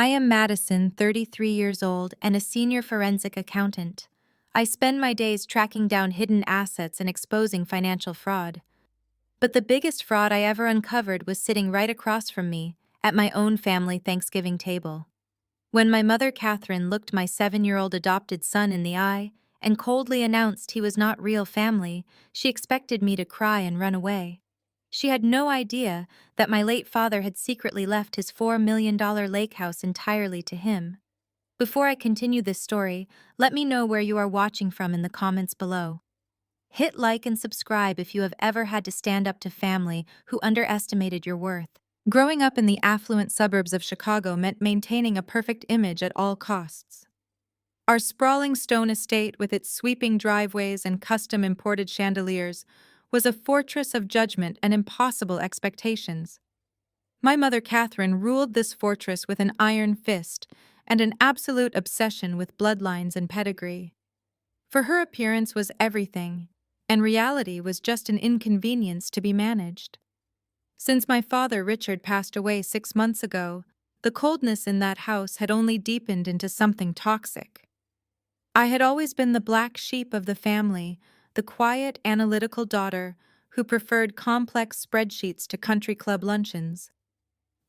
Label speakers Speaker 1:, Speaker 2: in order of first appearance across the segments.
Speaker 1: I am Madison, 33 years old, and a senior forensic accountant. I spend my days tracking down hidden assets and exposing financial fraud. But the biggest fraud I ever uncovered was sitting right across from me, at my own family Thanksgiving table. When my mother Katherine looked my 7-year-old adopted son in the eye and coldly announced he was not real family, she expected me to cry and run away. She had no idea that my late father had secretly left his $4 million lake house entirely to him. Before I continue this story, let me know where you are watching from in the comments below. Hit like and subscribe if you have ever had to stand up to family who underestimated your worth. Growing up in the affluent suburbs of Chicago meant maintaining a perfect image at all costs. Our sprawling stone estate, with its sweeping driveways and custom-imported chandeliers, was a fortress of judgment and impossible expectations. My mother Katherine ruled this fortress with an iron fist and an absolute obsession with bloodlines and pedigree. For her, appearance was everything, and reality was just an inconvenience to be managed. Since my father Richard passed away 6 months ago, the coldness in that house had only deepened into something toxic. I had always been the black sheep of the family, the quiet, analytical daughter who preferred complex spreadsheets to country club luncheons.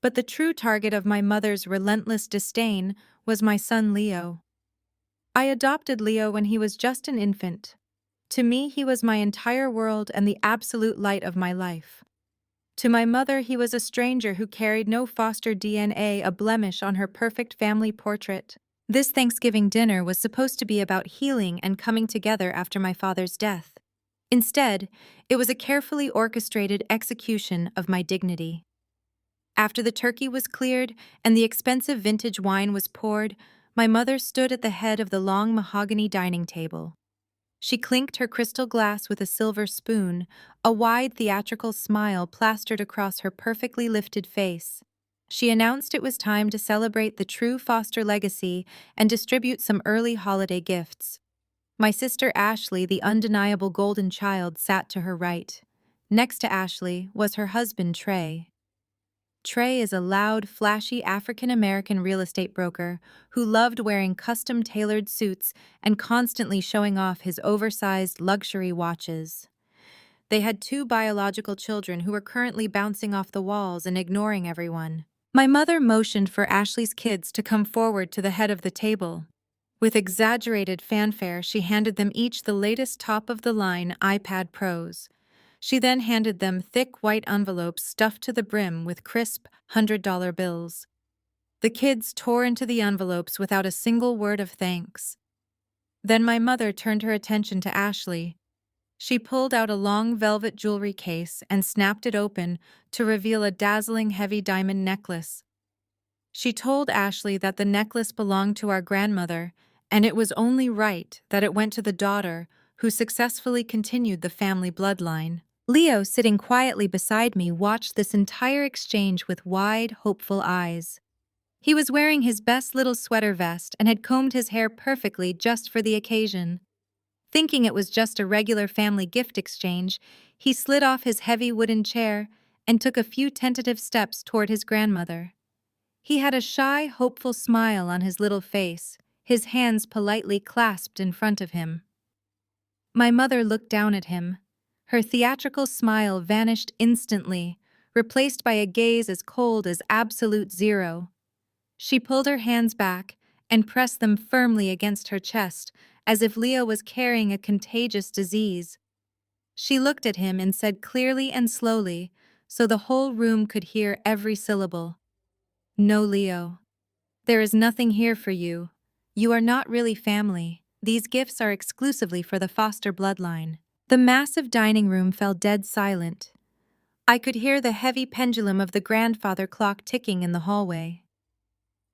Speaker 1: But the true target of my mother's relentless disdain was my son Leo. I adopted Leo when he was just an infant. To me, he was my entire world and the absolute light of my life. To my mother, he was a stranger who carried no foster DNA, a blemish on her perfect family portrait. This Thanksgiving dinner was supposed to be about healing and coming together after my father's death. Instead, it was a carefully orchestrated execution of my dignity. After the turkey was cleared and the expensive vintage wine was poured, my mother stood at the head of the long mahogany dining table. She clinked her crystal glass with a silver spoon, a wide theatrical smile plastered across her perfectly lifted face. She announced it was time to celebrate the true Foster legacy and distribute some early holiday gifts. My sister Ashley, the undeniable golden child, sat to her right. Next to Ashley was her husband Trey. Trey is a loud, flashy African-American real estate broker who loved wearing custom-tailored suits and constantly showing off his oversized luxury watches. They had 2 biological children who were currently bouncing off the walls and ignoring everyone. My mother motioned for Ashley's kids to come forward to the head of the table. With exaggerated fanfare, she handed them each the latest top-of-the-line iPad Pros. She then handed them thick white envelopes stuffed to the brim with crisp $100 bills. The kids tore into the envelopes without a single word of thanks. Then my mother turned her attention to Ashley. She pulled out a long velvet jewelry case and snapped it open to reveal a dazzling heavy diamond necklace. She told Ashley that the necklace belonged to our grandmother, and it was only right that it went to the daughter who successfully continued the family bloodline. Leo, sitting quietly beside me, watched this entire exchange with wide, hopeful eyes. He was wearing his best little sweater vest and had combed his hair perfectly just for the occasion. Thinking it was just a regular family gift exchange, he slid off his heavy wooden chair and took a few tentative steps toward his grandmother. He had a shy, hopeful smile on his little face, his hands politely clasped in front of him. My mother looked down at him. Her theatrical smile vanished instantly, replaced by a gaze as cold as absolute zero. She pulled her hands back and pressed them firmly against her chest, as if Leo was carrying a contagious disease. She looked at him and said clearly and slowly, so the whole room could hear every syllable, "No, Leo. There is nothing here for you. You are not really family. These gifts are exclusively for the Foster bloodline." The massive dining room fell dead silent. I could hear the heavy pendulum of the grandfather clock ticking in the hallway.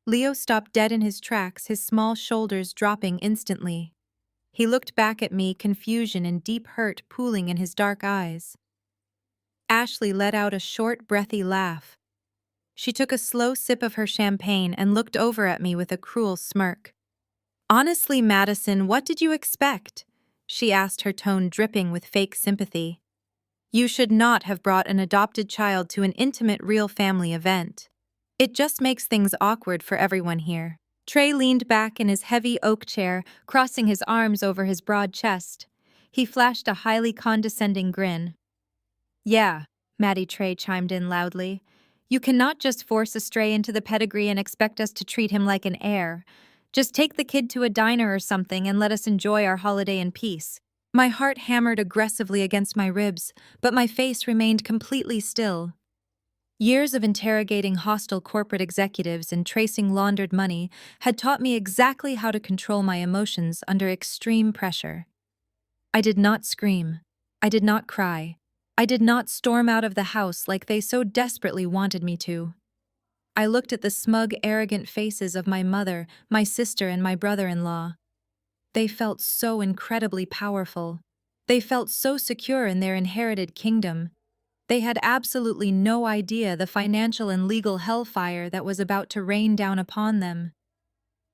Speaker 1: Leo stopped dead in his tracks, his small shoulders dropping instantly. He looked back at me, confusion and deep hurt pooling in his dark eyes. Ashley let out a short, breathy laugh. She took a slow sip of her champagne and looked over at me with a cruel smirk. "Honestly, Madison, what did you expect?" she asked, her tone dripping with fake sympathy. "You should not have brought an adopted child to an intimate real family event." It just makes things awkward for everyone here. Trey leaned back in his heavy oak chair, crossing his arms over his broad chest. He flashed a highly condescending grin. Yeah, Maddie Trey chimed in loudly. You cannot just force a stray into the pedigree and expect us to treat him like an heir. Just take the kid to a diner or something and let us enjoy our holiday in peace. My heart hammered aggressively against my ribs, but my face remained completely still. Years of interrogating hostile corporate executives and tracing laundered money had taught me exactly how to control my emotions under extreme pressure. I did not scream. I did not cry. I did not storm out of the house like they so desperately wanted me to. I looked at the smug, arrogant faces of my mother, my sister, and my brother-in-law. They felt so incredibly powerful. They felt so secure in their inherited kingdom. They had absolutely no idea the financial and legal hellfire that was about to rain down upon them.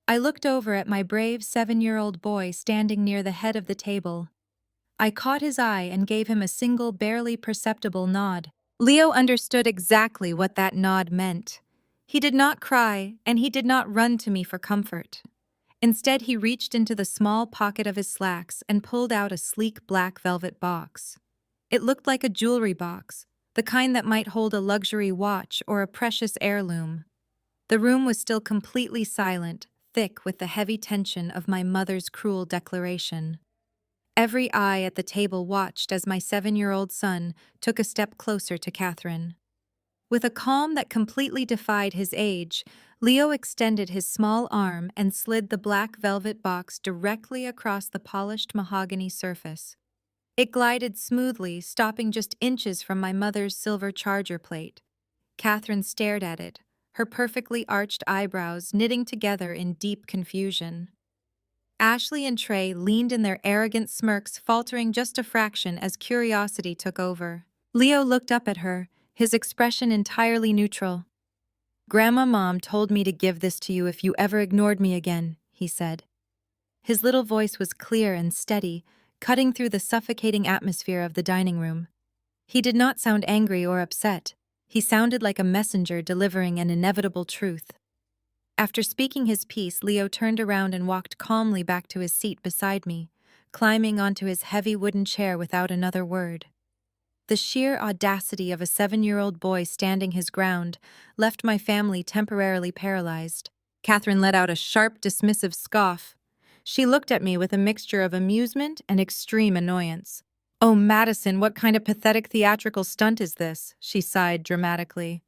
Speaker 1: I looked over at my brave 7-year-old boy standing near the head of the table. I caught his eye and gave him a single, barely perceptible nod. Leo understood exactly what that nod meant. He did not cry, and he did not run to me for comfort. Instead, he reached into the small pocket of his slacks and pulled out a sleek black velvet box. It looked like a jewelry box, the kind that might hold a luxury watch or a precious heirloom. The room was still completely silent, thick with the heavy tension of my mother's cruel declaration. Every eye at the table watched as my 7-year-old son took a step closer to Katherine. With a calm that completely defied his age, Leo extended his small arm and slid the black velvet box directly across the polished mahogany surface. It glided smoothly, stopping just inches from my mother's silver charger plate. Katherine stared at it, her perfectly arched eyebrows knitting together in deep confusion. Ashley and Trey leaned in their arrogant smirks, faltering just a fraction as curiosity took over. Leo looked up at her, his expression entirely neutral. "Grandma Mom told me to give this to you if you ever ignored me again," he said. His little voice was clear and steady, cutting through the suffocating atmosphere of the dining room. He did not sound angry or upset. He sounded like a messenger delivering an inevitable truth. After speaking his piece, Leo turned around and walked calmly back to his seat beside me, climbing onto his heavy wooden chair without another word. The sheer audacity of a 7-year-old boy standing his ground left my family temporarily paralyzed. Katherine let out a sharp, dismissive scoff. She looked at me with a mixture of amusement and extreme annoyance. "Oh, Madison, what kind of pathetic theatrical stunt is this?" she sighed dramatically.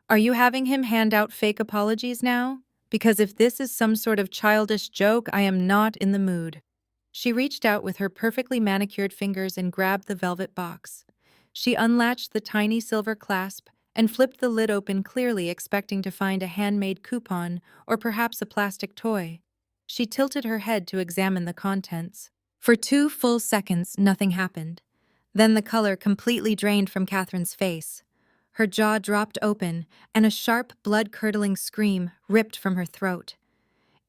Speaker 1: "Are you having him hand out fake apologies now? Because if this is some sort of childish joke, I am not in the mood." She reached out with her perfectly manicured fingers and grabbed the velvet box. She unlatched the tiny silver clasp and flipped the lid open, clearly expecting to find a handmade coupon or perhaps a plastic toy. She tilted her head to examine the contents. For 2 full seconds, nothing happened. Then the color completely drained from Katherine's face. Her jaw dropped open, and a sharp, blood-curdling scream ripped from her throat.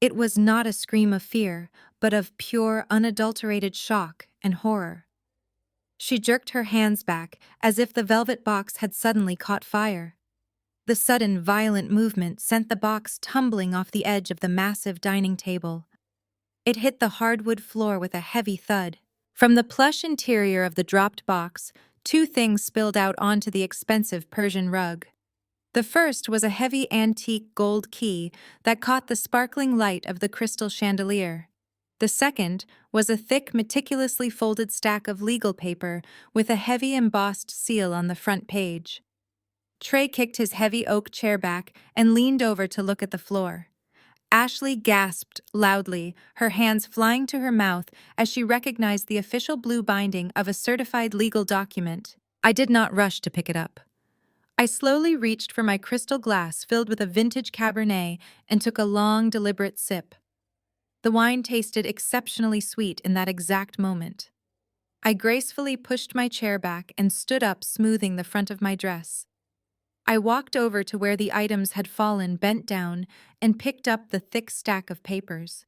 Speaker 1: It was not a scream of fear, but of pure, unadulterated shock and horror. She jerked her hands back, as if the velvet box had suddenly caught fire. The sudden, violent movement sent the box tumbling off the edge of the massive dining table. It hit the hardwood floor with a heavy thud. From the plush interior of the dropped box, 2 things spilled out onto the expensive Persian rug. The first was a heavy antique gold key that caught the sparkling light of the crystal chandelier. The second was a thick, meticulously folded stack of legal paper with a heavy embossed seal on the front page. Trey kicked his heavy oak chair back and leaned over to look at the floor. Ashley gasped loudly, her hands flying to her mouth as she recognized the official blue binding of a certified legal document. I did not rush to pick it up. I slowly reached for my crystal glass filled with a vintage Cabernet and took a long, deliberate sip. The wine tasted exceptionally sweet in that exact moment. I gracefully pushed my chair back and stood up, smoothing the front of my dress. I walked over to where the items had fallen, bent down, and picked up the thick stack of papers.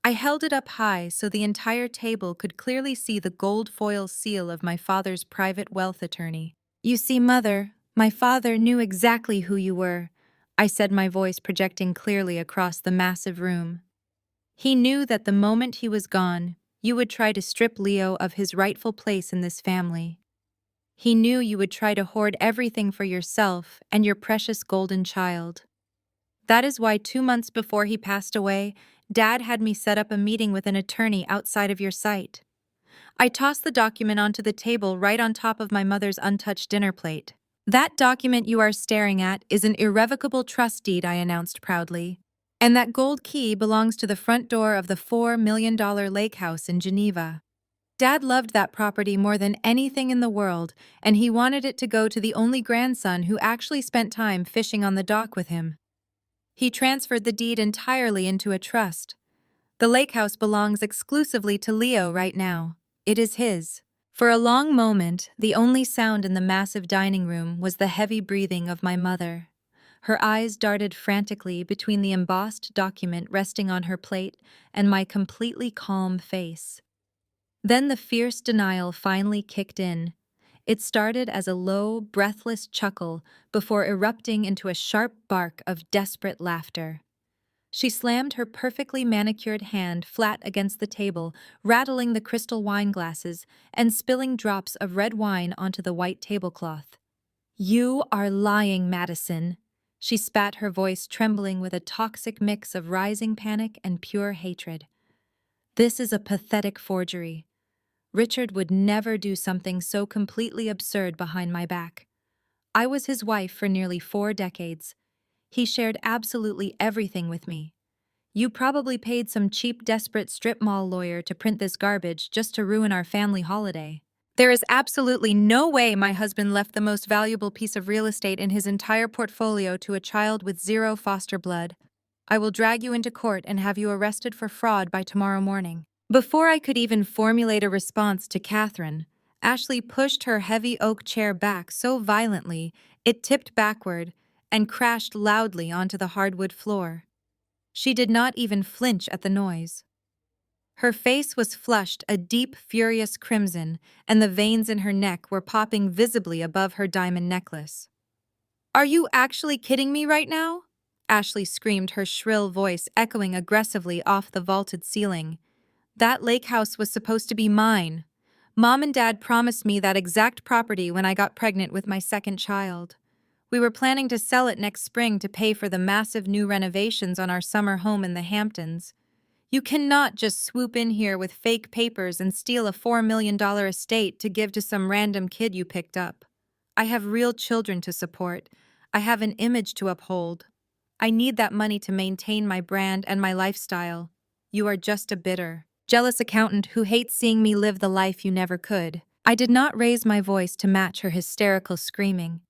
Speaker 1: I held it up high so the entire table could clearly see the gold foil seal of my father's private wealth attorney. "You see, Mother, my father knew exactly who you were. I said, my voice projecting clearly across the massive room. He knew that the moment he was gone, you would try to strip Leo of his rightful place in this family. He knew you would try to hoard everything for yourself and your precious golden child. That is why 2 months before he passed away, Dad had me set up a meeting with an attorney outside of your site. I tossed the document onto the table right on top of my mother's untouched dinner plate. That document you are staring at is an irrevocable trust deed, I announced proudly. And that gold key belongs to the front door of the $4 million lake house in Geneva. Dad loved that property more than anything in the world, and he wanted it to go to the only grandson who actually spent time fishing on the dock with him. He transferred the deed entirely into a trust. The lake house belongs exclusively to Leo right now. It is his. For a long moment, the only sound in the massive dining room was the heavy breathing of my mother. Her eyes darted frantically between the embossed document resting on her plate and my completely calm face. Then the fierce denial finally kicked in. It started as a low, breathless chuckle before erupting into a sharp bark of desperate laughter. She slammed her perfectly manicured hand flat against the table, rattling the crystal wine glasses and spilling drops of red wine onto the white tablecloth. "You are lying, Madison," she spat, her voice trembling with a toxic mix of rising panic and pure hatred. "This is a pathetic forgery. Richard would never do something so completely absurd behind my back. I was his wife for nearly 4 decades. He shared absolutely everything with me. You probably paid some cheap, desperate strip mall lawyer to print this garbage just to ruin our family holiday. There is absolutely no way my husband left the most valuable piece of real estate in his entire portfolio to a child with 0 foster blood. I will drag you into court and have you arrested for fraud by tomorrow morning." Before I could even formulate a response to Katherine, Ashley pushed her heavy oak chair back so violently it tipped backward and crashed loudly onto the hardwood floor. She did not even flinch at the noise. Her face was flushed a deep, furious crimson, and the veins in her neck were popping visibly above her diamond necklace. "Are you actually kidding me right now?" Ashley screamed, her shrill voice echoing aggressively off the vaulted ceiling. "That lake house was supposed to be mine. Mom and Dad promised me that exact property when I got pregnant with my second child. We were planning to sell it next spring to pay for the massive new renovations on our summer home in the Hamptons. You cannot just swoop in here with fake papers and steal a $4 million estate to give to some random kid you picked up. I have real children to support. I have an image to uphold. I need that money to maintain my brand and my lifestyle. You are just a bitter, jealous accountant who hates seeing me live the life you never could." I did not raise my voice to match her hysterical screaming.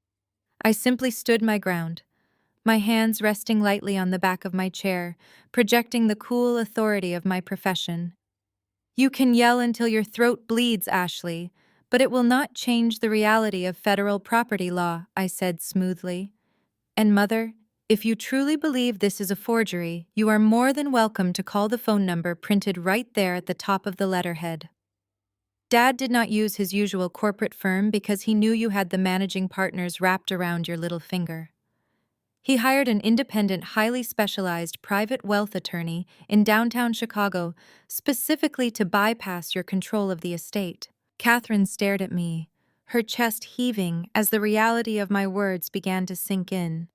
Speaker 1: I simply stood my ground, my hands resting lightly on the back of my chair, projecting the cool authority of my profession. "You can yell until your throat bleeds, Ashley, but it will not change the reality of federal property law," I said smoothly. "And Mother, if you truly believe this is a forgery, you are more than welcome to call the phone number printed right there at the top of the letterhead." Dad did not use his usual corporate firm because he knew you had the managing partners wrapped around your little finger. He hired an independent, highly specialized private wealth attorney in downtown Chicago specifically to bypass your control of the estate. Katherine stared at me, her chest heaving as the reality of my words began to sink in.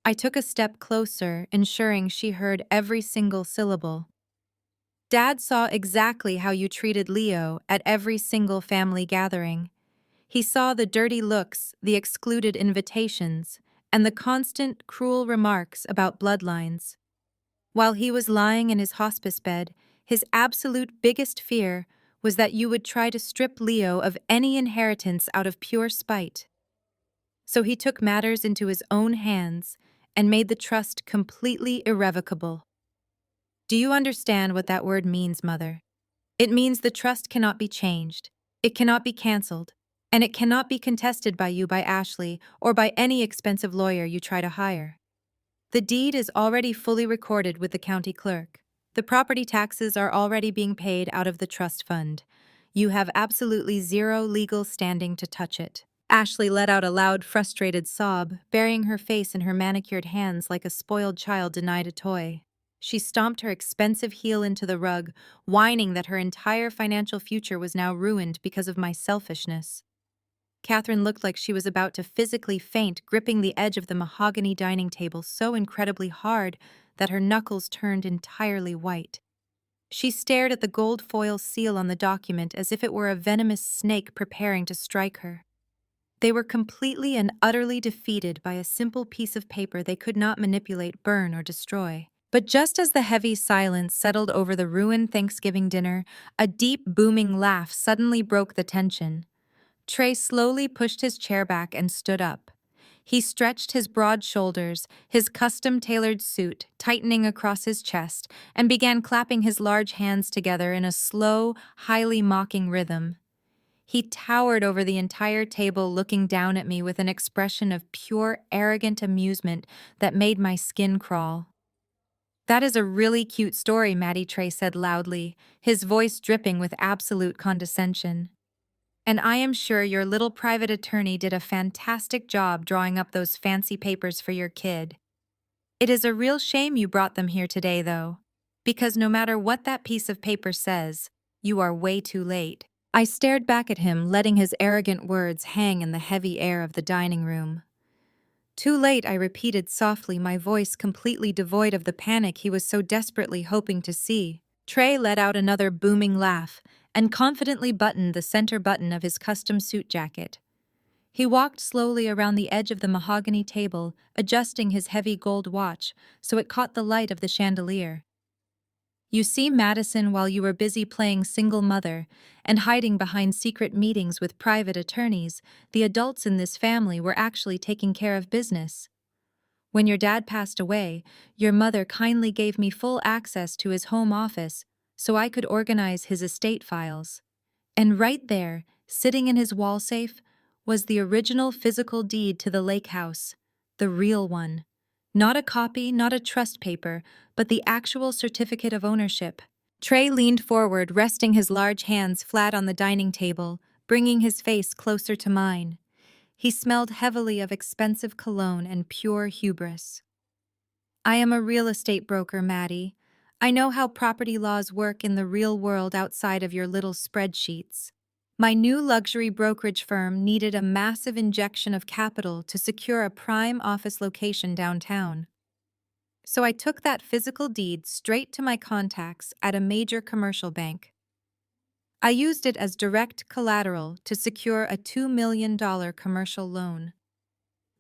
Speaker 1: I took a step closer, ensuring she heard every single syllable. "Dad saw exactly how you treated Leo at every single family gathering. He saw the dirty looks, the excluded invitations, and the constant, cruel remarks about bloodlines. While he was lying in his hospice bed, his absolute biggest fear was that you would try to strip Leo of any inheritance out of pure spite. So he took matters into his own hands and made the trust completely irrevocable." Do you understand what that word means, Mother? It means the trust cannot be changed, it cannot be canceled, and it cannot be contested by you, by Ashley, or by any expensive lawyer you try to hire. The deed is already fully recorded with the county clerk. The property taxes are already being paid out of the trust fund. You have absolutely zero legal standing to touch it. Ashley let out a loud, frustrated sob, burying her face in her manicured hands like a spoiled child denied a toy. She stomped her expensive heel into the rug, whining that her entire financial future was now ruined because of my selfishness. Katherine looked like she was about to physically faint, gripping the edge of the mahogany dining table so incredibly hard that her knuckles turned entirely white. She stared at the gold foil seal on the document as if it were a venomous snake preparing to strike her. They were completely and utterly defeated by a simple piece of paper they could not manipulate, burn, or destroy. But just as the heavy silence settled over the ruined Thanksgiving dinner, a deep, booming laugh suddenly broke the tension. Trey slowly pushed his chair back and stood up. He stretched his broad shoulders, his custom-tailored suit tightening across his chest, and began clapping his large hands together in a slow, highly mocking rhythm. He towered over the entire table, looking down at me with an expression of pure, arrogant amusement that made my skin crawl. "That is a really cute story," Matty Trey said loudly, his voice dripping with absolute condescension. "And I am sure your little private attorney did a fantastic job drawing up those fancy papers for your kid. It is a real shame you brought them here today, though, because no matter what that piece of paper says, you are way too late." I stared back at him, letting his arrogant words hang in the heavy air of the dining room. "Too late," I repeated softly, my voice completely devoid of the panic he was so desperately hoping to see. Trey let out another booming laugh and confidently buttoned the center button of his custom suit jacket. He walked slowly around the edge of the mahogany table, adjusting his heavy gold watch so it caught the light of the chandelier. "You see, Madison, while you were busy playing single mother and hiding behind secret meetings with private attorneys, the adults in this family were actually taking care of business. When your dad passed away, your mother kindly gave me full access to his home office so I could organize his estate files. And right there, sitting in his wall safe, was the original physical deed to the lake house, the real one. Not a copy, not a trust paper, but the actual certificate of ownership." Trey leaned forward, resting his large hands flat on the dining table, bringing his face closer to mine. He smelled heavily of expensive cologne and pure hubris. "I am a real estate broker, Maddie. I know how property laws work in the real world outside of your little spreadsheets. My new luxury brokerage firm needed a massive injection of capital to secure a prime office location downtown. So I took that physical deed straight to my contacts at a major commercial bank. I used it as direct collateral to secure a $2 million commercial loan.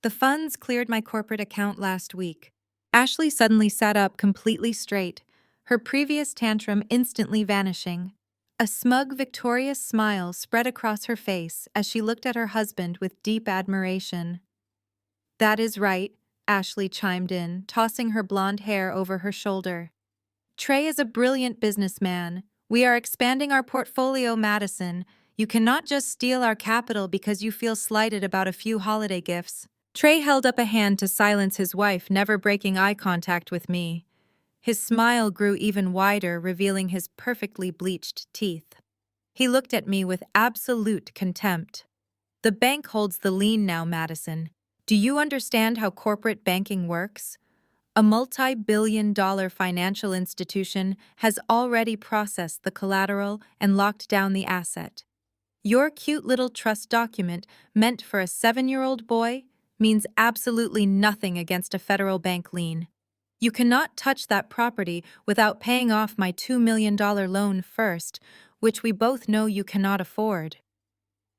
Speaker 1: The funds cleared my corporate account last week." Ashley suddenly sat up completely straight, her previous tantrum instantly vanishing. A smug, victorious smile spread across her face as she looked at her husband with deep admiration. "That is right," Ashley chimed in, tossing her blonde hair over her shoulder. "Trey is a brilliant businessman. We are expanding our portfolio, Madison. You cannot just steal our capital because you feel slighted about a few holiday gifts." Trey held up a hand to silence his wife, never breaking eye contact with me. His smile grew even wider, revealing his perfectly bleached teeth. He looked at me with absolute contempt. "The bank holds the lien now, Madison. Do you understand how corporate banking works? A multi-billion-dollar financial institution has already processed the collateral and locked down the asset. Your cute little trust document, meant for a 7-year-old boy, means absolutely nothing against a federal bank lien. You cannot touch that property without paying off my $2 million loan first, which we both know you cannot afford.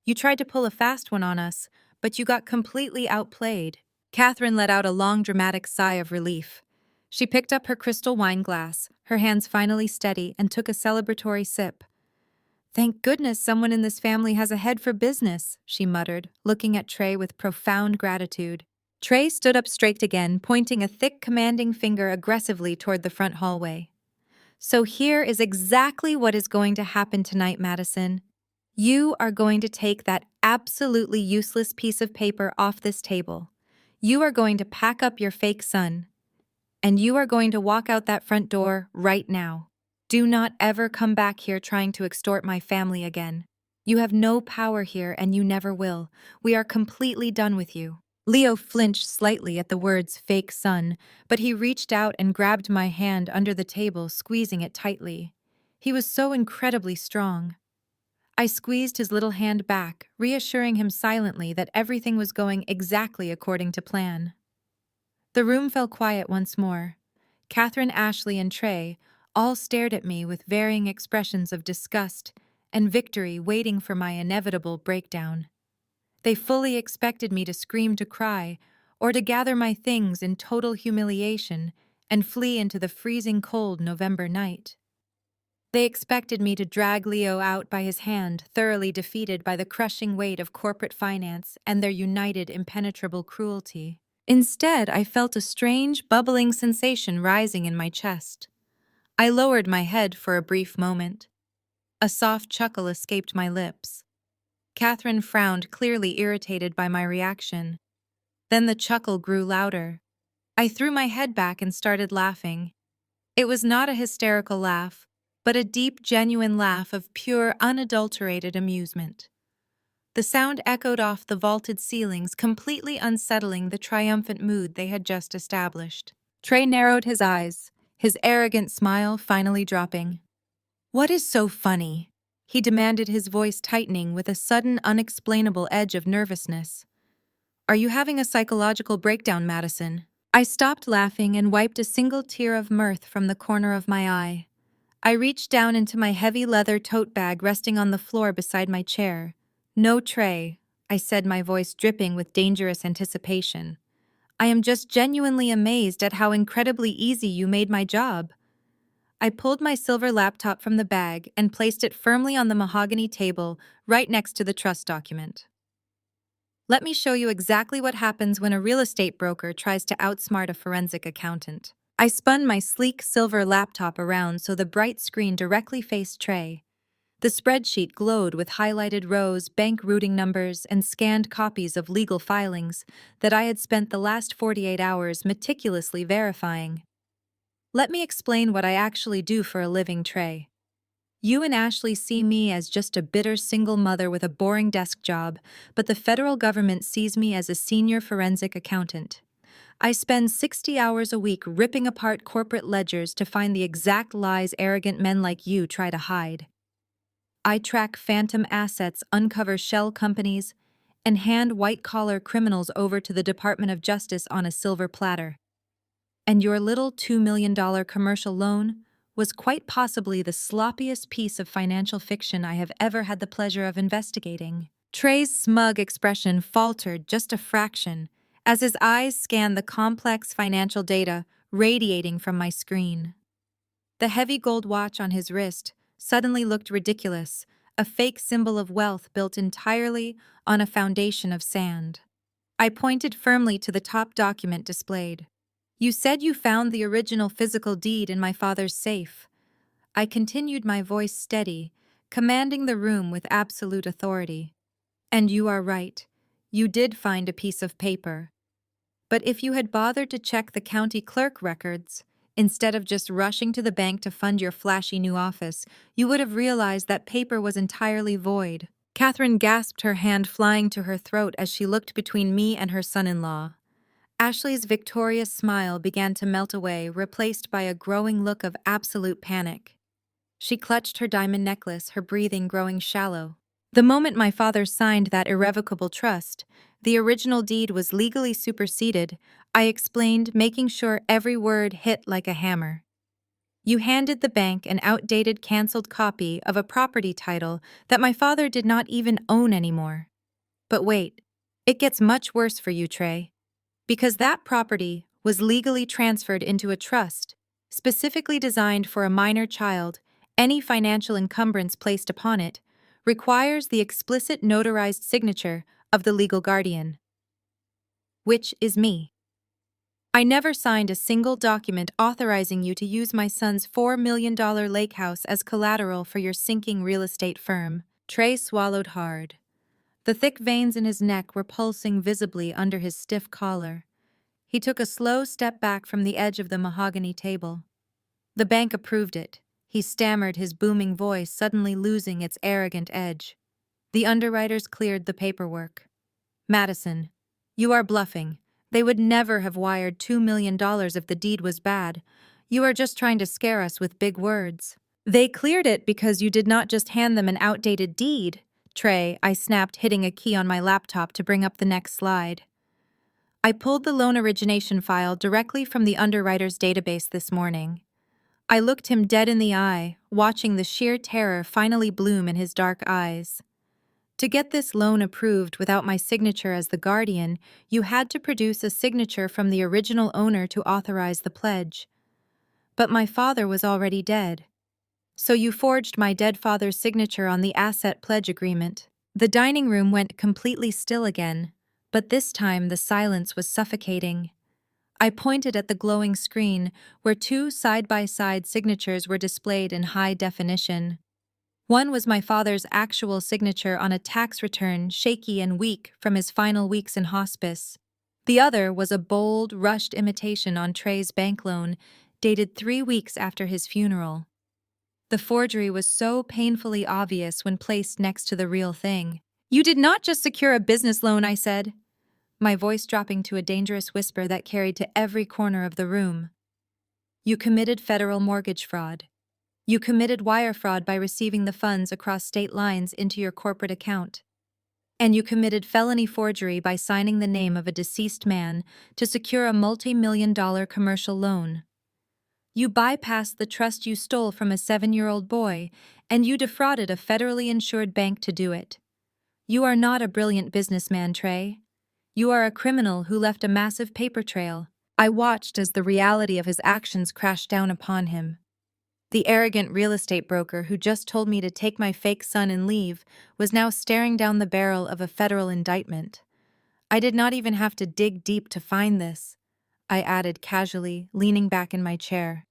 Speaker 1: You tried to pull a fast one on us, but you got completely outplayed." Katherine let out a long, dramatic sigh of relief. She picked up her crystal wine glass, her hands finally steady, and took a celebratory sip. "Thank goodness someone in this family has a head for business," she muttered, looking at Trey with profound gratitude. Trey stood up straight again, pointing a thick, commanding finger aggressively toward the front hallway. "So here is exactly what is going to happen tonight, Madison. You are going to take that absolutely useless piece of paper off this table. You are going to pack up your fake son. And you are going to walk out that front door right now. Do not ever come back here trying to extort my family again." You have no power here and you never will. We are completely done with you. Leo flinched slightly at the words fake son, but he reached out and grabbed my hand under the table, squeezing it tightly. He was so incredibly strong. I squeezed his little hand back, reassuring him silently that everything was going exactly according to plan. The room fell quiet once more. Katherine, Ashley, and Trey all stared at me with varying expressions of disgust and victory, waiting for my inevitable breakdown. They fully expected me to scream, to cry, or to gather my things in total humiliation and flee into the freezing cold November night. They expected me to drag Leo out by his hand, thoroughly defeated by the crushing weight of corporate finance and their united, impenetrable cruelty. Instead, I felt a strange, bubbling sensation rising in my chest. I lowered my head for a brief moment. A soft chuckle escaped my lips. Katherine frowned, clearly irritated by my reaction. Then the chuckle grew louder. I threw my head back and started laughing. It was not a hysterical laugh, but a deep, genuine laugh of pure, unadulterated amusement. The sound echoed off the vaulted ceilings, completely unsettling the triumphant mood they had just established. Trey narrowed his eyes, his arrogant smile finally dropping. "What is so funny?" he demanded, his voice tightening with a sudden, unexplainable edge of nervousness. "Are you having a psychological breakdown, Madison?" I stopped laughing and wiped a single tear of mirth from the corner of my eye. I reached down into my heavy leather tote bag resting on the floor beside my chair. "No, Trey," I said, my voice dripping with dangerous anticipation. "I am just genuinely amazed at how incredibly easy you made my job." I pulled my silver laptop from the bag and placed it firmly on the mahogany table right next to the trust document. "Let me show you exactly what happens when a real estate broker tries to outsmart a forensic accountant." I spun my sleek silver laptop around so the bright screen directly faced Trey. The spreadsheet glowed with highlighted rows, bank routing numbers, and scanned copies of legal filings that I had spent the last 48 hours meticulously verifying. "Let me explain what I actually do for a living, Trey. You and Ashley see me as just a bitter single mother with a boring desk job, but the federal government sees me as a senior forensic accountant. I spend 60 hours a week ripping apart corporate ledgers to find the exact lies arrogant men like you try to hide. I track phantom assets, uncover shell companies, and hand white-collar criminals over to the Department of Justice on a silver platter. And your little $2 million commercial loan was quite possibly the sloppiest piece of financial fiction I have ever had the pleasure of investigating." Trey's smug expression faltered just a fraction as his eyes scanned the complex financial data radiating from my screen. The heavy gold watch on his wrist suddenly looked ridiculous, a fake symbol of wealth built entirely on a foundation of sand. I pointed firmly to the top document displayed. "You said you found the original physical deed in my father's safe." I continued, my voice steady, commanding the room with absolute authority. "And you are right. You did find a piece of paper. But if you had bothered to check the county clerk records, instead of just rushing to the bank to fund your flashy new office, you would have realized that paper was entirely void." Katherine gasped, her hand flying to her throat as she looked between me and her son-in-law. Ashley's victorious smile began to melt away, replaced by a growing look of absolute panic. She clutched her diamond necklace, her breathing growing shallow. "The moment my father signed that irrevocable trust, the original deed was legally superseded," I explained, making sure every word hit like a hammer. "You handed the bank an outdated, canceled copy of a property title that my father did not even own anymore. But wait, it gets much worse for you, Trey. Because that property was legally transferred into a trust, specifically designed for a minor child, any financial encumbrance placed upon it requires the explicit notarized signature of the legal guardian, which is me. I never signed a single document authorizing you to use my son's $4 million lake house as collateral for your sinking real estate firm." Trey swallowed hard. The thick veins in his neck were pulsing visibly under his stiff collar. He took a slow step back from the edge of the mahogany table. "The bank approved it," he stammered, his booming voice suddenly losing its arrogant edge. The underwriters cleared the paperwork. Madison, you are bluffing. They would never have wired $2 million if the deed was bad. You are just trying to scare us with big words. They cleared it because you did not just hand them an outdated deed. Trey, I snapped, hitting a key on my laptop to bring up the next slide. I pulled the loan origination file directly from the underwriter's database this morning. I looked him dead in the eye, watching the sheer terror finally bloom in his dark eyes. To get this loan approved without my signature as the guardian, you had to produce a signature from the original owner to authorize the pledge. But my father was already dead. So you forged my dead father's signature on the asset pledge agreement. The dining room went completely still again, but this time the silence was suffocating. I pointed at the glowing screen, where two side-by-side signatures were displayed in high definition. One was my father's actual signature on a tax return, shaky and weak from his final weeks in hospice. The other was a bold, rushed imitation on Trey's bank loan, dated 3 weeks after his funeral. The forgery was so painfully obvious when placed next to the real thing. "You did not just secure a business loan," I said, my voice dropping to a dangerous whisper that carried to every corner of the room. "You committed federal mortgage fraud. You committed wire fraud by receiving the funds across state lines into your corporate account. And you committed felony forgery by signing the name of a deceased man to secure a multi-million-dollar commercial loan. You bypassed the trust you stole from a 7-year-old boy, and you defrauded a federally insured bank to do it. You are not a brilliant businessman, Trey. You are a criminal who left a massive paper trail." I watched as the reality of his actions crashed down upon him. The arrogant real estate broker who just told me to take my fake son and leave was now staring down the barrel of a federal indictment. "I did not even have to dig deep to find this," I added casually, leaning back in my chair.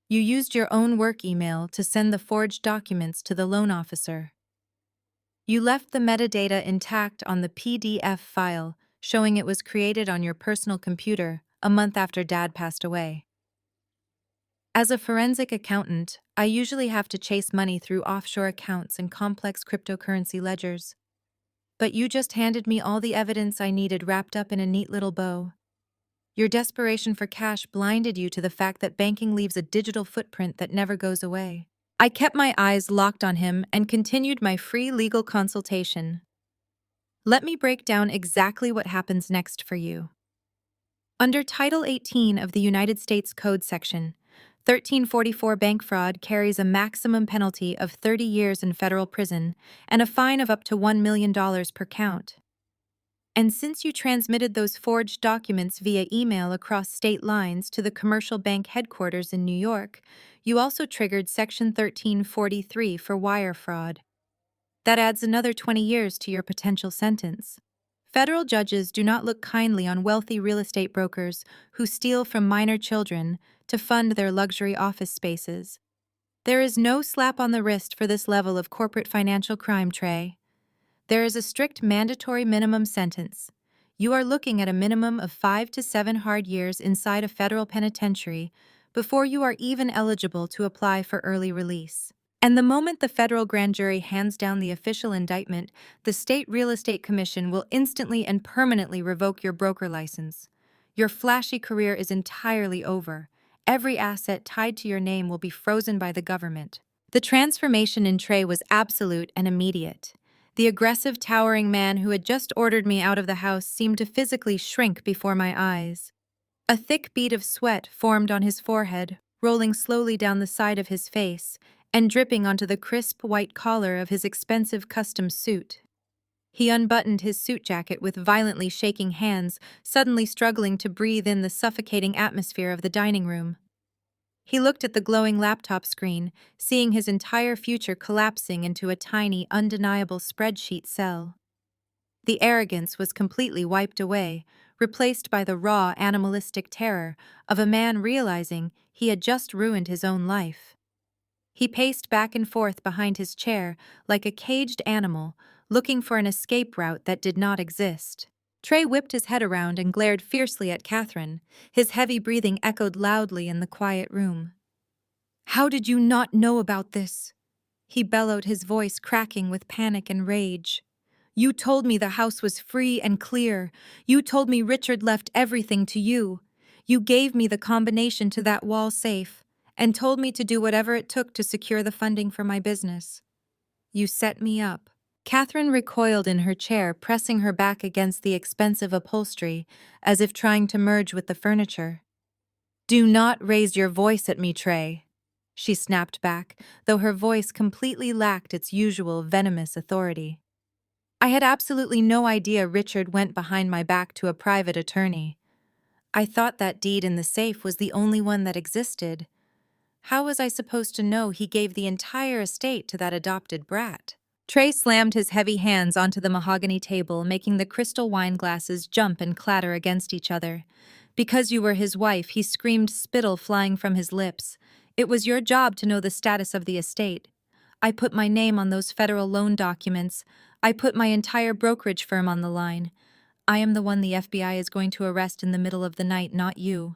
Speaker 1: "You used your own work email to send the forged documents to the loan officer. You left the metadata intact on the PDF file, showing it was created on your personal computer a month after Dad passed away. As a forensic accountant, I usually have to chase money through offshore accounts and complex cryptocurrency ledgers. But you just handed me all the evidence I needed wrapped up in a neat little bow. Your desperation for cash blinded you to the fact that banking leaves a digital footprint that never goes away." I kept my eyes locked on him and continued my free legal consultation. "Let me break down exactly what happens next for you. Under Title 18 of the United States Code Section 1344, bank fraud carries a maximum penalty of 30 years in federal prison and a fine of up to $1 million per count. And since you transmitted those forged documents via email across state lines to the commercial bank headquarters in New York, you also triggered Section 1343 for wire fraud. That adds another 20 years to your potential sentence. Federal judges do not look kindly on wealthy real estate brokers who steal from minor children to fund their luxury office spaces. There is no slap on the wrist for this level of corporate financial crime, Trey. There is a strict mandatory minimum sentence. You are looking at a minimum of 5 to 7 hard years inside a federal penitentiary before you are even eligible to apply for early release. And the moment the federal grand jury hands down the official indictment, the State Real Estate Commission will instantly and permanently revoke your broker license. Your flashy career is entirely over. Every asset tied to your name will be frozen by the government. The transformation in Trey was absolute and immediate. The aggressive, towering man who had just ordered me out of the house seemed to physically shrink before my eyes. A thick bead of sweat formed on his forehead, rolling slowly down the side of his face and dripping onto the crisp white collar of his expensive custom suit. He unbuttoned his suit jacket with violently shaking hands, suddenly struggling to breathe in the suffocating atmosphere of the dining room. He looked at the glowing laptop screen, seeing his entire future collapsing into a tiny, undeniable spreadsheet cell. The arrogance was completely wiped away, replaced by the raw, animalistic terror of a man realizing he had just ruined his own life. He paced back and forth behind his chair like a caged animal, looking for an escape route that did not exist. Trey whipped his head around and glared fiercely at Katherine. His heavy breathing echoed loudly in the quiet room. "How did you not know about this?" He bellowed, his voice cracking with panic and rage. You told me the house was free and clear. You told me Richard left everything to you. You gave me the combination to that wall safe and told me to do whatever it took to secure the funding for my business. You set me up. Katherine recoiled in her chair, pressing her back against the expensive upholstery, as if trying to merge with the furniture. Do not raise your voice at me, Trey, she snapped back, though her voice completely lacked its usual venomous authority. I had absolutely no idea Richard went behind my back to a private attorney. I thought that deed in the safe was the only one that existed. How was I supposed to know he gave the entire estate to that adopted brat? Trey slammed his heavy hands onto the mahogany table, making the crystal wine glasses jump and clatter against each other. Because you were his wife, he screamed, spittle flying from his lips. It was your job to know the status of the estate. I put my name on those federal loan documents. I put my entire brokerage firm on the line. I am the one the FBI is going to arrest in the middle of the night, not you.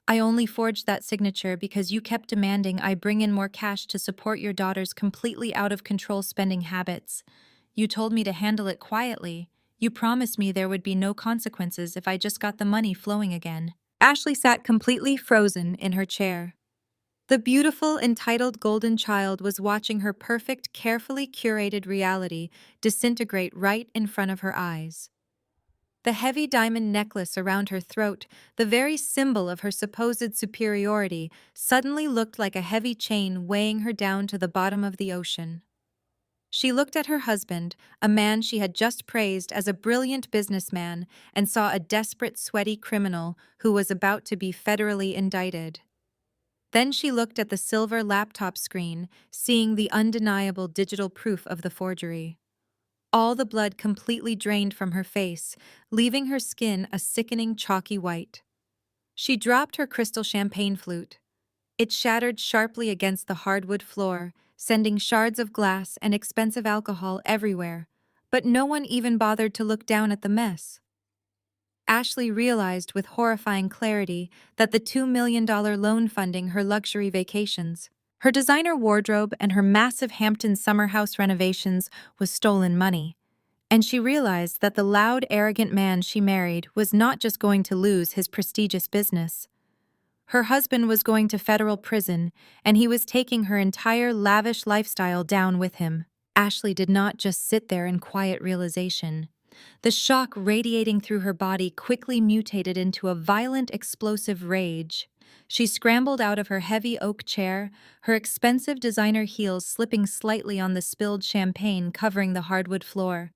Speaker 1: I only forged that signature because you kept demanding I bring in more cash to support your daughter's completely out-of-control spending habits. You told me to handle it quietly. You promised me there would be no consequences if I just got the money flowing again. Ashley sat completely frozen in her chair. The beautiful, entitled golden child was watching her perfect, carefully curated reality disintegrate right in front of her eyes. The heavy diamond necklace around her throat, the very symbol of her supposed superiority, suddenly looked like a heavy chain weighing her down to the bottom of the ocean. She looked at her husband, a man she had just praised as a brilliant businessman, and saw a desperate, sweaty criminal who was about to be federally indicted. Then she looked at the silver laptop screen, seeing the undeniable digital proof of the forgery. All the blood completely drained from her face, leaving her skin a sickening chalky white. She dropped her crystal champagne flute. It shattered sharply against the hardwood floor, sending shards of glass and expensive alcohol everywhere, but no one even bothered to look down at the mess. Ashley realized with horrifying clarity that the $2 million loan funding her luxury vacations, her designer wardrobe, and her massive Hampton summer house renovations was stolen money. And she realized that the loud, arrogant man she married was not just going to lose his prestigious business. Her husband was going to federal prison, and he was taking her entire lavish lifestyle down with him. Ashley did not just sit there in quiet realization. The shock radiating through her body quickly mutated into a violent, explosive rage. She scrambled out of her heavy oak chair, her expensive designer heels slipping slightly on the spilled champagne covering the hardwood floor.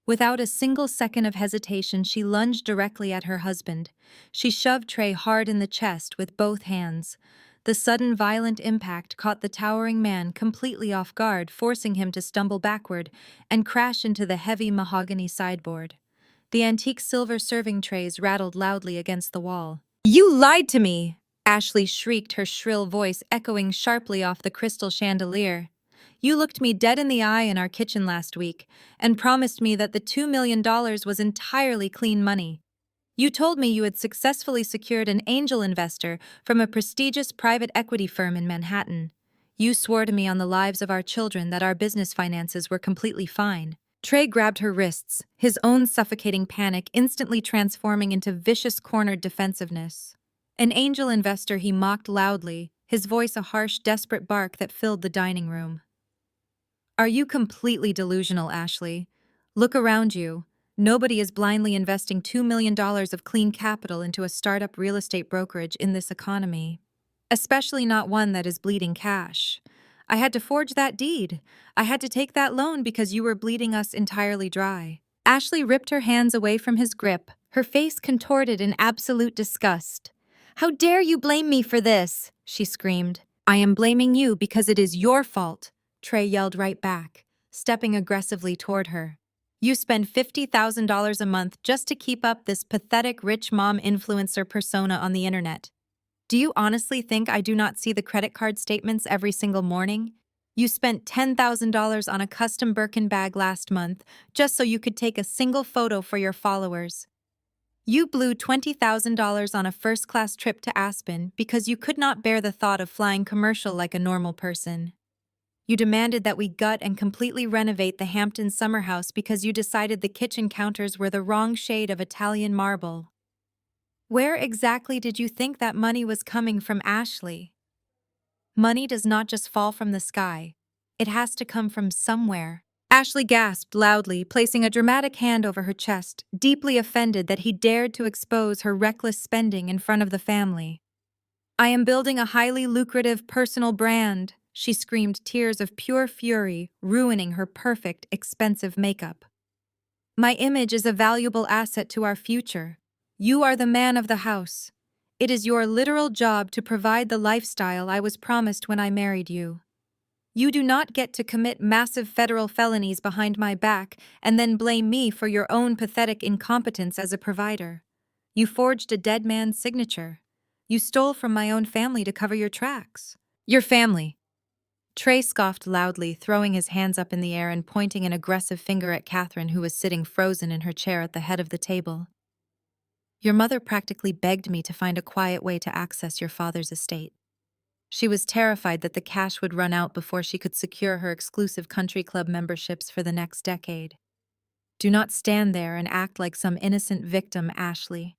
Speaker 1: Without a single second of hesitation, she lunged directly at her husband. She shoved Trey hard in the chest with both hands. The sudden violent impact caught the towering man completely off guard, forcing him to stumble backward and crash into the heavy mahogany sideboard. The antique silver serving trays rattled loudly against the wall. "You lied to me!" Ashley shrieked, her shrill voice echoing sharply off the crystal chandelier. "You looked me dead in the eye in our kitchen last week and promised me that the $2 million was entirely clean money. You told me you had successfully secured an angel investor from a prestigious private equity firm in Manhattan. You swore to me on the lives of our children that our business finances were completely fine." Trey grabbed her wrists, his own suffocating panic instantly transforming into vicious cornered defensiveness. An angel investor, he mocked loudly, his voice a harsh, desperate bark that filled the dining room. "Are you completely delusional, Ashley? Look around you. Nobody is blindly investing $2 million of clean capital into a startup real estate brokerage in this economy. Especially not one that is bleeding cash. I had to forge that deed. I had to take that loan because you were bleeding us entirely dry." Ashley ripped her hands away from his grip, her face contorted in absolute disgust. "How dare you blame me for this?" she screamed. "I am blaming you because it is your fault," Trey yelled right back, stepping aggressively toward her. "You spend $50,000 a month just to keep up this pathetic rich mom influencer persona on the internet. Do you honestly think I do not see the credit card statements every single morning? You spent $10,000 on a custom Birkin bag last month just so you could take a single photo for your followers. You blew $20,000 on a first-class trip to Aspen because you could not bear the thought of flying commercial like a normal person. You demanded that we gut and completely renovate the Hampton summer house because you decided the kitchen counters were the wrong shade of Italian marble. Where exactly did you think that money was coming from, Ashley? Money does not just fall from the sky. It has to come from somewhere. Ashley gasped loudly, placing a dramatic hand over her chest, deeply offended that he dared to expose her reckless spending in front of the family. I am building a highly lucrative personal brand, she screamed, tears of pure fury, ruining her perfect, expensive makeup. My image is a valuable asset to our future. You are the man of the house. It is your literal job to provide the lifestyle I was promised when I married you. You do not get to commit massive federal felonies behind my back and then blame me for your own pathetic incompetence as a provider. You forged a dead man's signature. You stole from my own family to cover your tracks. Your family. Trey scoffed loudly, throwing his hands up in the air and pointing an aggressive finger at Katherine, who was sitting frozen in her chair at the head of the table. Your mother practically begged me to find a quiet way to access your father's estate. She was terrified that the cash would run out before she could secure her exclusive country club memberships for the next decade. Do not stand there and act like some innocent victim, Ashley.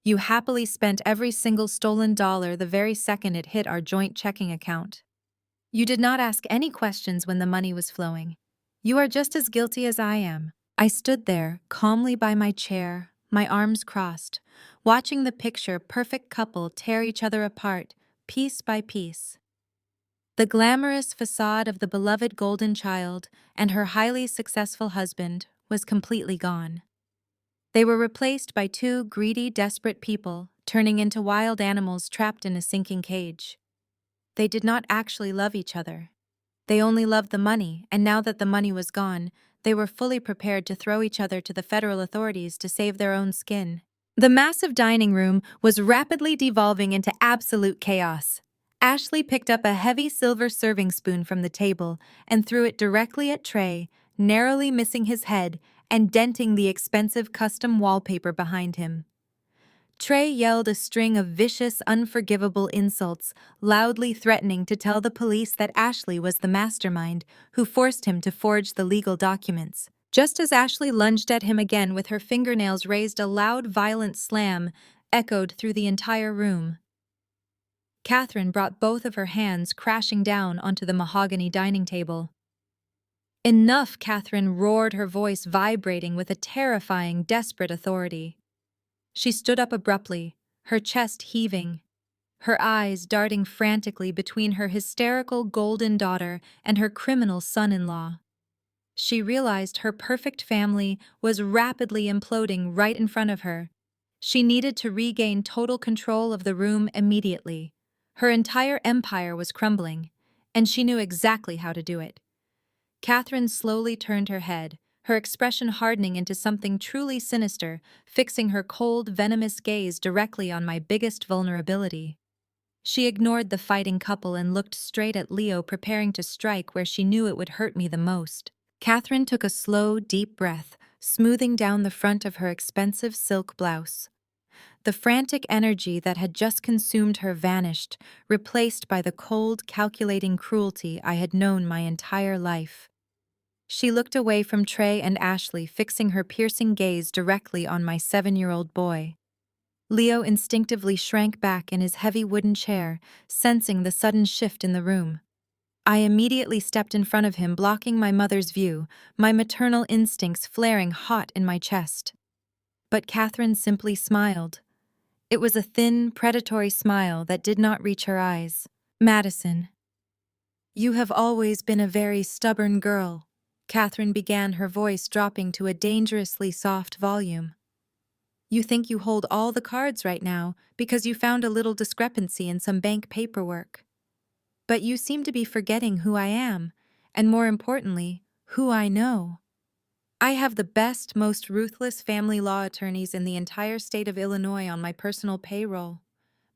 Speaker 1: You happily spent every single stolen dollar the very second it hit our joint checking account. You did not ask any questions when the money was flowing. You are just as guilty as I am. I stood there, calmly by my chair, my arms crossed, watching the picture-perfect couple tear each other apart, piece by piece. The glamorous facade of the beloved golden child and her highly successful husband was completely gone. They were replaced by two greedy, desperate people, turning into wild animals trapped in a sinking cage. They did not actually love each other. They only loved the money, and now that the money was gone, they were fully prepared to throw each other to the federal authorities to save their own skin. The massive dining room was rapidly devolving into absolute chaos. Ashley picked up a heavy silver serving spoon from the table and threw it directly at Trey, narrowly missing his head and denting the expensive custom wallpaper behind him. Trey yelled a string of vicious, unforgivable insults, loudly threatening to tell the police that Ashley was the mastermind who forced him to forge the legal documents. Just as Ashley lunged at him again with her fingernails raised, a loud, violent slam echoed through the entire room. Katherine brought both of her hands crashing down onto the mahogany dining table. Enough, Katherine roared, her voice vibrating with a terrifying, desperate authority. She stood up abruptly, her chest heaving, her eyes darting frantically between her hysterical golden daughter and her criminal son-in-law. She realized her perfect family was rapidly imploding right in front of her. She needed to regain total control of the room immediately. Her entire empire was crumbling, and she knew exactly how to do it. Katherine slowly turned her head, her expression hardening into something truly sinister, fixing her cold, venomous gaze directly on my biggest vulnerability. She ignored the fighting couple and looked straight at Leo, preparing to strike where she knew it would hurt me the most. Katherine took a slow, deep breath, smoothing down the front of her expensive silk blouse. The frantic energy that had just consumed her vanished, replaced by the cold, calculating cruelty I had known my entire life. She looked away from Trey and Ashley, fixing her piercing gaze directly on my 7-year-old boy. Leo instinctively shrank back in his heavy wooden chair, sensing the sudden shift in the room. I immediately stepped in front of him, blocking my mother's view, my maternal instincts flaring hot in my chest. But Katherine simply smiled. It was a thin, predatory smile that did not reach her eyes. Madison, you have always been a very stubborn girl, Katherine began, her voice dropping to a dangerously soft volume. You think you hold all the cards right now because you found a little discrepancy in some bank paperwork. But you seem to be forgetting who I am, and more importantly, who I know. I have the best, most ruthless family law attorneys in the entire state of Illinois on my personal payroll.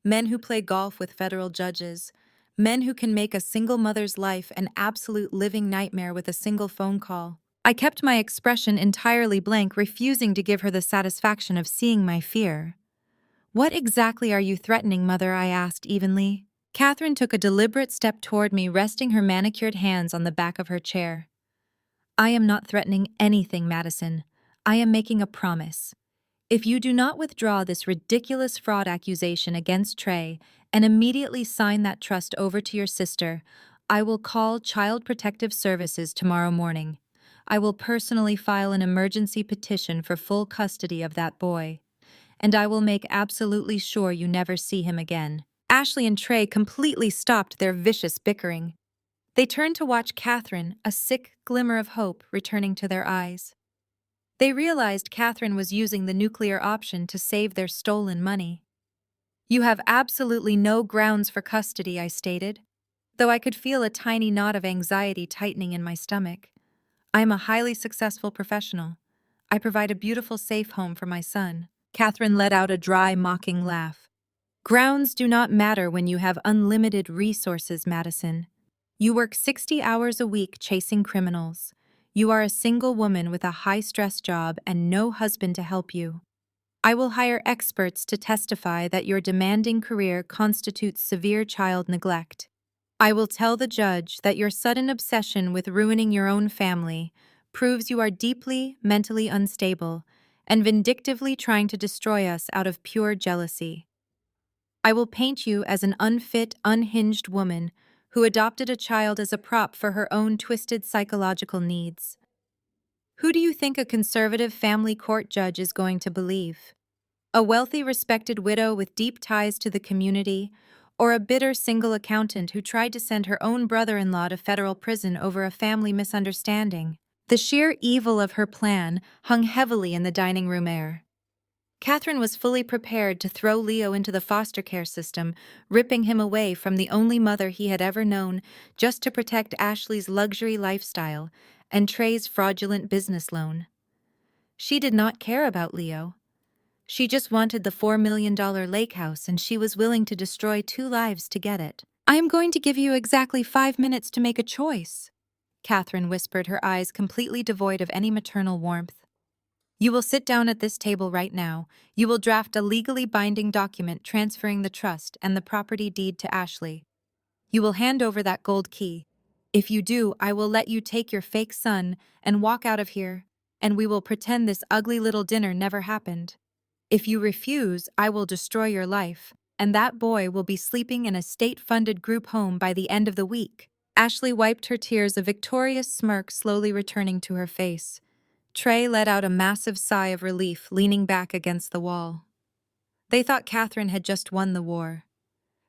Speaker 1: Men who play golf with federal judges. Men who can make a single mother's life an absolute living nightmare with a single phone call. I kept my expression entirely blank, refusing to give her the satisfaction of seeing my fear. What exactly are you threatening, Mother? I asked evenly. Katherine took a deliberate step toward me, resting her manicured hands on the back of her chair. I am not threatening anything, Madison. I am making a promise. If you do not withdraw this ridiculous fraud accusation against Trey and immediately sign that trust over to your sister, I will call Child Protective Services tomorrow morning. I will personally file an emergency petition for full custody of that boy. And I will make absolutely sure you never see him again. Ashley and Trey completely stopped their vicious bickering. They turned to watch Katherine, a sick glimmer of hope returning to their eyes. They realized Katherine was using the nuclear option to save their stolen money. You have absolutely no grounds for custody, I stated, though I could feel a tiny knot of anxiety tightening in my stomach. I am a highly successful professional. I provide a beautiful safe home for my son. Katherine let out a dry, mocking laugh. Grounds do not matter when you have unlimited resources, Madison. You work 60 hours a week chasing criminals. You are a single woman with a high-stress job and no husband to help you. I will hire experts to testify that your demanding career constitutes severe child neglect. I will tell the judge that your sudden obsession with ruining your own family proves you are deeply mentally unstable and vindictively trying to destroy us out of pure jealousy. I will paint you as an unfit, unhinged woman who adopted a child as a prop for her own twisted psychological needs. Who do you think a conservative family court judge is going to believe? A wealthy, respected widow with deep ties to the community, or a bitter single accountant who tried to send her own brother-in-law to federal prison over a family misunderstanding? The sheer evil of her plan hung heavily in the dining room air. Katherine was fully prepared to throw Leo into the foster care system, ripping him away from the only mother he had ever known just to protect Ashley's luxury lifestyle and Trey's fraudulent business loan. She did not care about Leo. She just wanted the $4 million lake house, and she was willing to destroy 2 lives to get it. I am going to give you exactly 5 minutes to make a choice, Katherine whispered, her eyes completely devoid of any maternal warmth. You will sit down at this table right now. You will draft a legally binding document transferring the trust and the property deed to Ashley. You will hand over that gold key. If you do, I will let you take your fake son and walk out of here, and we will pretend this ugly little dinner never happened. If you refuse, I will destroy your life, and that boy will be sleeping in a state-funded group home by the end of the week. Ashley wiped her tears, a victorious smirk slowly returning to her face. Trey let out a massive sigh of relief, leaning back against the wall. They thought Katherine had just won the war.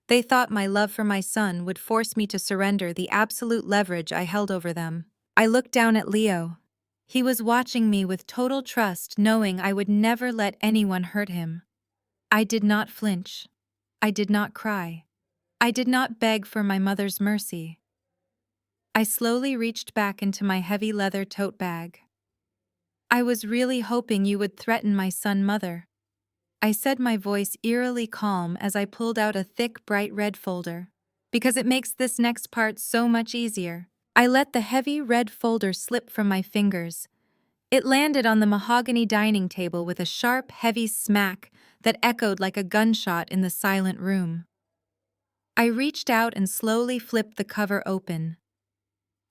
Speaker 1: They thought my love for my son would force me to surrender the absolute leverage I held over them. I looked down at Leo. He was watching me with total trust, knowing I would never let anyone hurt him. I did not flinch. I did not cry. I did not beg for my mother's mercy. I slowly reached back into my heavy leather tote bag. I was really hoping you would threaten my son, Mother. I said, my voice eerily calm as I pulled out a thick, bright red folder. Because it makes this next part so much easier. I let the heavy red folder slip from my fingers. It landed on the mahogany dining table with a sharp, heavy smack that echoed like a gunshot in the silent room. I reached out and slowly flipped the cover open.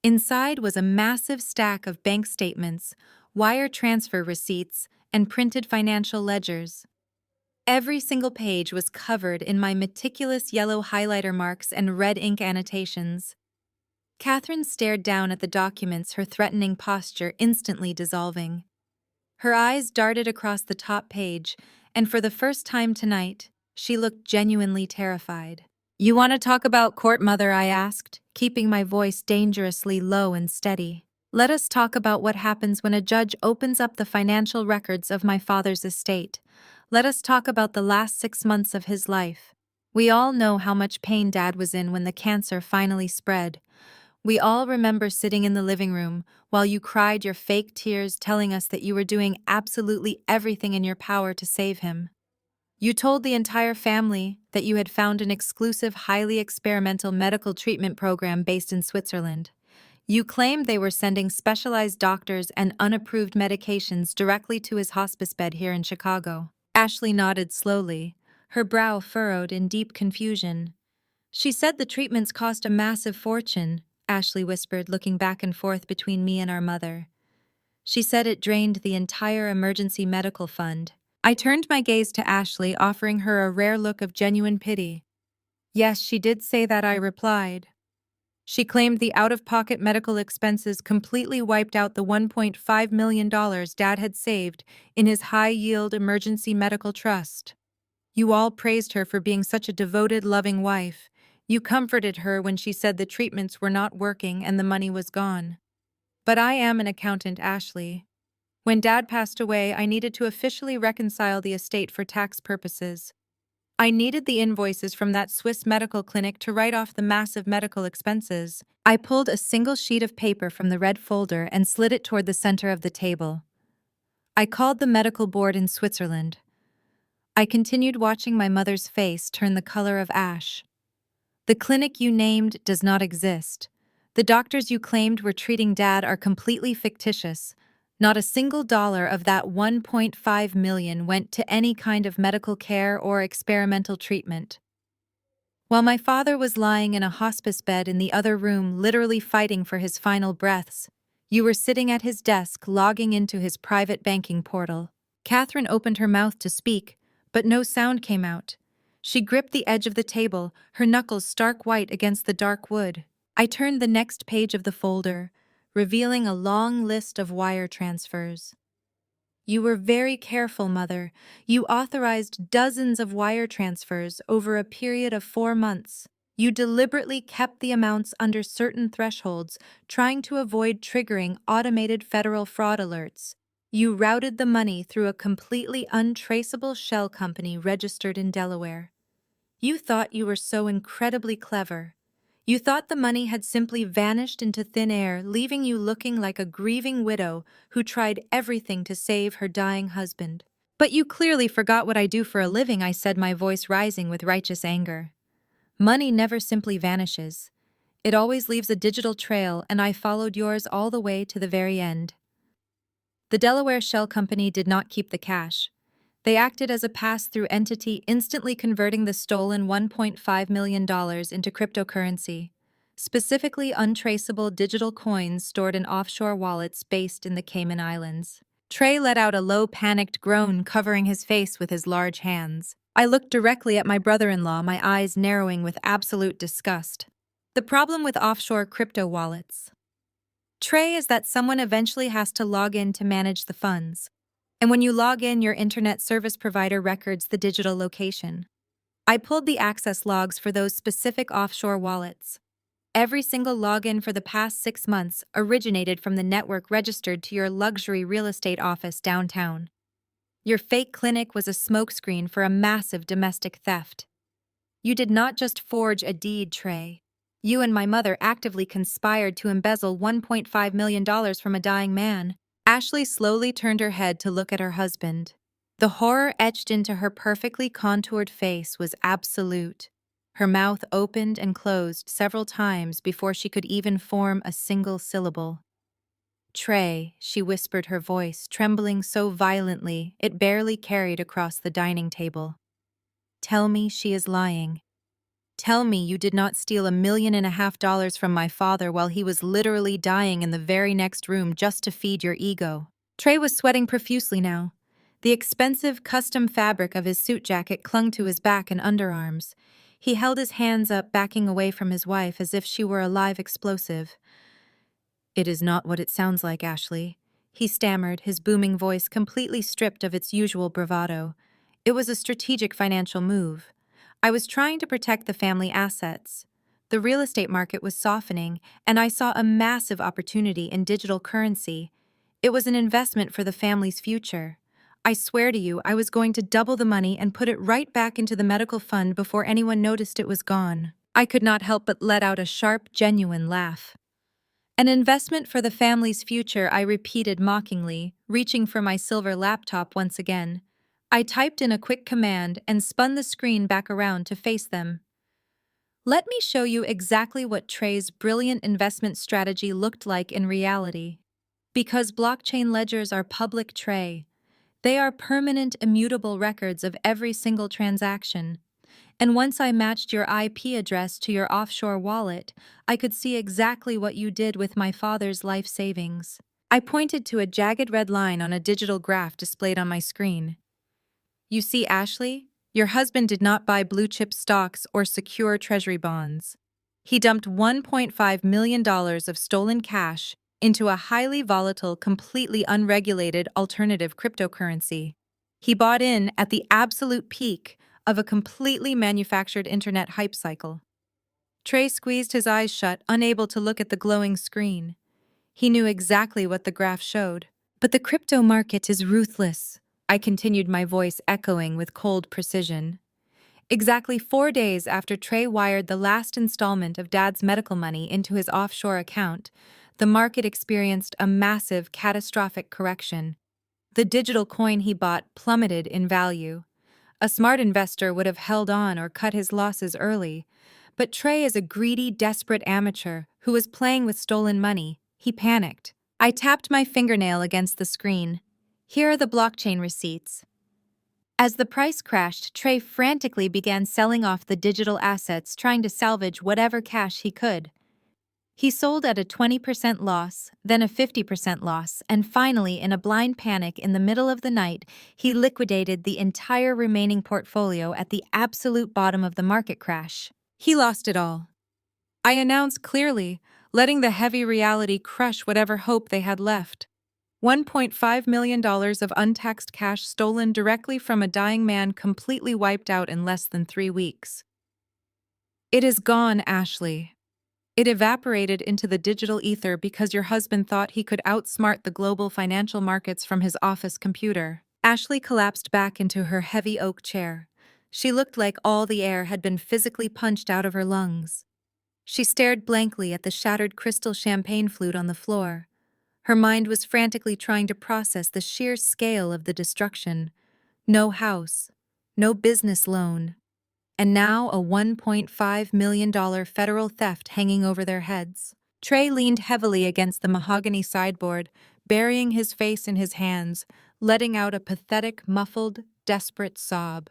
Speaker 1: Inside was a massive stack of bank statements, wire transfer receipts, and printed financial ledgers. Every single page was covered in my meticulous yellow highlighter marks and red ink annotations. Katherine stared down at the documents, her threatening posture instantly dissolving. Her eyes darted across the top page, and for the first time tonight, she looked genuinely terrified. You want to talk about court, Mother? I asked, keeping my voice dangerously low and steady. Let us talk about what happens when a judge opens up the financial records of my father's estate. Let us talk about the last 6 months of his life. We all know how much pain Dad was in when the cancer finally spread. We all remember sitting in the living room while you cried your fake tears, telling us that you were doing absolutely everything in your power to save him. You told the entire family that you had found an exclusive, highly experimental medical treatment program based in Switzerland. You claimed they were sending specialized doctors and unapproved medications directly to his hospice bed here in Chicago. Ashley nodded slowly, her brow furrowed in deep confusion. She said the treatments cost a massive fortune, Ashley whispered, looking back and forth between me and our mother. She said it drained the entire emergency medical fund. I turned my gaze to Ashley, offering her a rare look of genuine pity. Yes, she did say that, I replied. She claimed the out-of-pocket medical expenses completely wiped out the $1.5 million Dad had saved in his high-yield emergency medical trust. You all praised her for being such a devoted, loving wife. You comforted her when she said the treatments were not working and the money was gone. But I am an accountant, Ashley. When Dad passed away, I needed to officially reconcile the estate for tax purposes. I needed the invoices from that Swiss medical clinic to write off the massive medical expenses. I pulled a single sheet of paper from the red folder and slid it toward the center of the table. I called the medical board in Switzerland. I continued watching my mother's face turn the color of ash. The clinic you named does not exist. The doctors you claimed were treating Dad are completely fictitious. Not a single dollar of that $1.5 million went to any kind of medical care or experimental treatment. While my father was lying in a hospice bed in the other room, literally fighting for his final breaths, you were sitting at his desk logging into his private banking portal. Katherine opened her mouth to speak, but no sound came out. She gripped the edge of the table, her knuckles stark white against the dark wood. I turned the next page of the folder, revealing a long list of wire transfers. You were very careful, Mother. You authorized dozens of wire transfers over a period of 4 months. You deliberately kept the amounts under certain thresholds, trying to avoid triggering automated federal fraud alerts. You routed the money through a completely untraceable shell company registered in Delaware. You thought you were so incredibly clever. You thought the money had simply vanished into thin air, leaving you looking like a grieving widow who tried everything to save her dying husband. But you clearly forgot what I do for a living, I said, my voice rising with righteous anger. Money never simply vanishes. It always leaves a digital trail, and I followed yours all the way to the very end. The Delaware Shell Company did not keep the cash. They acted as a pass-through entity, instantly converting the stolen $1.5 million into cryptocurrency, specifically untraceable digital coins stored in offshore wallets based in the Cayman Islands. Trey let out a low, panicked groan, covering his face with his large hands. I looked directly at my brother-in-law, my eyes narrowing with absolute disgust. The problem with offshore crypto wallets, Trey, is that someone eventually has to log in to manage the funds. And when you log in, your internet service provider records the digital location. I pulled the access logs for those specific offshore wallets. Every single login for the past 6 months originated from the network registered to your luxury real estate office downtown. Your fake clinic was a smokescreen for a massive domestic theft. You did not just forge a deed, Trey. You and my mother actively conspired to embezzle $1.5 million from a dying man. Ashley slowly turned her head to look at her husband. The horror etched into her perfectly contoured face was absolute. Her mouth opened and closed several times before she could even form a single syllable. Trey, she whispered, her voice trembling so violently it barely carried across the dining table. Tell me she is lying. Tell me you did not steal $1.5 million from my father while he was literally dying in the very next room just to feed your ego. Trey was sweating profusely now. The expensive custom fabric of his suit jacket clung to his back and underarms. He held his hands up, backing away from his wife as if she were a live explosive. It is not what it sounds like, Ashley, he stammered, his booming voice completely stripped of its usual bravado. It was a strategic financial move. I was trying to protect the family assets. The real estate market was softening, and I saw a massive opportunity in digital currency. It was an investment for the family's future. I swear to you, I was going to double the money and put it right back into the medical fund before anyone noticed it was gone. I could not help but let out a sharp, genuine laugh. An investment for the family's future, I repeated mockingly, reaching for my silver laptop once again. I typed in a quick command and spun the screen back around to face them. Let me show you exactly what Trey's brilliant investment strategy looked like in reality. Because blockchain ledgers are public, Trey, they are permanent, immutable records of every single transaction. And once I matched your IP address to your offshore wallet, I could see exactly what you did with my father's life savings. I pointed to a jagged red line on a digital graph displayed on my screen. You see, Ashley, your husband did not buy blue-chip stocks or secure treasury bonds. He dumped $1.5 million of stolen cash into a highly volatile, completely unregulated alternative cryptocurrency. He bought in at the absolute peak of a completely manufactured internet hype cycle. Trey squeezed his eyes shut, unable to look at the glowing screen. He knew exactly what the graph showed. But the crypto market is ruthless, I continued, my voice echoing with cold precision. Exactly 4 days after Trey wired the last installment of Dad's medical money into his offshore account, the market experienced a massive, catastrophic correction. The digital coin he bought plummeted in value. A smart investor would have held on or cut his losses early. But Trey is a greedy, desperate amateur who was playing with stolen money. He panicked. I tapped my fingernail against the screen. Here are the blockchain receipts. As the price crashed, Trey frantically began selling off the digital assets, trying to salvage whatever cash he could. He sold at a 20% loss, then a 50% loss, and finally, in a blind panic in the middle of the night, he liquidated the entire remaining portfolio at the absolute bottom of the market crash. He lost it all. I announced clearly, letting the heavy reality crush whatever hope they had left. $1.5 million of untaxed cash stolen directly from a dying man, completely wiped out in less than 3 weeks. It is gone, Ashley. It evaporated into the digital ether because your husband thought he could outsmart the global financial markets from his office computer. Ashley collapsed back into her heavy oak chair. She looked like all the air had been physically punched out of her lungs. She stared blankly at the shattered crystal champagne flute on the floor. Her mind was frantically trying to process the sheer scale of the destruction. No house, no business loan, and now a $1.5 million federal theft hanging over their heads. Trey leaned heavily against the mahogany sideboard, burying his face in his hands, letting out a pathetic, muffled, desperate sob.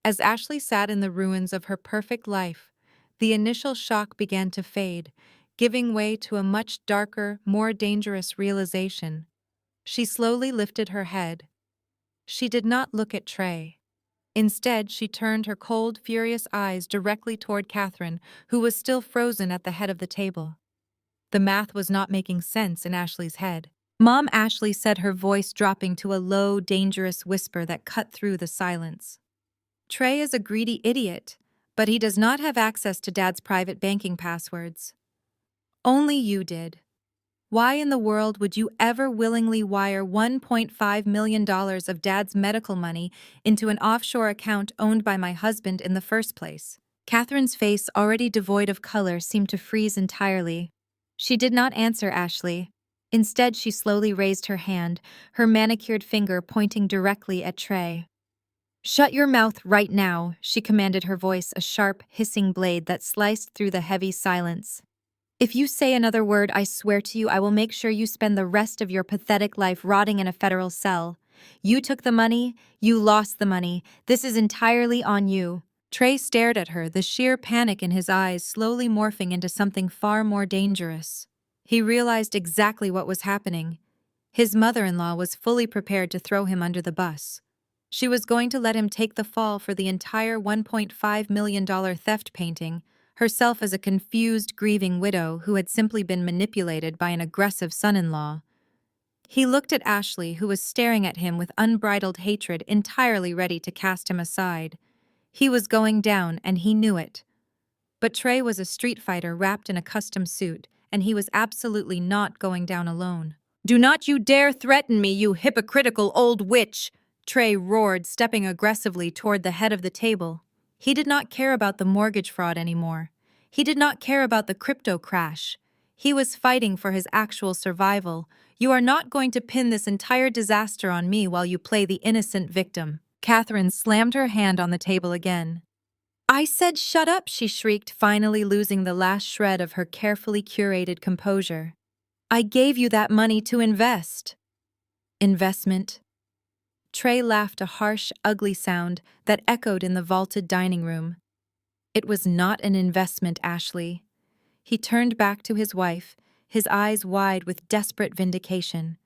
Speaker 1: As Ashley sat in the ruins of her perfect life, the initial shock began to fade, giving way to a much darker, more dangerous realization. She slowly lifted her head. She did not look at Trey. Instead, she turned her cold, furious eyes directly toward Katherine, who was still frozen at the head of the table. The math was not making sense in Ashley's head. "Mom," Ashley said, her voice dropping to a low, dangerous whisper that cut through the silence. "Trey is a greedy idiot, but he does not have access to Dad's private banking passwords. Only you did. Why in the world would you ever willingly wire $1.5 million of Dad's medical money into an offshore account owned by my husband in the first place?" Katherine's face, already devoid of color, seemed to freeze entirely. She did not answer Ashley. Instead, she slowly raised her hand, her manicured finger pointing directly at Trey. "Shut your mouth right now," she commanded, her voice a sharp, hissing blade that sliced through the heavy silence. "If you say another word, I swear to you I will make sure you spend the rest of your pathetic life rotting in a federal cell. You took the money, you lost the money. This is entirely on you." Trey stared at her, the sheer panic in his eyes slowly morphing into something far more dangerous. He realized exactly what was happening. His mother-in-law was fully prepared to throw him under the bus. She was going to let him take the fall for the entire $1.5 million theft painting, herself as a confused, grieving widow who had simply been manipulated by an aggressive son-in-law. He looked at Ashley, who was staring at him with unbridled hatred, entirely ready to cast him aside. He was going down, and he knew it. But Trey was a street fighter wrapped in a custom suit, and he was absolutely not going down alone. "Do not you dare threaten me, you hypocritical old witch!" Trey roared, stepping aggressively toward the head of the table. He did not care about the mortgage fraud anymore. He did not care about the crypto crash. He was fighting for his actual survival. "You are not going to pin this entire disaster on me while you play the innocent victim." Katherine slammed her hand on the table again. "I said shut up," she shrieked, finally losing the last shred of her carefully curated composure. "I gave you that money to invest." Investment? Trey laughed a harsh, ugly sound that echoed in the vaulted dining room. It was not an investment, Ashley. He turned back to his wife, his eyes wide with desperate vindication.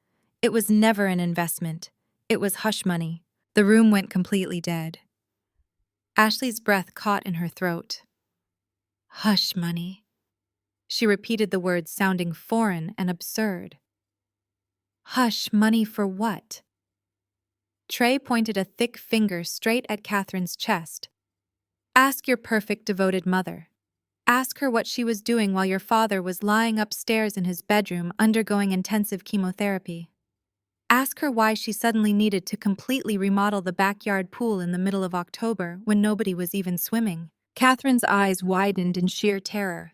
Speaker 1: It was never an investment. It was hush money. The room went completely dead. Ashley's breath caught in her throat. Hush money. She repeated the words, sounding foreign and absurd. Hush money for what? Trey pointed a thick finger straight at Katherine's chest. Ask your perfect devoted mother. Ask her what she was doing while your father was lying upstairs in his bedroom undergoing intensive chemotherapy. Ask her why she suddenly needed to completely remodel the backyard pool in the middle of October when nobody was even swimming. Katherine's eyes widened in sheer terror.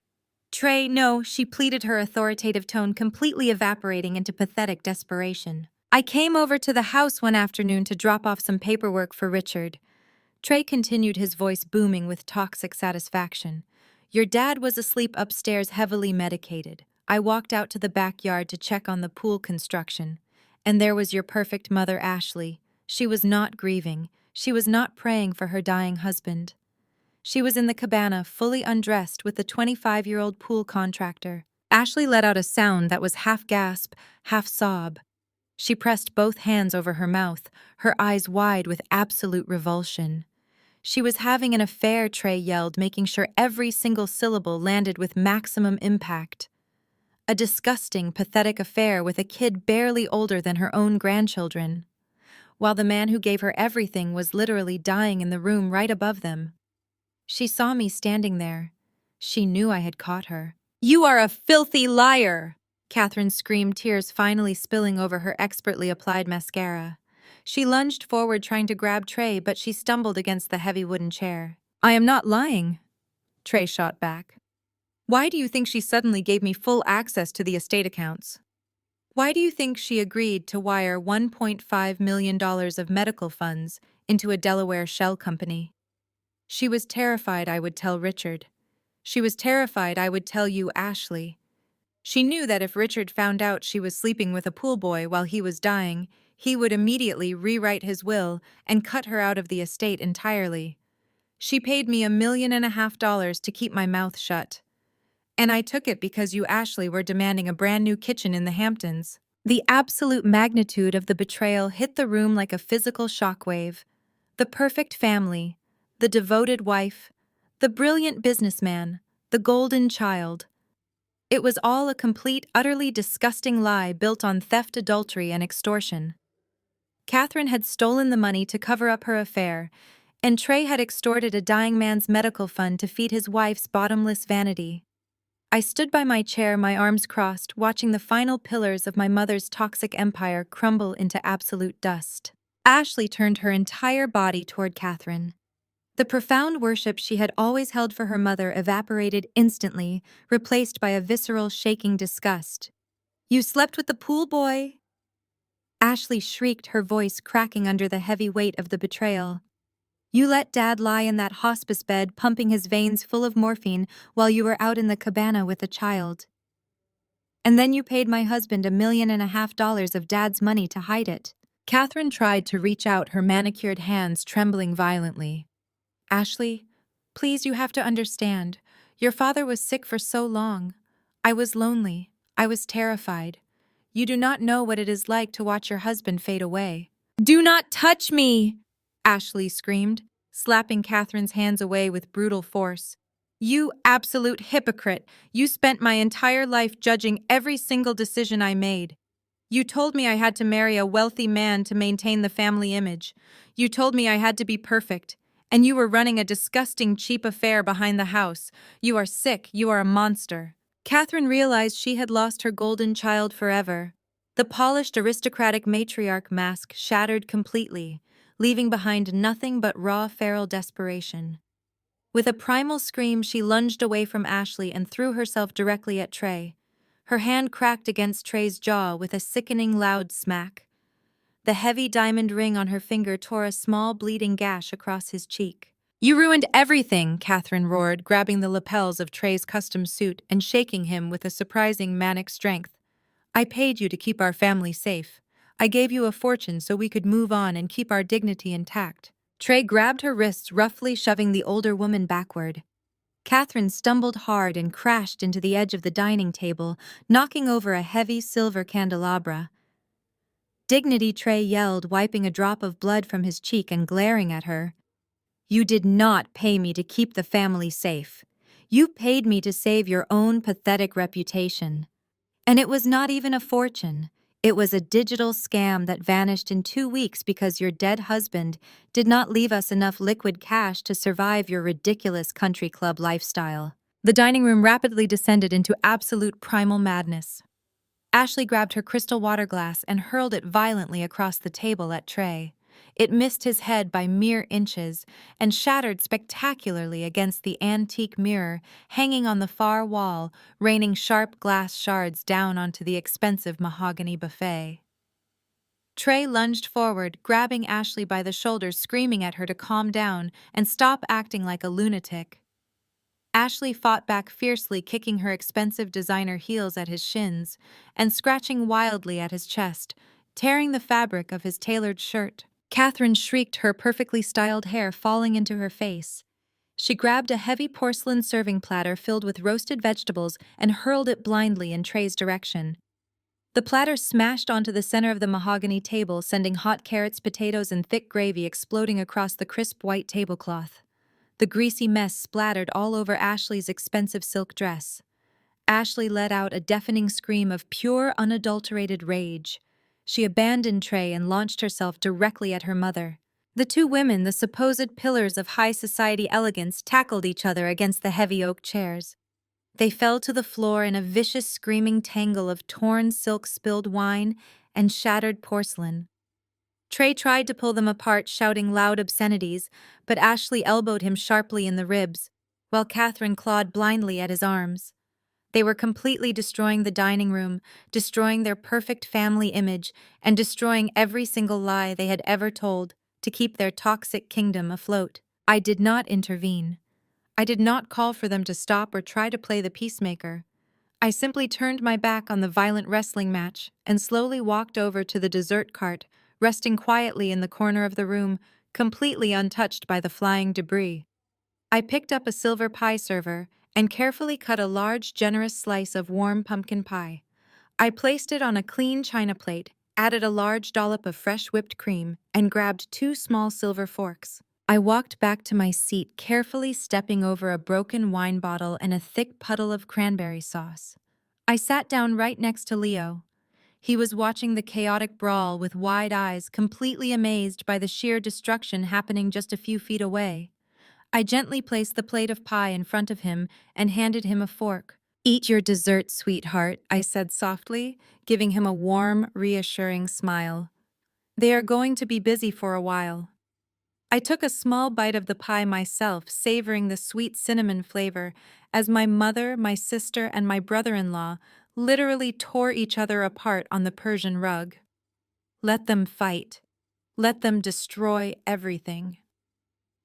Speaker 1: Trey, no, she pleaded, her authoritative tone completely evaporating into pathetic desperation. I came over to the house one afternoon to drop off some paperwork for Richard. Trey continued, his voice booming with toxic satisfaction. Your dad was asleep upstairs, heavily medicated. I walked out to the backyard to check on the pool construction. And there was your perfect mother, Ashley. She was not grieving. She was not praying for her dying husband. She was in the cabana, fully undressed, with the 25-year-old pool contractor. Ashley let out a sound that was half gasp, half sob. She pressed both hands over her mouth, her eyes wide with absolute revulsion. She was having an affair, Trey yelled, making sure every single syllable landed with maximum impact. A disgusting, pathetic affair with a kid barely older than her own grandchildren, while the man who gave her everything was literally dying in the room right above them. She saw me standing there. She knew I had caught her. You are a filthy liar! Katherine screamed, tears finally spilling over her expertly applied mascara. She lunged forward, trying to grab Trey, but she stumbled against the heavy wooden chair. I am not lying, Trey shot back. Why do you think she suddenly gave me full access to the estate accounts? Why do you think she agreed to wire $1.5 million of medical funds into a Delaware shell company? She was terrified I would tell Richard. She was terrified I would tell you, Ashley. She knew that if Richard found out she was sleeping with a pool boy while he was dying, he would immediately rewrite his will and cut her out of the estate entirely. She paid me $1.5 million to keep my mouth shut. And I took it because you, Ashley, were demanding a brand new kitchen in the Hamptons. The absolute magnitude of the betrayal hit the room like a physical shockwave. The perfect family, the devoted wife, the brilliant businessman, the golden child. It was all a complete, utterly disgusting lie built on theft, adultery, and extortion. Katherine had stolen the money to cover up her affair, and Trey had extorted a dying man's medical fund to feed his wife's bottomless vanity. I stood by my chair, my arms crossed, watching the final pillars of my mother's toxic empire crumble into absolute dust. Ashley turned her entire body toward Katherine. The profound worship she had always held for her mother evaporated instantly, replaced by a visceral, shaking disgust. You slept with the pool boy? Ashley shrieked, her voice cracking under the heavy weight of the betrayal. You let Dad lie in that hospice bed, pumping his veins full of morphine while you were out in the cabana with a child. And then you paid my husband $1.5 million of Dad's money to hide it. Katherine tried to reach out, her manicured hands trembling violently. Ashley, please, you have to understand. Your father was sick for so long. I was lonely. I was terrified. You do not know what it is like to watch your husband fade away. Do not touch me! Ashley screamed, slapping Katherine's hands away with brutal force. You absolute hypocrite! You spent my entire life judging every single decision I made. You told me I had to marry a wealthy man to maintain the family image. You told me I had to be perfect. And you were running a disgusting, cheap affair behind the house. You are sick. You are a monster. Katherine realized she had lost her golden child forever. The polished, aristocratic matriarch mask shattered completely, leaving behind nothing but raw, feral desperation. With a primal scream, she lunged away from Ashley and threw herself directly at Trey. Her hand cracked against Trey's jaw with a sickening, loud smack. The heavy diamond ring on her finger tore a small, bleeding gash across his cheek. You ruined everything, Katherine roared, grabbing the lapels of Trey's custom suit and shaking him with a surprising manic strength. I paid you to keep our family safe. I gave you a fortune so we could move on and keep our dignity intact." Trey grabbed her wrists, roughly shoving the older woman backward. Katherine stumbled hard and crashed into the edge of the dining table, knocking over a heavy silver candelabra. "Dignity," Trey yelled, wiping a drop of blood from his cheek and glaring at her. "You did not pay me to keep the family safe. You paid me to save your own pathetic reputation. And it was not even a fortune. It was a digital scam that vanished in 2 weeks because your dead husband did not leave us enough liquid cash to survive your ridiculous country club lifestyle." The dining room rapidly descended into absolute primal madness. Ashley grabbed her crystal water glass and hurled it violently across the table at Trey. It missed his head by mere inches and shattered spectacularly against the antique mirror hanging on the far wall, raining sharp glass shards down onto the expensive mahogany buffet. Trey lunged forward, grabbing Ashley by the shoulders, screaming at her to calm down and stop acting like a lunatic. Ashley fought back fiercely, kicking her expensive designer heels at his shins and scratching wildly at his chest, tearing the fabric of his tailored shirt. Katherine shrieked, her perfectly styled hair falling into her face. She grabbed a heavy porcelain serving platter filled with roasted vegetables and hurled it blindly in Trey's direction. The platter smashed onto the center of the mahogany table, sending hot carrots, potatoes, and thick gravy exploding across the crisp white tablecloth. The greasy mess splattered all over Ashley's expensive silk dress. Ashley let out a deafening scream of pure, unadulterated rage. She abandoned Trey and launched herself directly at her mother. The two women, the supposed pillars of high society elegance, tackled each other against the heavy oak chairs. They fell to the floor in a vicious screaming tangle of torn silk, spilled wine, and shattered porcelain. Trey tried to pull them apart, shouting loud obscenities, but Ashley elbowed him sharply in the ribs, while Katherine clawed blindly at his arms. They were completely destroying the dining room, destroying their perfect family image, and destroying every single lie they had ever told to keep their toxic kingdom afloat. I did not intervene. I did not call for them to stop or try to play the peacemaker. I simply turned my back on the violent wrestling match and slowly walked over to the dessert cart, resting quietly in the corner of the room, completely untouched by the flying debris. I picked up a silver pie server and carefully cut a large, generous slice of warm pumpkin pie. I placed it on a clean china plate, added a large dollop of fresh whipped cream, and grabbed 2 small silver forks. I walked back to my seat, carefully stepping over a broken wine bottle and a thick puddle of cranberry sauce. I sat down right next to Leo. He was watching the chaotic brawl with wide eyes, completely amazed by the sheer destruction happening just a few feet away. I gently placed the plate of pie in front of him and handed him a fork. "Eat your dessert, sweetheart," I said softly, giving him a warm, reassuring smile. "They are going to be busy for a while." I took a small bite of the pie myself, savoring the sweet cinnamon flavor, as my mother, my sister, and my brother-in-law literally tore each other apart on the Persian rug. Let them fight. Let them destroy everything.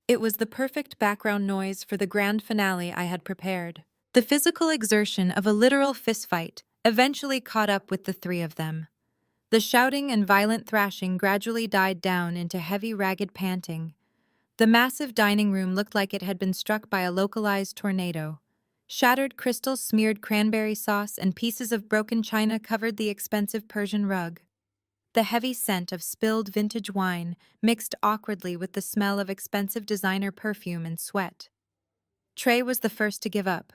Speaker 1: It was the perfect background noise for the grand finale I had prepared. The physical exertion of a literal fistfight eventually caught up with the three of them. The shouting and violent thrashing gradually died down into heavy, ragged panting. The massive dining room looked like it had been struck by a localized tornado. Shattered crystal smeared cranberry sauce and pieces of broken china covered the expensive Persian rug. The heavy scent of spilled vintage wine mixed awkwardly with the smell of expensive designer perfume and sweat. Trey was the first to give up.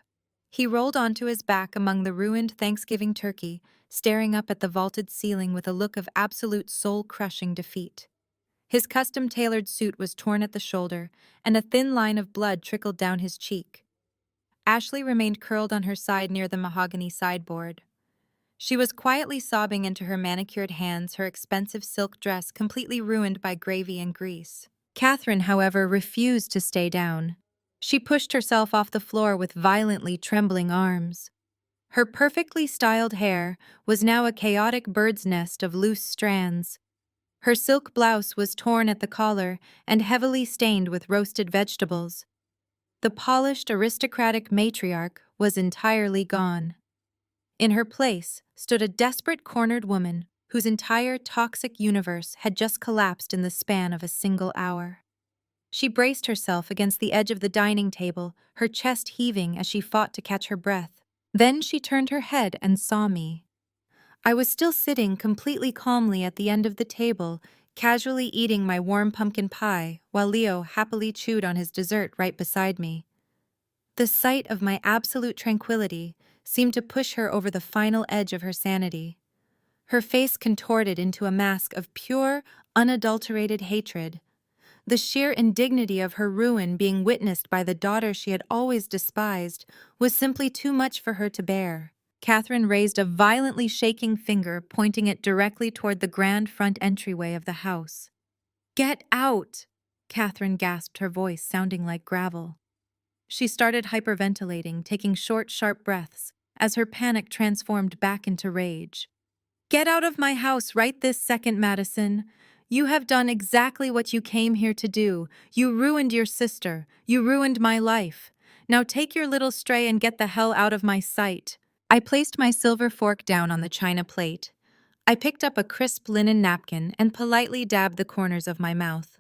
Speaker 1: He rolled onto his back among the ruined Thanksgiving turkey, staring up at the vaulted ceiling with a look of absolute soul-crushing defeat. His custom-tailored suit was torn at the shoulder, and a thin line of blood trickled down his cheek. Ashley remained curled on her side near the mahogany sideboard. She was quietly sobbing into her manicured hands, her expensive silk dress completely ruined by gravy and grease. Katherine, however, refused to stay down. She pushed herself off the floor with violently trembling arms. Her perfectly styled hair was now a chaotic bird's nest of loose strands. Her silk blouse was torn at the collar and heavily stained with roasted vegetables. The polished, aristocratic matriarch was entirely gone. In her place stood a desperate, cornered woman, whose entire toxic universe had just collapsed in the span of a single hour. She braced herself against the edge of the dining table, her chest heaving as she fought to catch her breath. Then she turned her head and saw me. I was still sitting completely calmly at the end of the table, casually eating my warm pumpkin pie, while Leo happily chewed on his dessert right beside me. The sight of my absolute tranquility seemed to push her over the final edge of her sanity. Her face contorted into a mask of pure, unadulterated hatred. The sheer indignity of her ruin being witnessed by the daughter she had always despised was simply too much for her to bear. Katherine raised a violently shaking finger, pointing it directly toward the grand front entryway of the house. "Get out!" Katherine gasped, her voice sounding like gravel. She started hyperventilating, taking short, sharp breaths, as her panic transformed back into rage. "Get out of my house right this second, Madison. You have done exactly what you came here to do. You ruined your sister. You ruined my life. Now take your little stray and get the hell out of my sight." I placed my silver fork down on the china plate. I picked up a crisp linen napkin and politely dabbed the corners of my mouth.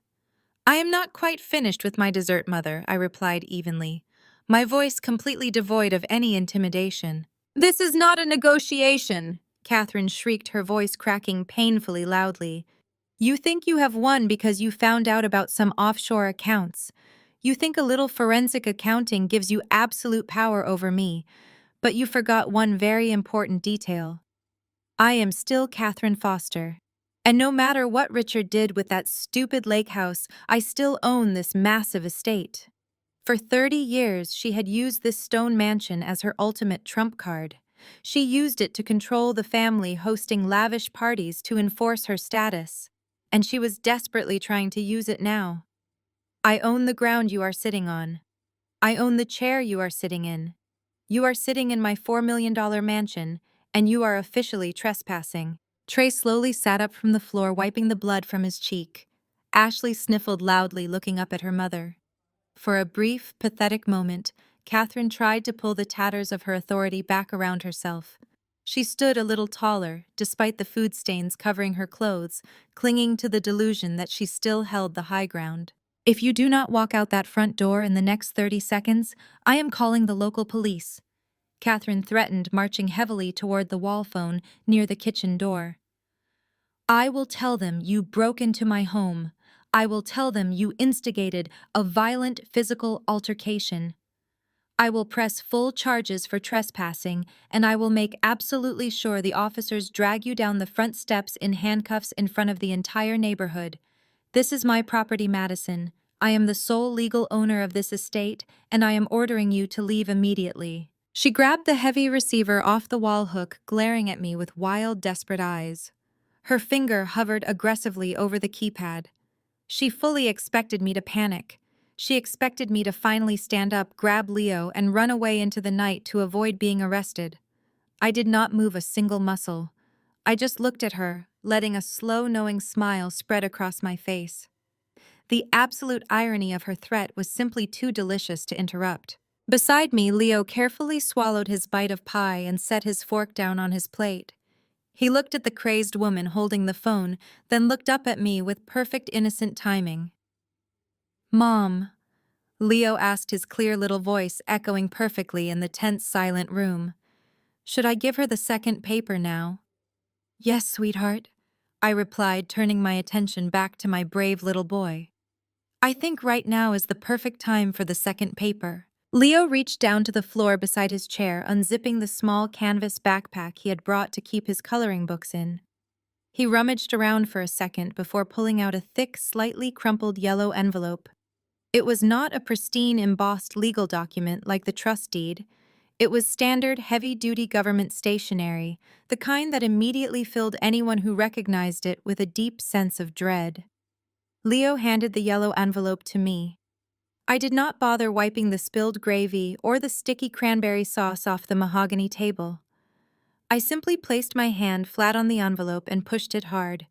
Speaker 1: "I am not quite finished with my dessert, Mother," I replied evenly, my voice completely devoid of any intimidation. "This is not a negotiation," Katherine shrieked, her voice cracking painfully loudly. "You think you have won because you found out about some offshore accounts. You think a little forensic accounting gives you absolute power over me, but you forgot one very important detail. I am still Katherine Foster. And no matter what Richard did with that stupid lake house, I still own this massive estate." For 30 years, she had used this stone mansion as her ultimate trump card. She used it to control the family, hosting lavish parties to enforce her status. And she was desperately trying to use it now. "I own the ground you are sitting on. I own the chair you are sitting in. You are sitting in my $4 million mansion, and you are officially trespassing." Trey slowly sat up from the floor, wiping the blood from his cheek. Ashley sniffled loudly, looking up at her mother. For a brief, pathetic moment, Katherine tried to pull the tatters of her authority back around herself. She stood a little taller, despite the food stains covering her clothes, clinging to the delusion that she still held the high ground. "If you do not walk out that front door in the next 30 seconds, I am calling the local police," Katherine threatened, marching heavily toward the wall phone near the kitchen door. "I will tell them you broke into my home. I will tell them you instigated a violent physical altercation. I will press full charges for trespassing, and I will make absolutely sure the officers drag you down the front steps in handcuffs in front of the entire neighborhood. This is my property, Madison. I am the sole legal owner of this estate, and I am ordering you to leave immediately." She grabbed the heavy receiver off the wall hook, glaring at me with wild, desperate eyes. Her finger hovered aggressively over the keypad. She fully expected me to panic. She expected me to finally stand up, grab Leo, and run away into the night to avoid being arrested. I did not move a single muscle. I just looked at her, letting a slow, knowing smile spread across my face. The absolute irony of her threat was simply too delicious to interrupt. Beside me, Leo carefully swallowed his bite of pie and set his fork down on his plate. He looked at the crazed woman holding the phone, then looked up at me with perfect innocent timing. "Mom," Leo asked, his clear little voice echoing perfectly in the tense, silent room. "Should I give her the second paper now?" "Yes, sweetheart," I replied, turning my attention back to my brave little boy. "I think right now is the perfect time for the second paper." Leo reached down to the floor beside his chair, unzipping the small canvas backpack he had brought to keep his coloring books in. He rummaged around for a second before pulling out a thick, slightly crumpled yellow envelope. It was not a pristine, embossed legal document like the trust deed. It was standard, heavy-duty government stationery, the kind that immediately filled anyone who recognized it with a deep sense of dread. Leo handed the yellow envelope to me. I did not bother wiping the spilled gravy or the sticky cranberry sauce off the mahogany table. I simply placed my hand flat on the envelope and pushed it hard.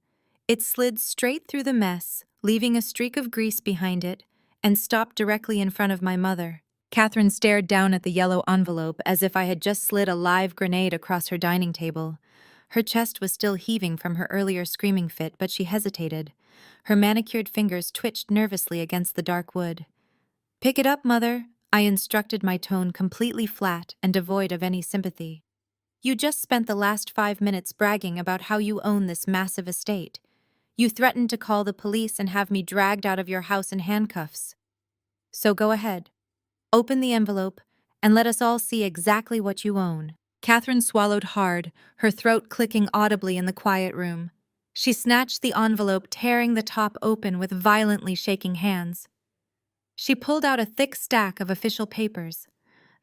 Speaker 1: It slid straight through the mess, leaving a streak of grease behind it, and stopped directly in front of my mother. Katherine stared down at the yellow envelope as if I had just slid a live grenade across her dining table. Her chest was still heaving from her earlier screaming fit, but she hesitated. Her manicured fingers twitched nervously against the dark wood. "Pick it up, Mother," I instructed, my tone completely flat and devoid of any sympathy. "You just spent the last 5 minutes bragging about how you own this massive estate. You threatened to call the police and have me dragged out of your house in handcuffs. So go ahead. Open the envelope, and let us all see exactly what you own." Katherine swallowed hard, her throat clicking audibly in the quiet room. She snatched the envelope, tearing the top open with violently shaking hands. She pulled out a thick stack of official papers.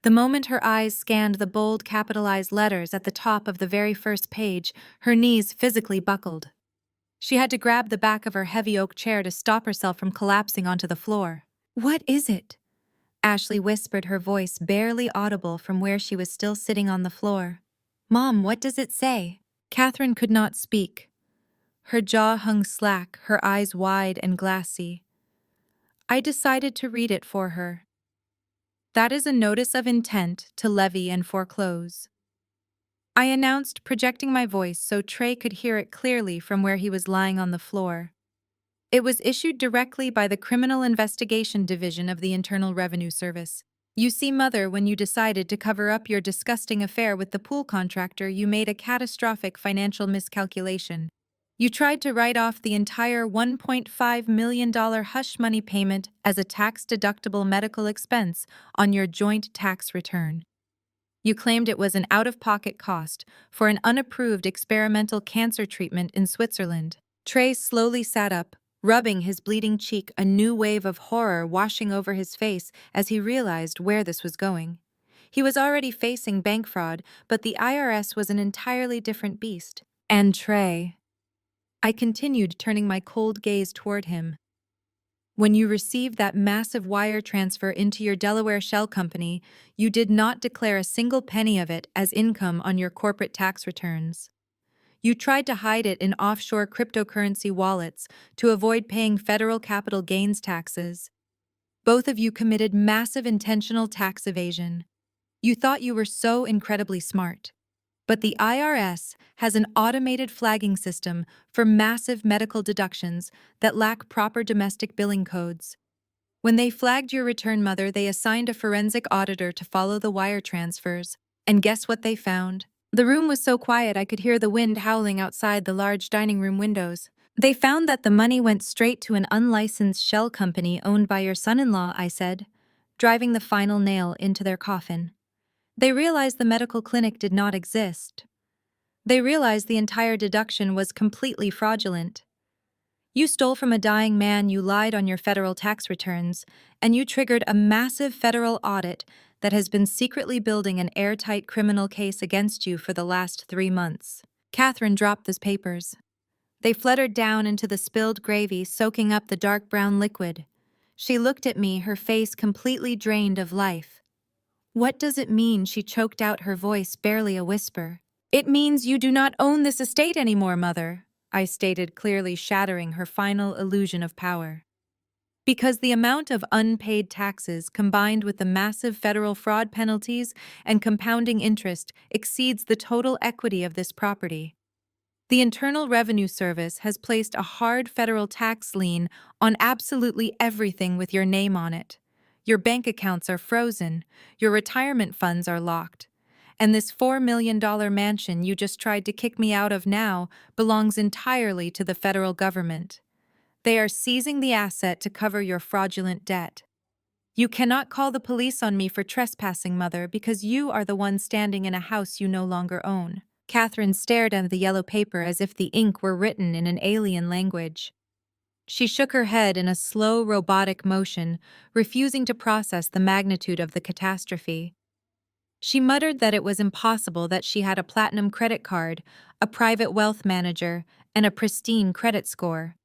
Speaker 1: The moment her eyes scanned the bold capitalized letters at the top of the very first page, her knees physically buckled. She had to grab the back of her heavy oak chair to stop herself from collapsing onto the floor. "What is it?" Ashley whispered, her voice barely audible from where she was still sitting on the floor. "Mom, what does it say?" Katherine could not speak. Her jaw hung slack, her eyes wide and glassy. I decided to read it for her. "That is a notice of intent to levy and foreclose," I announced, projecting my voice so Trey could hear it clearly from where he was lying on the floor. "It was issued directly by the Criminal Investigation Division of the Internal Revenue Service. You see, Mother, when you decided to cover up your disgusting affair with the pool contractor, you made a catastrophic financial miscalculation. You tried to write off the entire $1.5 million hush money payment as a tax-deductible medical expense on your joint tax return. You claimed it was an out-of-pocket cost for an unapproved experimental cancer treatment in Switzerland." Trey slowly sat up, rubbing his bleeding cheek, a new wave of horror washing over his face as he realized where this was going. He was already facing bank fraud, but the IRS was an entirely different beast. "And Trey," I continued, turning my cold gaze toward him, "when you received that massive wire transfer into your Delaware shell company, you did not declare a single penny of it as income on your corporate tax returns. You tried to hide it in offshore cryptocurrency wallets to avoid paying federal capital gains taxes. Both of you committed massive intentional tax evasion. You thought you were so incredibly smart. But the IRS has an automated flagging system for massive medical deductions that lack proper domestic billing codes. When they flagged your return, Mother, they assigned a forensic auditor to follow the wire transfers. And guess what they found? The room was so quiet I could hear the wind howling outside the large dining room windows. They found that the money went straight to an unlicensed shell company owned by your son-in-law," I said, driving the final nail into their coffin. "They realized the medical clinic did not exist. They realized the entire deduction was completely fraudulent. You stole from a dying man, you lied on your federal tax returns, and you triggered a massive federal audit that has been secretly building an airtight criminal case against you for the last 3 months." Katherine dropped those papers. They fluttered down into the spilled gravy, soaking up the dark brown liquid. She looked at me, her face completely drained of life. "What does it mean?" She choked out, her voice barely a whisper. "It means you do not own this estate anymore, Mother," I stated, clearly shattering her final illusion of power. "Because the amount of unpaid taxes combined with the massive federal fraud penalties and compounding interest exceeds the total equity of this property. The Internal Revenue Service has placed a hard federal tax lien on absolutely everything with your name on it. Your bank accounts are frozen, your retirement funds are locked, and this $4 million mansion you just tried to kick me out of now belongs entirely to the federal government. They are seizing the asset to cover your fraudulent debt. You cannot call the police on me for trespassing, Mother, because you are the one standing in a house you no longer own." Katherine stared at the yellow paper as if the ink were written in an alien language. She shook her head in a slow, robotic motion, refusing to process the magnitude of the catastrophe. She muttered that it was impossible, that she had a platinum credit card, a private wealth manager, and a pristine credit score.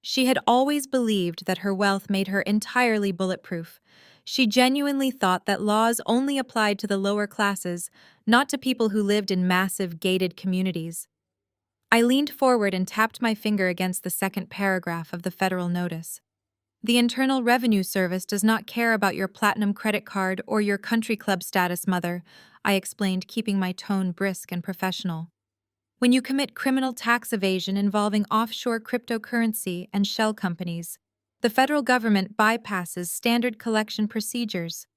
Speaker 1: She had always believed that her wealth made her entirely bulletproof. She genuinely thought that laws only applied to the lower classes, not to people who lived in massive, gated communities. I leaned forward and tapped my finger against the second paragraph of the federal notice. "The Internal Revenue Service does not care about your platinum credit card or your country club status, Mother," I explained, keeping my tone brisk and professional. When you commit criminal tax evasion involving offshore cryptocurrency and shell companies, the federal government bypasses standard collection procedures.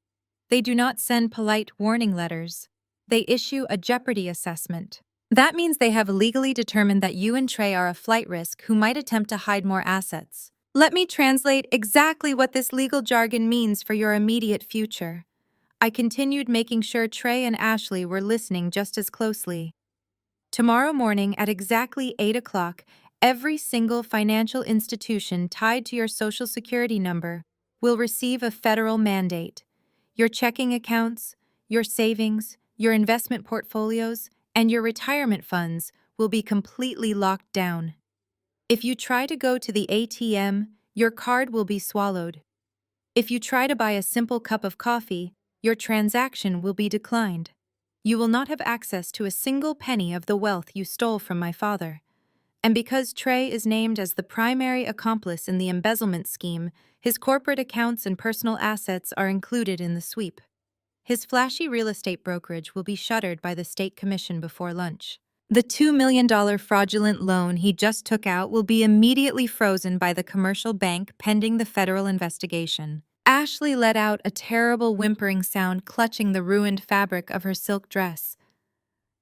Speaker 1: They do not send polite warning letters. They issue a jeopardy assessment. That means they have legally determined that you and Trey are a flight risk who might attempt to hide more assets. Let me translate exactly what this legal jargon means for your immediate future. I continued making sure Trey and Ashley were listening just as closely. Tomorrow morning at exactly 8 o'clock, every single financial institution tied to your Social Security number will receive a federal mandate. Your checking accounts, your savings, your investment portfolios, and your retirement funds will be completely locked down. If you try to go to the ATM, your card will be swallowed. If you try to buy a simple cup of coffee, your transaction will be declined. You will not have access to a single penny of the wealth you stole from my father. And because Trey is named as the primary accomplice in the embezzlement scheme, his corporate accounts and personal assets are included in the sweep. His flashy real estate brokerage will be shuttered by the state commission before lunch. The $2 million fraudulent loan he just took out will be immediately frozen by the commercial bank pending the federal investigation. Ashley let out a terrible whimpering sound, clutching the ruined fabric of her silk dress.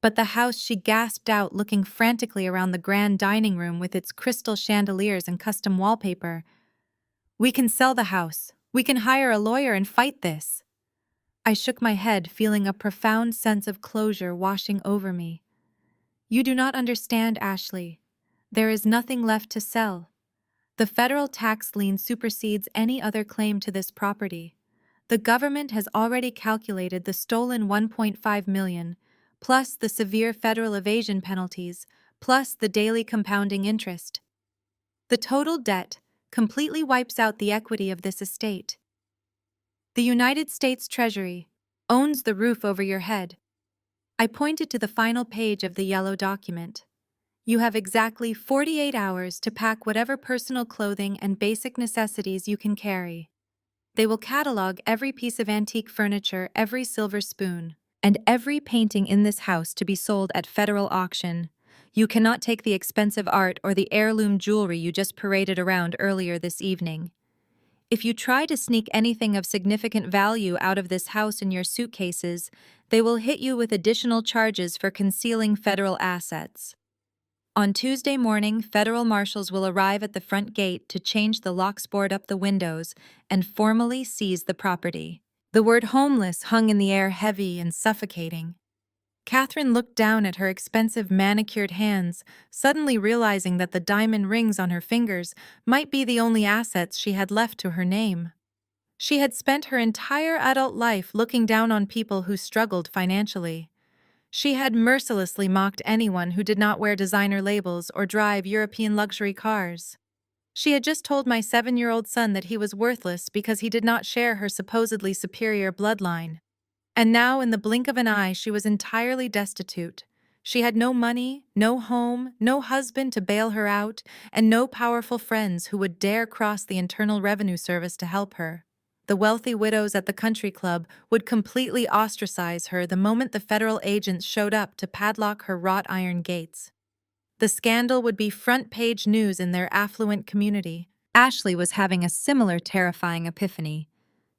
Speaker 1: But the house, she gasped out, looking frantically around the grand dining room with its crystal chandeliers and custom wallpaper. "We can sell the house. We can hire a lawyer and fight this." I shook my head, feeling a profound sense of closure washing over me. "You do not understand, Ashley. There is nothing left to sell. The federal tax lien supersedes any other claim to this property. The government has already calculated the stolen $1.5 million, plus the severe federal evasion penalties, plus the daily compounding interest. The total debt completely wipes out the equity of this estate. The United States Treasury owns the roof over your head." I pointed to the final page of the yellow document. "You have exactly 48 hours to pack whatever personal clothing and basic necessities you can carry. They will catalog every piece of antique furniture, every silver spoon, and every painting in this house to be sold at federal auction. You cannot take the expensive art or the heirloom jewelry you just paraded around earlier this evening. If you try to sneak anything of significant value out of this house in your suitcases, they will hit you with additional charges for concealing federal assets. On Tuesday morning, federal marshals will arrive at the front gate to change the locks, board up the windows, and formally seize the property." The word homeless hung in the air, heavy and suffocating. Katherine looked down at her expensive manicured hands, suddenly realizing that the diamond rings on her fingers might be the only assets she had left to her name. She had spent her entire adult life looking down on people who struggled financially. She had mercilessly mocked anyone who did not wear designer labels or drive European luxury cars. She had just told my 7-year-old son that he was worthless because he did not share her supposedly superior bloodline. And now, in the blink of an eye, she was entirely destitute. She had no money, no home, no husband to bail her out, and no powerful friends who would dare cross the Internal Revenue Service to help her. The wealthy widows at the country club would completely ostracize her the moment the federal agents showed up to padlock her wrought iron gates. The scandal would be front-page news in their affluent community. Ashley was having a similar terrifying epiphany.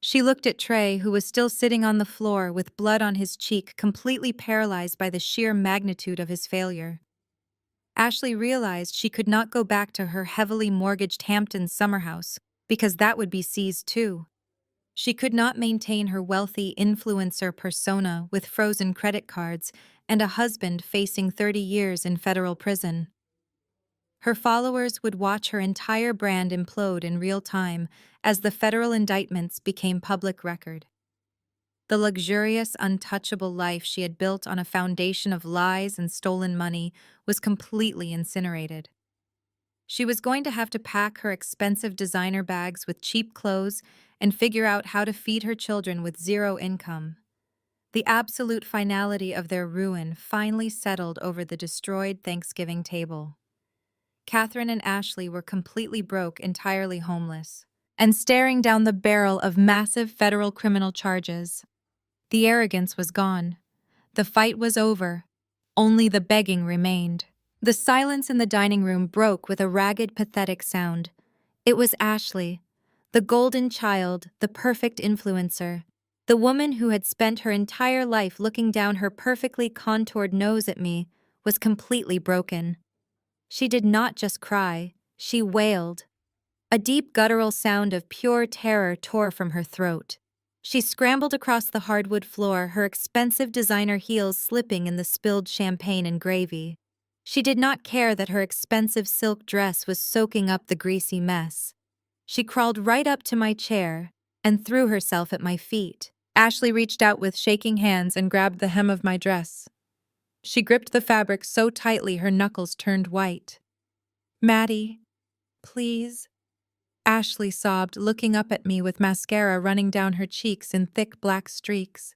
Speaker 1: She looked at Trey, who was still sitting on the floor with blood on his cheek, completely paralyzed by the sheer magnitude of his failure. Ashley realized she could not go back to her heavily mortgaged Hampton summer house, because that would be seized too. She could not maintain her wealthy influencer persona with frozen credit cards and a husband facing 30 years in federal prison. Her followers would watch her entire brand implode in real time as the federal indictments became public record. The luxurious, untouchable life she had built on a foundation of lies and stolen money was completely incinerated. She was going to have to pack her expensive designer bags with cheap clothes and figure out how to feed her children with zero income. The absolute finality of their ruin finally settled over the destroyed Thanksgiving table. Katherine and Ashley were completely broke, entirely homeless, and staring down the barrel of massive federal criminal charges. The arrogance was gone. The fight was over. Only the begging remained. The silence in the dining room broke with a ragged, pathetic sound. It was Ashley, the golden child, the perfect influencer. The woman who had spent her entire life looking down her perfectly contoured nose at me was completely broken. She did not just cry, she wailed. A deep guttural sound of pure terror tore from her throat. She scrambled across the hardwood floor, her expensive designer heels slipping in the spilled champagne and gravy. She did not care that her expensive silk dress was soaking up the greasy mess. She crawled right up to my chair and threw herself at my feet. Ashley reached out with shaking hands and grabbed the hem of my dress. She gripped the fabric so tightly her knuckles turned white. "Maddie, please," Ashley sobbed, looking up at me with mascara running down her cheeks in thick black streaks.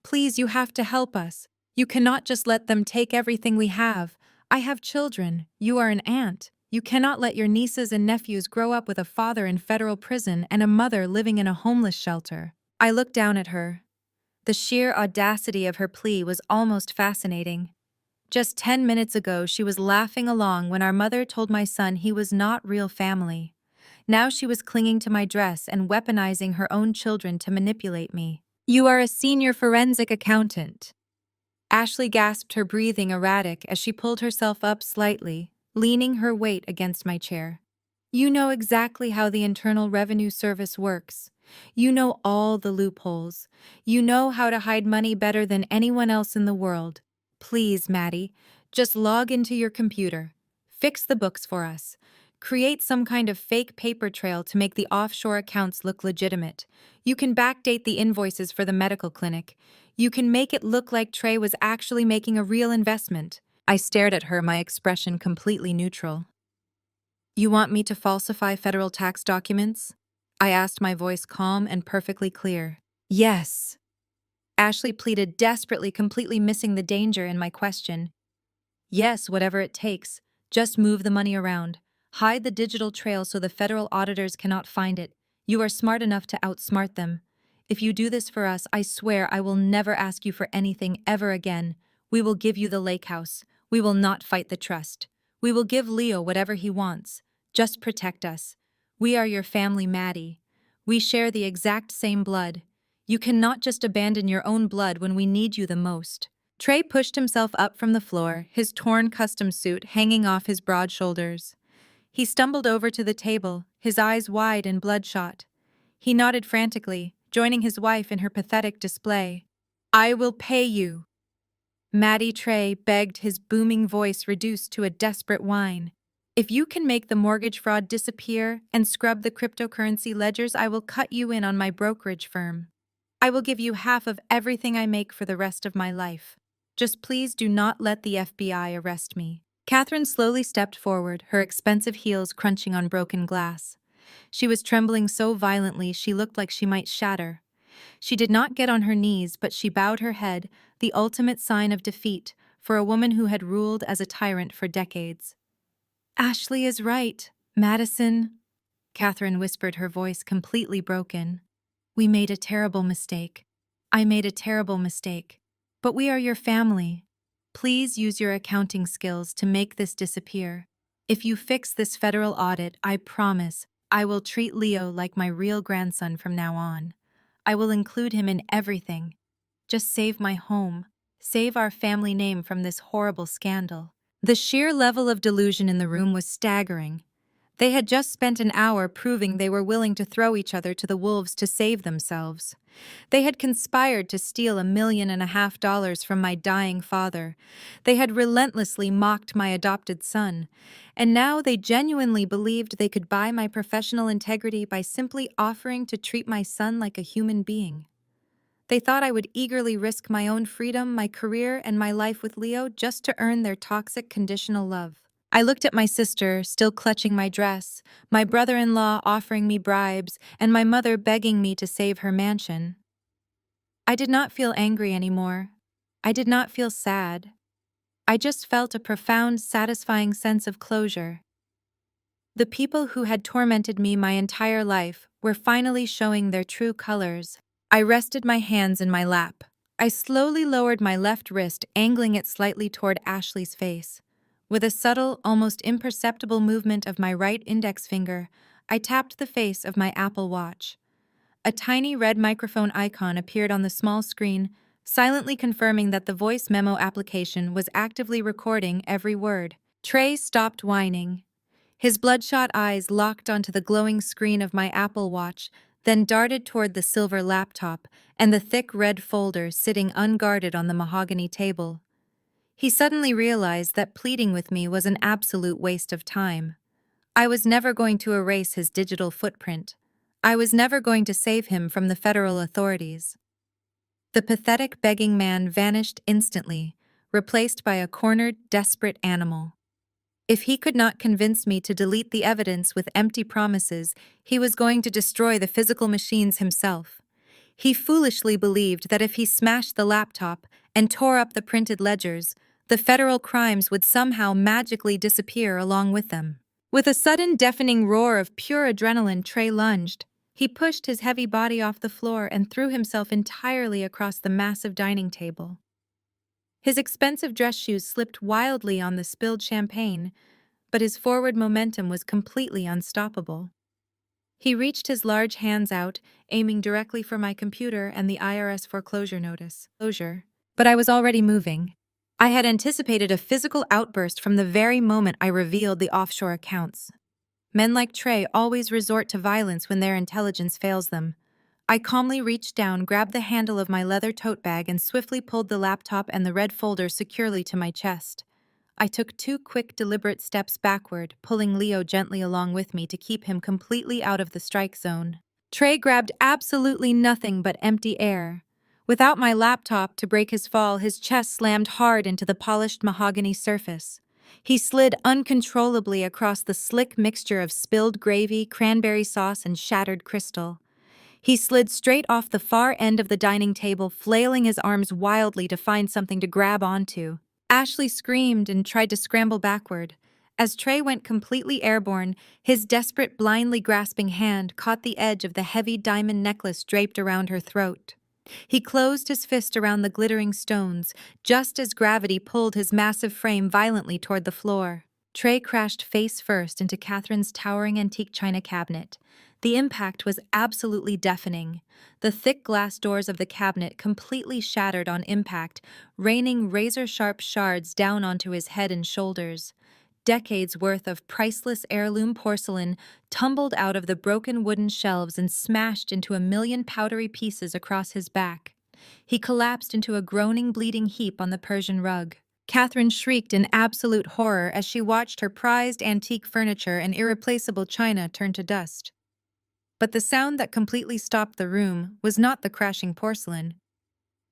Speaker 1: "Please, you have to help us. You cannot just let them take everything we have. I have children. You are an aunt. You cannot let your nieces and nephews grow up with a father in federal prison and a mother living in a homeless shelter." I looked down at her. The sheer audacity of her plea was almost fascinating. Just 10 minutes ago, she was laughing along when our mother told my son he was not real family. Now she was clinging to my dress and weaponizing her own children to manipulate me. "You are a senior forensic accountant." Ashley gasped, her breathing erratic as she pulled herself up slightly, leaning her weight against my chair. "You know exactly how the Internal Revenue Service works. You know all the loopholes. You know how to hide money better than anyone else in the world. Please, Maddie, just log into your computer. Fix the books for us. Create some kind of fake paper trail to make the offshore accounts look legitimate. You can backdate the invoices for the medical clinic. You can make it look like Trey was actually making a real investment." I stared at her, my expression completely neutral. "You want me to falsify federal tax documents?" I asked, my voice calm and perfectly clear. "Yes." Ashley pleaded desperately, completely missing the danger in my question. "Yes, whatever it takes. Just move the money around. Hide the digital trail so the federal auditors cannot find it. You are smart enough to outsmart them. If you do this for us, I swear I will never ask you for anything ever again. We will give you the lake house. We will not fight the trust. We will give Leo whatever he wants. Just protect us. We are your family, Maddie. We share the exact same blood. You cannot just abandon your own blood when we need you the most." Trey pushed himself up from the floor, his torn custom suit hanging off his broad shoulders. He stumbled over to the table, his eyes wide and bloodshot. He nodded frantically, joining his wife in her pathetic display. "I will pay you." Maddie, Trey begged, his booming voice reduced to a desperate whine. "If you can make the mortgage fraud disappear and scrub the cryptocurrency ledgers, I will cut you in on my brokerage firm. I will give you half of everything I make for the rest of my life. Just please do not let the FBI arrest me." Katherine slowly stepped forward, her expensive heels crunching on broken glass. She was trembling so violently she looked like she might shatter. She did not get on her knees, but she bowed her head, the ultimate sign of defeat for a woman who had ruled as a tyrant for decades. "Ashley is right, Madison," Katherine whispered, her voice completely broken. "We made a terrible mistake. I made a terrible mistake. But we are your family. Please use your accounting skills to make this disappear. If you fix this federal audit, I promise I will treat Leo like my real grandson from now on. I will include him in everything. Just save my home. Save our family name from this horrible scandal." The sheer level of delusion in the room was staggering. They had just spent an hour proving they were willing to throw each other to the wolves to save themselves. They had conspired to steal $1.5 million from my dying father. They had relentlessly mocked my adopted son. And now they genuinely believed they could buy my professional integrity by simply offering to treat my son like a human being. They thought I would eagerly risk my own freedom, my career, and my life with Leo just to earn their toxic conditional love. I looked at my sister, still clutching my dress, my brother-in-law offering me bribes, and my mother begging me to save her mansion. I did not feel angry anymore. I did not feel sad. I just felt a profound, satisfying sense of closure. The people who had tormented me my entire life were finally showing their true colors. I rested my hands in my lap. I slowly lowered my left wrist, angling it slightly toward Ashley's face. With a subtle, almost imperceptible movement of my right index finger, I tapped the face of my Apple Watch. A tiny red microphone icon appeared on the small screen, silently confirming that the voice memo application was actively recording every word. Trey stopped whining. His bloodshot eyes locked onto the glowing screen of my Apple Watch, then darted toward the silver laptop and the thick red folder sitting unguarded on the mahogany table. He suddenly realized that pleading with me was an absolute waste of time. I was never going to erase his digital footprint. I was never going to save him from the federal authorities. The pathetic begging man vanished instantly, replaced by a cornered, desperate animal. If he could not convince me to delete the evidence with empty promises, he was going to destroy the physical machines himself. He foolishly believed that if he smashed the laptop and tore up the printed ledgers, the federal crimes would somehow magically disappear along with them. With a sudden deafening roar of pure adrenaline, Trey lunged. He pushed his heavy body off the floor and threw himself entirely across the massive dining table. His expensive dress shoes slipped wildly on the spilled champagne, but his forward momentum was completely unstoppable. He reached his large hands out, aiming directly for my computer and the IRS foreclosure notice. But I was already moving. I had anticipated a physical outburst from the very moment I revealed the offshore accounts. Men like Trey always resort to violence when their intelligence fails them. I calmly reached down, grabbed the handle of my leather tote bag, and swiftly pulled the laptop and the red folder securely to my chest. I took 2 quick, deliberate steps backward, pulling Leo gently along with me to keep him completely out of the strike zone. Trey grabbed absolutely nothing but empty air. Without my laptop to break his fall, his chest slammed hard into the polished mahogany surface. He slid uncontrollably across the slick mixture of spilled gravy, cranberry sauce, and shattered crystal. He slid straight off the far end of the dining table, flailing his arms wildly to find something to grab onto. Ashley screamed and tried to scramble backward. As Trey went completely airborne, his desperate, blindly grasping hand caught the edge of the heavy diamond necklace draped around her throat. He closed his fist around the glittering stones, just as gravity pulled his massive frame violently toward the floor. Trey crashed face first into Katherine's towering antique china cabinet. The impact was absolutely deafening. The thick glass doors of the cabinet completely shattered on impact, raining razor-sharp shards down onto his head and shoulders. Decades worth of priceless heirloom porcelain tumbled out of the broken wooden shelves and smashed into 1,000,000 powdery pieces across his back. He collapsed into a groaning, bleeding heap on the Persian rug. Katherine shrieked in absolute horror as she watched her prized antique furniture and irreplaceable china turn to dust. But the sound that completely stopped the room was not the crashing porcelain.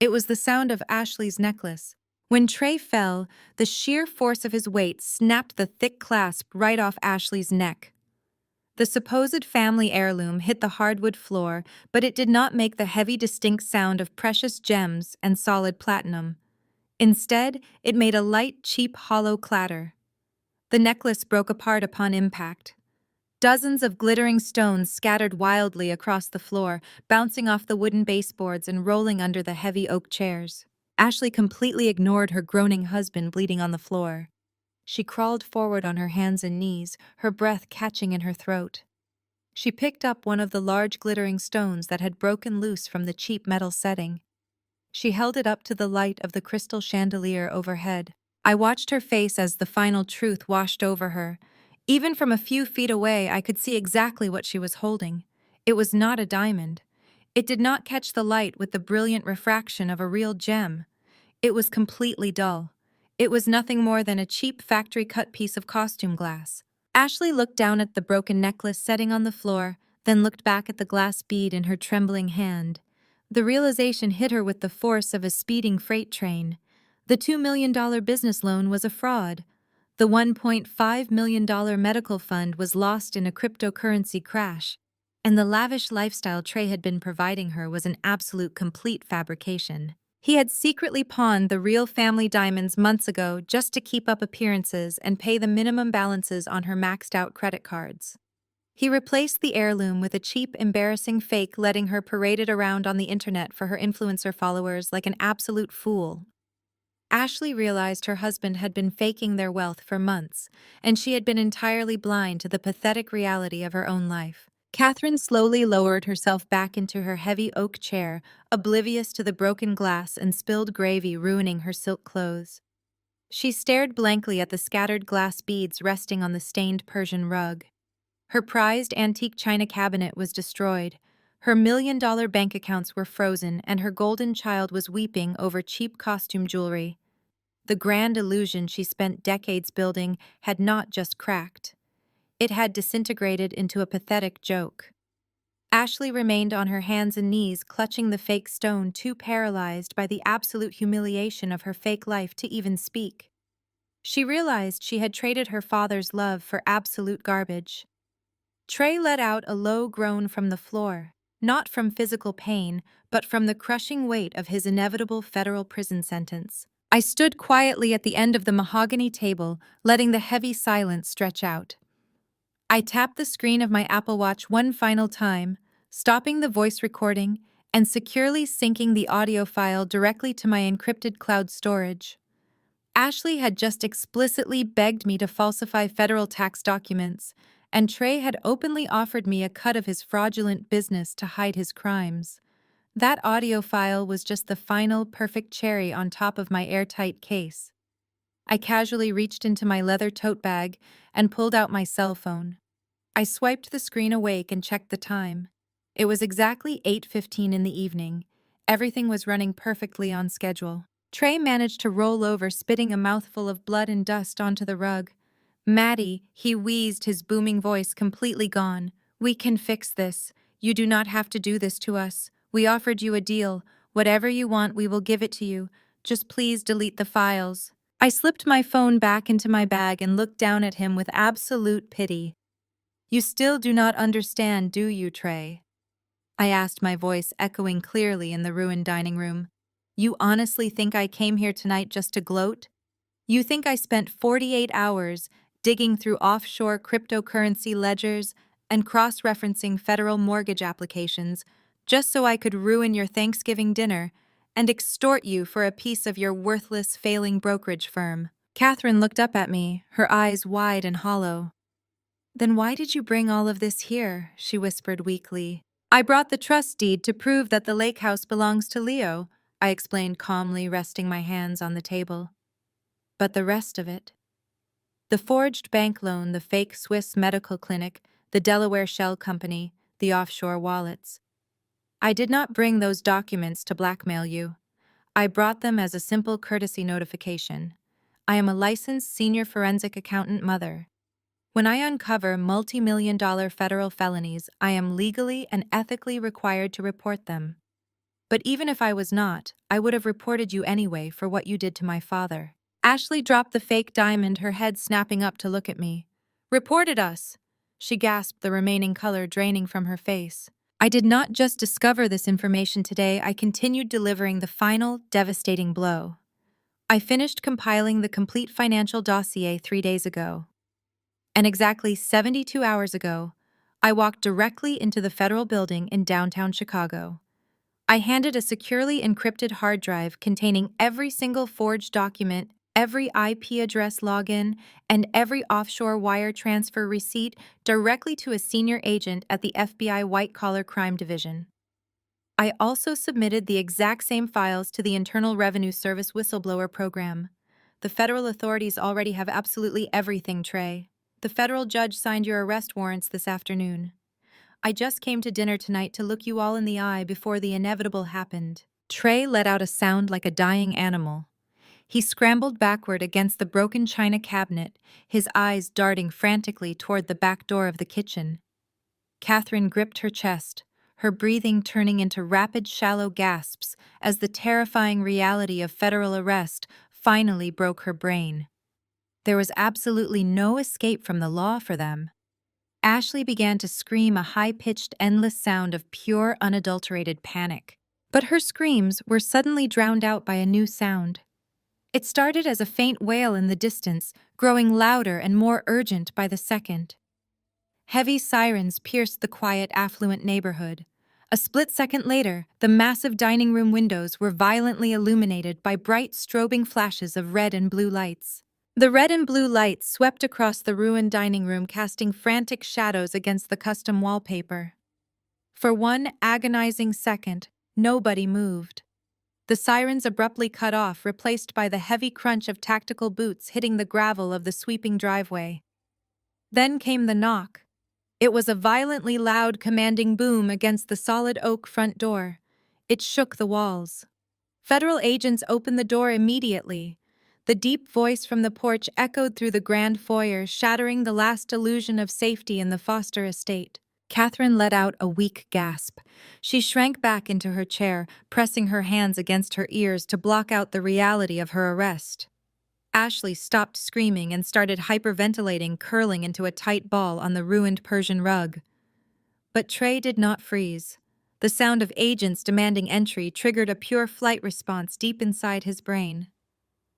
Speaker 1: It was the sound of Ashley's necklace. When Trey fell, the sheer force of his weight snapped the thick clasp right off Ashley's neck. The supposed family heirloom hit the hardwood floor, but it did not make the heavy, distinct sound of precious gems and solid platinum. Instead, it made a light, cheap, hollow clatter. The necklace broke apart upon impact. Dozens of glittering stones scattered wildly across the floor, bouncing off the wooden baseboards and rolling under the heavy oak chairs. Ashley completely ignored her groaning husband bleeding on the floor. She crawled forward on her hands and knees, her breath catching in her throat. She picked up one of the large glittering stones that had broken loose from the cheap metal setting. She held it up to the light of the crystal chandelier overhead. I watched her face as the final truth washed over her. Even from a few feet away, I could see exactly what she was holding. It was not a diamond. It did not catch the light with the brilliant refraction of a real gem. It was completely dull. It was nothing more than a cheap factory-cut piece of costume glass. Ashley looked down at the broken necklace setting on the floor, then looked back at the glass bead in her trembling hand. The realization hit her with the force of a speeding freight train. The $2 million business loan was a fraud. The $1.5 million medical fund was lost in a cryptocurrency crash, and the lavish lifestyle Trey had been providing her was an absolute complete fabrication. He had secretly pawned the real family diamonds months ago just to keep up appearances and pay the minimum balances on her maxed-out credit cards. He replaced the heirloom with a cheap, embarrassing fake, letting her parade it around on the internet for her influencer followers like an absolute fool. Ashley realized her husband had been faking their wealth for months, and she had been entirely blind to the pathetic reality of her own life. Katherine slowly lowered herself back into her heavy oak chair, oblivious to the broken glass and spilled gravy ruining her silk clothes. She stared blankly at the scattered glass beads resting on the stained Persian rug. Her prized antique china cabinet was destroyed. Her million-dollar bank accounts were frozen, and her golden child was weeping over cheap costume jewelry. The grand illusion she spent decades building had not just cracked. It had disintegrated into a pathetic joke. Ashley remained on her hands and knees, clutching the fake stone, too paralyzed by the absolute humiliation of her fake life to even speak. She realized she had traded her father's love for absolute garbage. Trey let out a low groan from the floor, not from physical pain, but from the crushing weight of his inevitable federal prison sentence. I stood quietly at the end of the mahogany table, letting the heavy silence stretch out. I tapped the screen of my Apple Watch one final time, stopping the voice recording and securely syncing the audio file directly to my encrypted cloud storage. Ashley had just explicitly begged me to falsify federal tax documents, and Trey had openly offered me a cut of his fraudulent business to hide his crimes. That audio file was just the final perfect cherry on top of my airtight case. I casually reached into my leather tote bag and pulled out my cell phone. I swiped the screen awake and checked the time. It was exactly 8:15 in the evening. Everything was running perfectly on schedule. Trey managed to roll over, spitting a mouthful of blood and dust onto the rug. "Maddie," he wheezed, his booming voice completely gone. "We can fix this. You do not have to do this to us. We offered you a deal. Whatever you want, we will give it to you. Just please delete the files." I slipped my phone back into my bag and looked down at him with absolute pity. "You still do not understand, do you, Trey?" I asked, my voice echoing clearly in the ruined dining room. "You honestly think I came here tonight just to gloat? You think I spent 48 hours digging through offshore cryptocurrency ledgers and cross-referencing federal mortgage applications just so I could ruin your Thanksgiving dinner and extort you for a piece of your worthless, failing brokerage firm?" Katherine looked up at me, her eyes wide and hollow. "Then why did you bring all of this here?" she whispered weakly. "I brought the trust deed to prove that the lake house belongs to Leo," I explained calmly, resting my hands on the table. "But the rest of it? The forged bank loan, the fake Swiss medical clinic, the Delaware shell company, the offshore wallets. I did not bring those documents to blackmail you. I brought them as a simple courtesy notification. I am a licensed senior forensic accountant mother. When I uncover multi-million-dollar federal felonies, I am legally and ethically required to report them. But even if I was not, I would have reported you anyway for what you did to my father." Ashley dropped the fake diamond, her head snapping up to look at me. "Reported us!" She gasped, the remaining color draining from her face. I did not just discover this information today, I continued delivering the final, devastating blow. I finished compiling the complete financial dossier 3 days ago. And exactly 72 hours ago, I walked directly into the federal building in downtown Chicago. I handed a securely encrypted hard drive containing every single forged document, every IP address login, and every offshore wire transfer receipt directly to a senior agent at the FBI White Collar Crime Division. I also submitted the exact same files to the Internal Revenue Service whistleblower program. The federal authorities already have absolutely everything, Trey. The federal judge signed your arrest warrants this afternoon. I just came to dinner tonight to look you all in the eye before the inevitable happened." Trey let out a sound like a dying animal. He scrambled backward against the broken china cabinet, his eyes darting frantically toward the back door of the kitchen. Katherine gripped her chest, her breathing turning into rapid, shallow gasps as the terrifying reality of federal arrest finally broke her brain. There was absolutely no escape from the law for them. Ashley began to scream, a high-pitched, endless sound of pure, unadulterated panic. But her screams were suddenly drowned out by a new sound. It started as a faint wail in the distance, growing louder and more urgent by the second. Heavy sirens pierced the quiet, affluent neighborhood. A split second later, the massive dining room windows were violently illuminated by bright strobing flashes of red and blue lights. The red and blue lights swept across the ruined dining room, casting frantic shadows against the custom wallpaper. For one agonizing second, nobody moved. The sirens abruptly cut off, replaced by the heavy crunch of tactical boots hitting the gravel of the sweeping driveway. Then came the knock. It was a violently loud, commanding boom against the solid oak front door. It shook the walls. Federal agents opened the door immediately. The deep voice from the porch echoed through the grand foyer, shattering the last illusion of safety in the Foster estate. Katherine let out a weak gasp. She shrank back into her chair, pressing her hands against her ears to block out the reality of her arrest. Ashley stopped screaming and started hyperventilating, curling into a tight ball on the ruined Persian rug. But Trey did not freeze. The sound of agents demanding entry triggered a pure flight response deep inside his brain.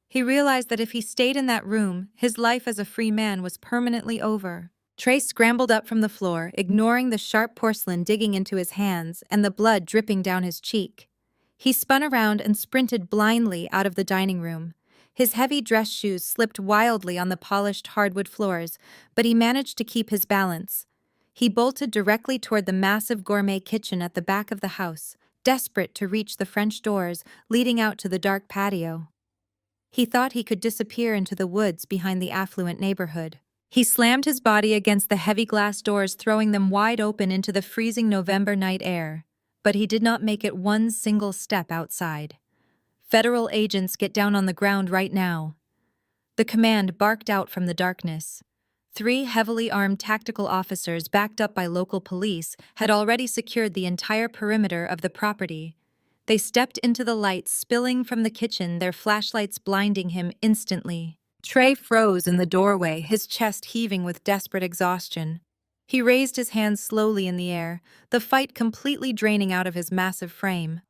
Speaker 1: He realized that if he stayed in that room, his life as a free man was permanently over. Trey scrambled up from the floor, ignoring the sharp porcelain digging into his hands and the blood dripping down his cheek. He spun around and sprinted blindly out of the dining room. His heavy dress shoes slipped wildly on the polished hardwood floors, but he managed to keep his balance. He bolted directly toward the massive gourmet kitchen at the back of the house, desperate to reach the French doors leading out to the dark patio. He thought he could disappear into the woods behind the affluent neighborhood. He slammed his body against the heavy glass doors, throwing them wide open into the freezing November night air. But he did not make it one single step outside. "Federal agents, get down on the ground right now." The command barked out from the darkness. 3 heavily armed tactical officers, backed up by local police, had already secured the entire perimeter of the property. They stepped into the light spilling from the kitchen, their flashlights blinding him instantly. Trey froze in the doorway, his chest heaving with desperate exhaustion. He raised his hands slowly in the air, the fight completely draining out of his massive frame.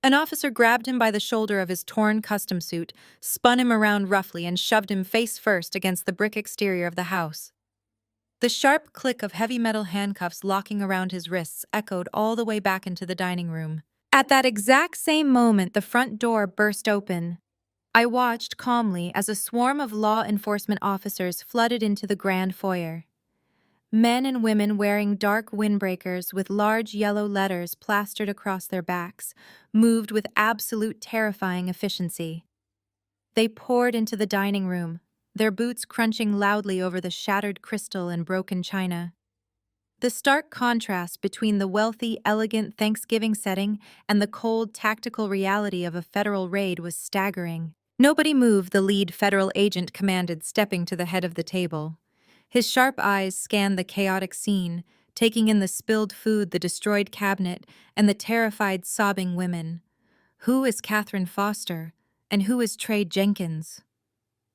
Speaker 1: An officer grabbed him by the shoulder of his torn custom suit, spun him around roughly, and shoved him face first against the brick exterior of the house. The sharp click of heavy metal handcuffs locking around his wrists echoed all the way back into the dining room. At that exact same moment, the front door burst open. I watched calmly as a swarm of law enforcement officers flooded into the grand foyer. Men and women wearing dark windbreakers with large yellow letters plastered across their backs moved with absolute terrifying efficiency. They poured into the dining room, their boots crunching loudly over the shattered crystal and broken china. The stark contrast between the wealthy, elegant Thanksgiving setting and the cold, tactical reality of a federal raid was staggering. "Nobody move," the lead federal agent commanded, stepping to the head of the table. His sharp eyes scanned the chaotic scene, taking in the spilled food, the destroyed cabinet, and the terrified, sobbing women. Who is Katherine Foster, and who is Trey Jenkins?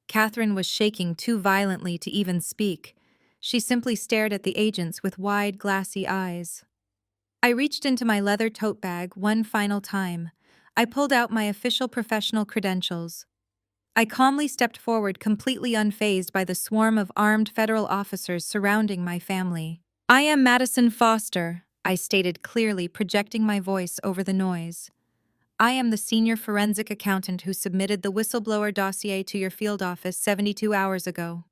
Speaker 1: Katherine was shaking too violently to even speak. She simply stared at the agents with wide, glassy eyes. I reached into my leather tote bag one final time. I pulled out my official professional credentials. I calmly stepped forward, completely unfazed by the swarm of armed federal officers surrounding my family. "I am Madison Foster," I stated clearly, projecting my voice over the noise. "I am the senior forensic accountant who submitted the whistleblower dossier to your field office 72 hours ago."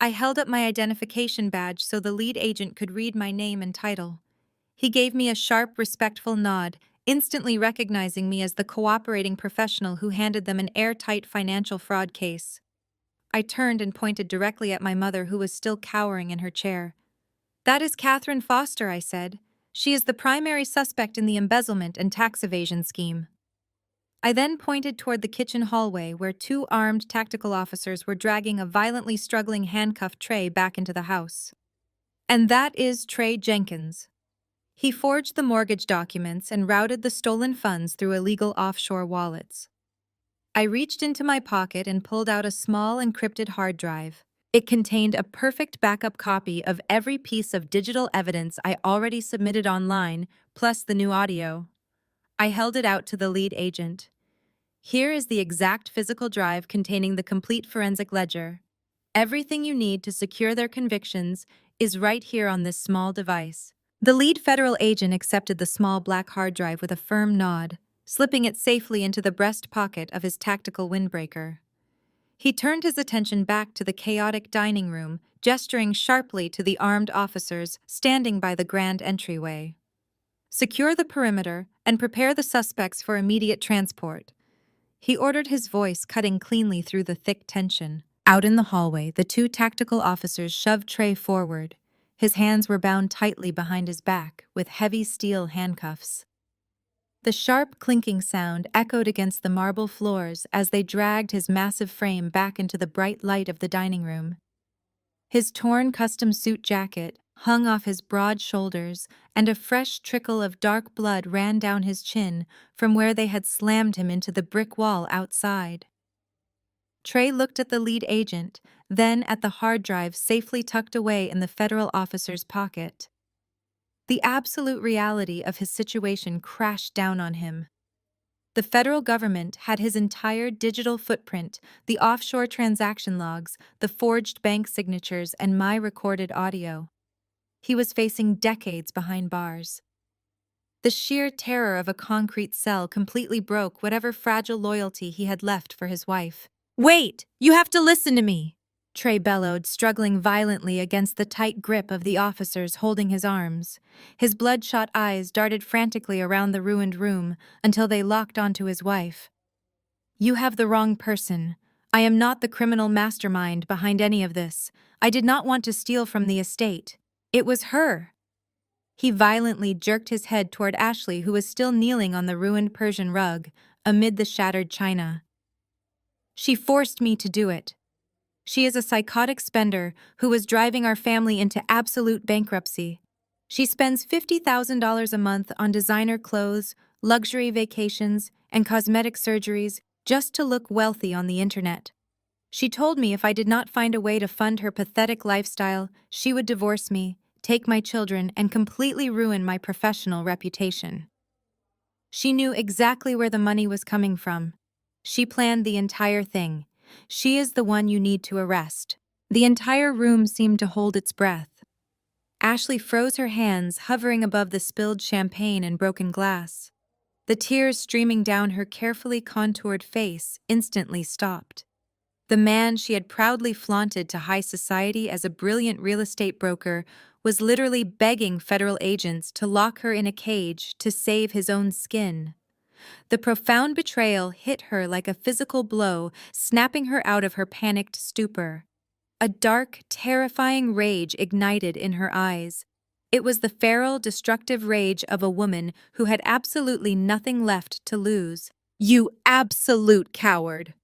Speaker 1: I held up my identification badge so the lead agent could read my name and title. He gave me a sharp, respectful nod, instantly recognizing me as the cooperating professional who handed them an airtight financial fraud case. I turned and pointed directly at my mother, who was still cowering in her chair. "That is Katherine Foster," I said. "She is the primary suspect in the embezzlement and tax evasion scheme." I then pointed toward the kitchen hallway where 2 armed tactical officers were dragging a violently struggling handcuffed Trey back into the house. "And that is Trey Jenkins." He forged the mortgage documents and routed the stolen funds through illegal offshore wallets. I reached into my pocket and pulled out a small encrypted hard drive. It contained a perfect backup copy of every piece of digital evidence I already submitted online, plus the new audio. I held it out to the lead agent. "Here is the exact physical drive containing the complete forensic ledger. Everything you need to secure their convictions is right here on this small device. The lead federal agent accepted the small black hard drive with a firm nod, slipping it safely into the breast pocket of his tactical windbreaker. He turned his attention back to the chaotic dining room, gesturing sharply to the armed officers standing by the grand entryway. "Secure the perimeter and prepare the suspects for immediate transport," he ordered, his voice cutting cleanly through the thick tension. Out in the hallway, the two tactical officers shoved Trey forward. His hands were bound tightly behind his back, with heavy steel handcuffs. The sharp clinking sound echoed against the marble floors as they dragged his massive frame back into the bright light of the dining room. His torn custom suit jacket hung off his broad shoulders, and a fresh trickle of dark blood ran down his chin from where they had slammed him into the brick wall outside. Trey looked at the lead agent, then at the hard drive safely tucked away in the federal officer's pocket. The absolute reality of his situation crashed down on him. The federal government had his entire digital footprint, the offshore transaction logs, the forged bank signatures, and my recorded audio. He was facing decades behind bars. The sheer terror of a concrete cell completely broke whatever fragile loyalty he had left for his wife. "Wait! You have to listen to me!" Trey bellowed, struggling violently against the tight grip of the officers holding his arms. His bloodshot eyes darted frantically around the ruined room until they locked onto his wife. "You have the wrong person. I am not the criminal mastermind behind any of this. I did not want to steal from the estate. It was her." He violently jerked his head toward Ashley, who was still kneeling on the ruined Persian rug amid the shattered china. "She forced me to do it. She is a psychotic spender who was driving our family into absolute bankruptcy. She spends $50,000 a month on designer clothes, luxury vacations, and cosmetic surgeries just to look wealthy on the internet. She told me if I did not find a way to fund her pathetic lifestyle, she would divorce me, take my children, and completely ruin my professional reputation. She knew exactly where the money was coming from. She planned the entire thing. She is the one you need to arrest." The entire room seemed to hold its breath. Ashley froze her hands, hovering above the spilled champagne and broken glass. The tears streaming down her carefully contoured face instantly stopped. The man she had proudly flaunted to high society as a brilliant real estate broker was literally begging federal agents to lock her in a cage to save his own skin. The profound betrayal hit her like a physical blow, snapping her out of her panicked stupor. A dark, terrifying rage ignited in her eyes. It was the feral, destructive rage of a woman who had absolutely nothing left to lose. "You absolute coward!"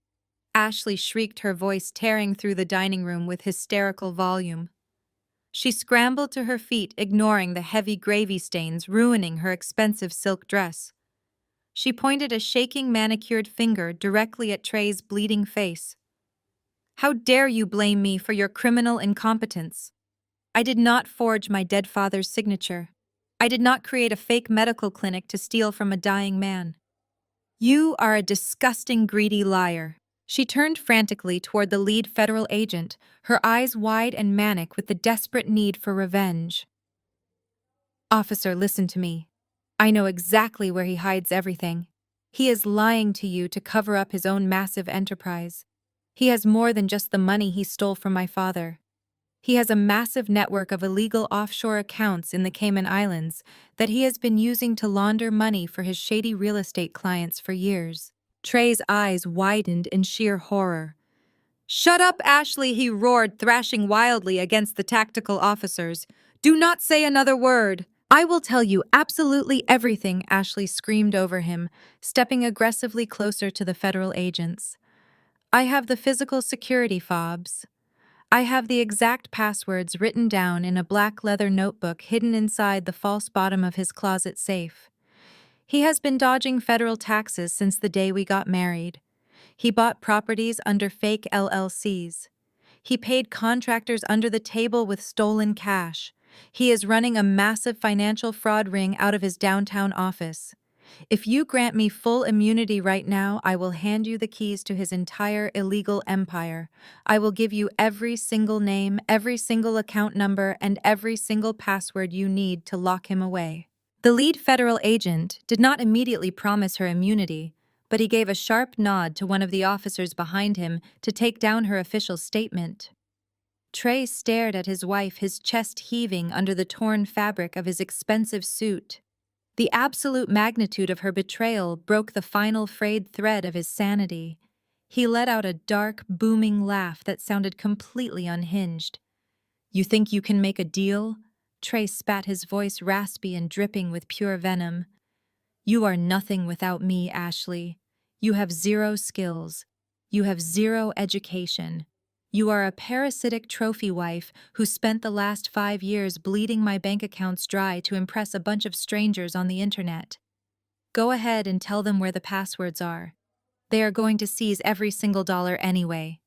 Speaker 1: Ashley shrieked, her voice tearing through the dining room with hysterical volume. She scrambled to her feet, ignoring the heavy gravy stains ruining her expensive silk dress. She pointed a shaking manicured finger directly at Trey's bleeding face. "How dare you blame me for your criminal incompetence? I did not forge my dead father's signature. I did not create a fake medical clinic to steal from a dying man. You are a disgusting, greedy liar." She turned frantically toward the lead federal agent, her eyes wide and manic with the desperate need for revenge. "Officer, listen to me. I know exactly where he hides everything. He is lying to you to cover up his own massive enterprise. He has more than just the money he stole from my father. He has a massive network of illegal offshore accounts in the Cayman Islands that he has been using to launder money for his shady real estate clients for years." Trey's eyes widened in sheer horror. "Shut up, Ashley," he roared, thrashing wildly against the tactical officers. "Do not say another word." "I will tell you absolutely everything," Ashley screamed over him, stepping aggressively closer to the federal agents. "I have the physical security fobs. I have the exact passwords written down in a black leather notebook hidden inside the false bottom of his closet safe. He has been dodging federal taxes since the day we got married. He bought properties under fake LLCs. He paid contractors under the table with stolen cash. He is running a massive financial fraud ring out of his downtown office. If you grant me full immunity right now, I will hand you the keys to his entire illegal empire. I will give you every single name, every single account number, and every single password you need to lock him away." The lead federal agent did not immediately promise her immunity, but he gave a sharp nod to one of the officers behind him to take down her official statement. Trey stared at his wife, his chest heaving under the torn fabric of his expensive suit. The absolute magnitude of her betrayal broke the final frayed thread of his sanity. He let out a dark, booming laugh that sounded completely unhinged. "You think you can make a deal?" Trey spat, his voice raspy and dripping with pure venom. "You are nothing without me, Ashley. You have zero skills. You have zero education. You are a parasitic trophy wife who spent the last 5 years bleeding my bank accounts dry to impress a bunch of strangers on the internet. Go ahead and tell them where the passwords are. They are going to seize every single dollar anyway.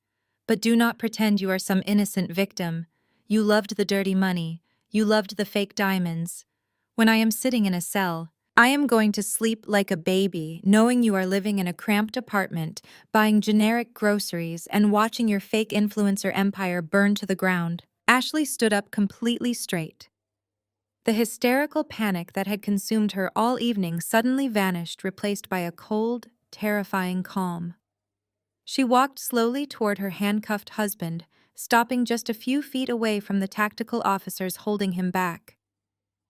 Speaker 1: But do not pretend you are some innocent victim. You loved the dirty money. You loved the fake diamonds. When I am sitting in a cell, I am going to sleep like a baby, knowing you are living in a cramped apartment, buying generic groceries, and watching your fake influencer empire burn to the ground." Ashley stood up completely straight. The hysterical panic that had consumed her all evening suddenly vanished, replaced by a cold, terrifying calm. She walked slowly toward her handcuffed husband, stopping just a few feet away from the tactical officers holding him back.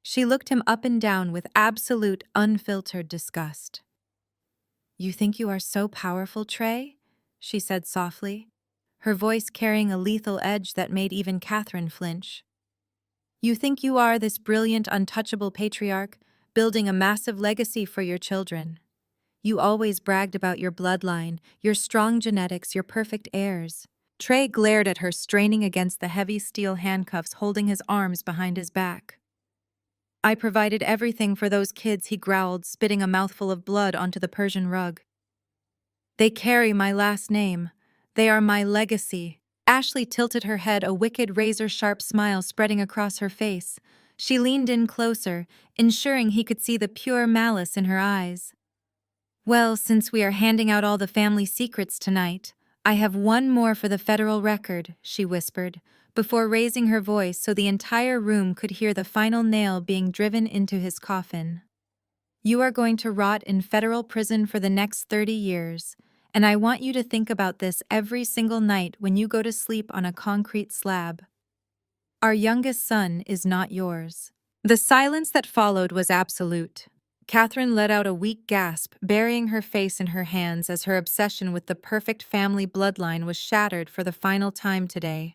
Speaker 1: She looked him up and down with absolute, unfiltered disgust. "You think you are so powerful, Trey?" she said softly, her voice carrying a lethal edge that made even Katherine flinch. "You think you are this brilliant, untouchable patriarch, building a massive legacy for your children. You always bragged about your bloodline, your strong genetics, your perfect heirs." Trey glared at her, straining against the heavy steel handcuffs holding his arms behind his back. "I provided everything for those kids," he growled, spitting a mouthful of blood onto the Persian rug. "They carry my last name. They are my legacy." Ashley tilted her head, a wicked, razor-sharp smile spreading across her face. She leaned in closer, ensuring he could see the pure malice in her eyes. "Well, since we are handing out all the family secrets tonight, I have one more for the federal record," she whispered, before raising her voice so the entire room could hear the final nail being driven into his coffin. "You are going to rot in federal prison for the next 30 years, and I want you to think about this every single night when you go to sleep on a concrete slab. Our youngest son is not yours." The silence that followed was absolute. Katherine let out a weak gasp, burying her face in her hands as her obsession with the perfect family bloodline was shattered for the final time today.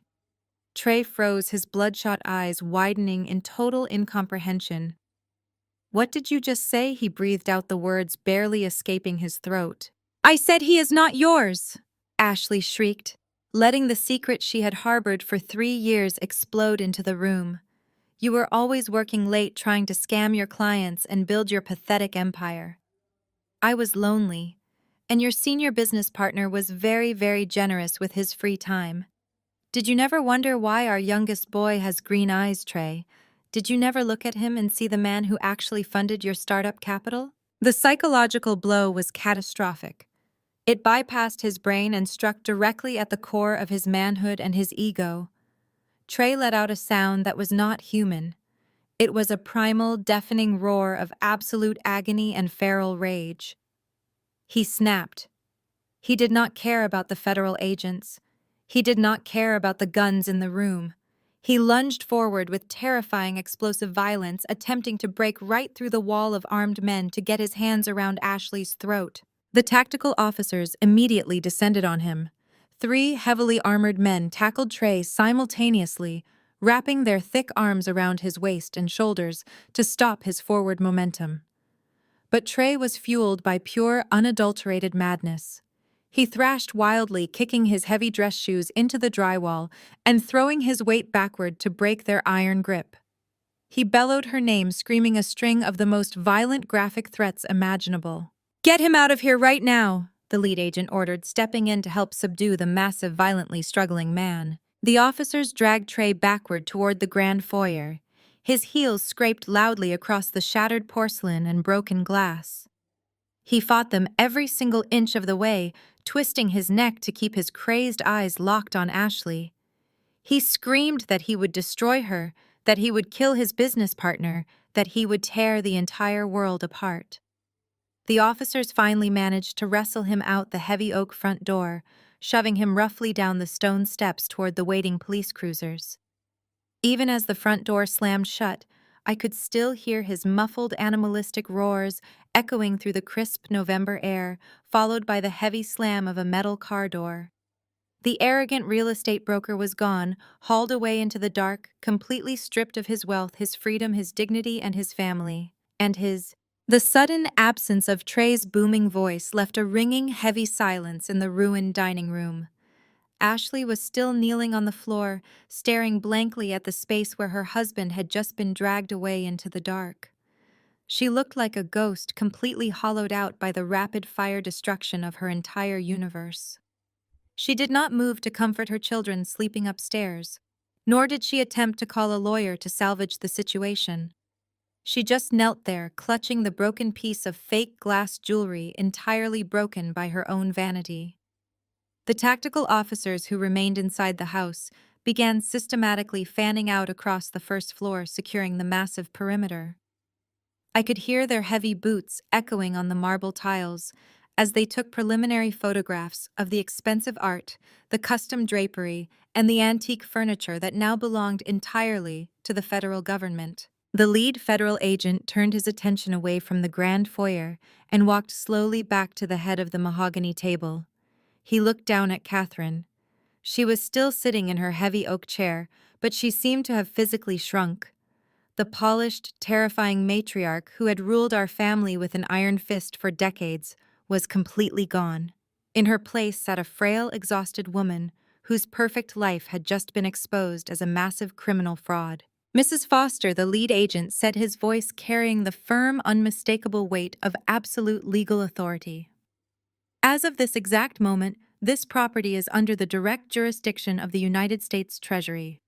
Speaker 1: Trey froze, his bloodshot eyes widening in total incomprehension. "What did you just say?" He breathed out the words barely escaping his throat. "I said he is not yours!" Ashley shrieked, letting the secret she had harbored for 3 years explode into the room. "You were always working late trying to scam your clients and build your pathetic empire. I was lonely, and your senior business partner was very, very generous with his free time. Did you never wonder why our youngest boy has green eyes, Trey? Did you never look at him and see the man who actually funded your startup capital?" The psychological blow was catastrophic. It bypassed his brain and struck directly at the core of his manhood and his ego. Trey let out a sound that was not human. It was a primal, deafening roar of absolute agony and feral rage. He snapped. He did not care about the federal agents. He did not care about the guns in the room. He lunged forward with terrifying explosive violence, attempting to break right through the wall of armed men to get his hands around Ashley's throat. The tactical officers immediately descended on him. 3 heavily armored men tackled Trey simultaneously, wrapping their thick arms around his waist and shoulders to stop his forward momentum. But Trey was fueled by pure, unadulterated madness. He thrashed wildly, kicking his heavy dress shoes into the drywall and throwing his weight backward to break their iron grip. He bellowed her name, screaming a string of the most violent graphic threats imaginable. "Get him out of here right now," the lead agent ordered, stepping in to help subdue the massive, violently struggling man. The officers dragged Trey backward toward the grand foyer. His heels scraped loudly across the shattered porcelain and broken glass. He fought them every single inch of the way, twisting his neck to keep his crazed eyes locked on Ashley. He screamed that he would destroy her, that he would kill his business partner, that he would tear the entire world apart. The officers finally managed to wrestle him out the heavy oak front door, shoving him roughly down the stone steps toward the waiting police cruisers. Even as the front door slammed shut, I could still hear his muffled animalistic roars echoing through the crisp November air, followed by the heavy slam of a metal car door. The arrogant real estate broker was gone, hauled away into the dark, completely stripped of his wealth, his freedom, his dignity, and his family. The sudden absence of Trey's booming voice left a ringing, heavy silence in the ruined dining room. Ashley was still kneeling on the floor, staring blankly at the space where her husband had just been dragged away into the dark. She looked like a ghost, completely hollowed out by the rapid-fire destruction of her entire universe. She did not move to comfort her children sleeping upstairs, nor did she attempt to call a lawyer to salvage the situation. She just knelt there, clutching the broken piece of fake glass jewelry entirely broken by her own vanity. The tactical officers who remained inside the house began systematically fanning out across the first floor, securing the massive perimeter. I could hear their heavy boots echoing on the marble tiles as they took preliminary photographs of the expensive art, the custom drapery, and the antique furniture that now belonged entirely to the federal government. The lead federal agent turned his attention away from the grand foyer and walked slowly back to the head of the mahogany table. He looked down at Katherine. She was still sitting in her heavy oak chair, but she seemed to have physically shrunk. The polished, terrifying matriarch who had ruled our family with an iron fist for decades was completely gone. In her place sat a frail, exhausted woman whose perfect life had just been exposed as a massive criminal fraud. Mrs. Foster, the lead agent, said, his voice carrying the firm, unmistakable weight of absolute legal authority. As of this exact moment, this property is under the direct jurisdiction of the United States Treasury.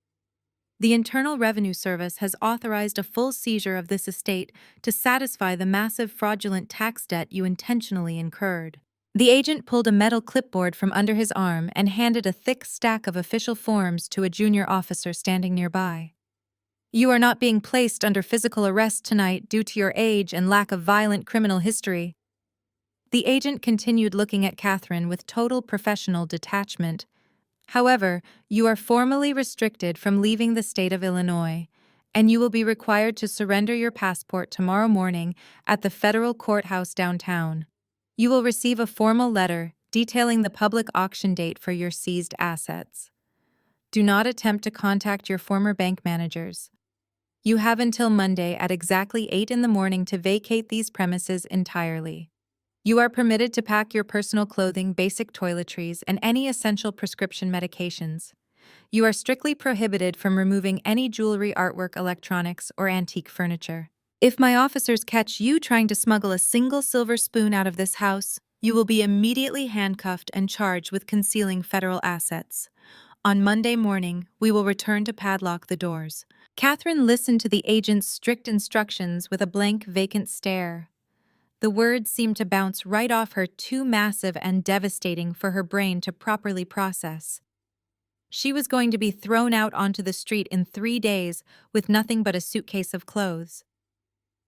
Speaker 1: The Internal Revenue Service has authorized a full seizure of this estate to satisfy the massive fraudulent tax debt you intentionally incurred. The agent pulled a metal clipboard from under his arm and handed a thick stack of official forms to a junior officer standing nearby. You are not being placed under physical arrest tonight due to your age and lack of violent criminal history. The agent continued looking at Katherine with total professional detachment. However, you are formally restricted from leaving the state of Illinois, and you will be required to surrender your passport tomorrow morning at the federal courthouse downtown. You will receive a formal letter detailing the public auction date for your seized assets. Do not attempt to contact your former bank managers. You have until Monday at exactly 8 in the morning to vacate these premises entirely. You are permitted to pack your personal clothing, basic toiletries, and any essential prescription medications. You are strictly prohibited from removing any jewelry, artwork, electronics, or antique furniture. If my officers catch you trying to smuggle a single silver spoon out of this house, you will be immediately handcuffed and charged with concealing federal assets. On Monday morning, we will return to padlock the doors. Katherine listened to the agent's strict instructions with a blank, vacant stare. The words seemed to bounce right off her, too massive and devastating for her brain to properly process. She was going to be thrown out onto the street in 3 days with nothing but a suitcase of clothes.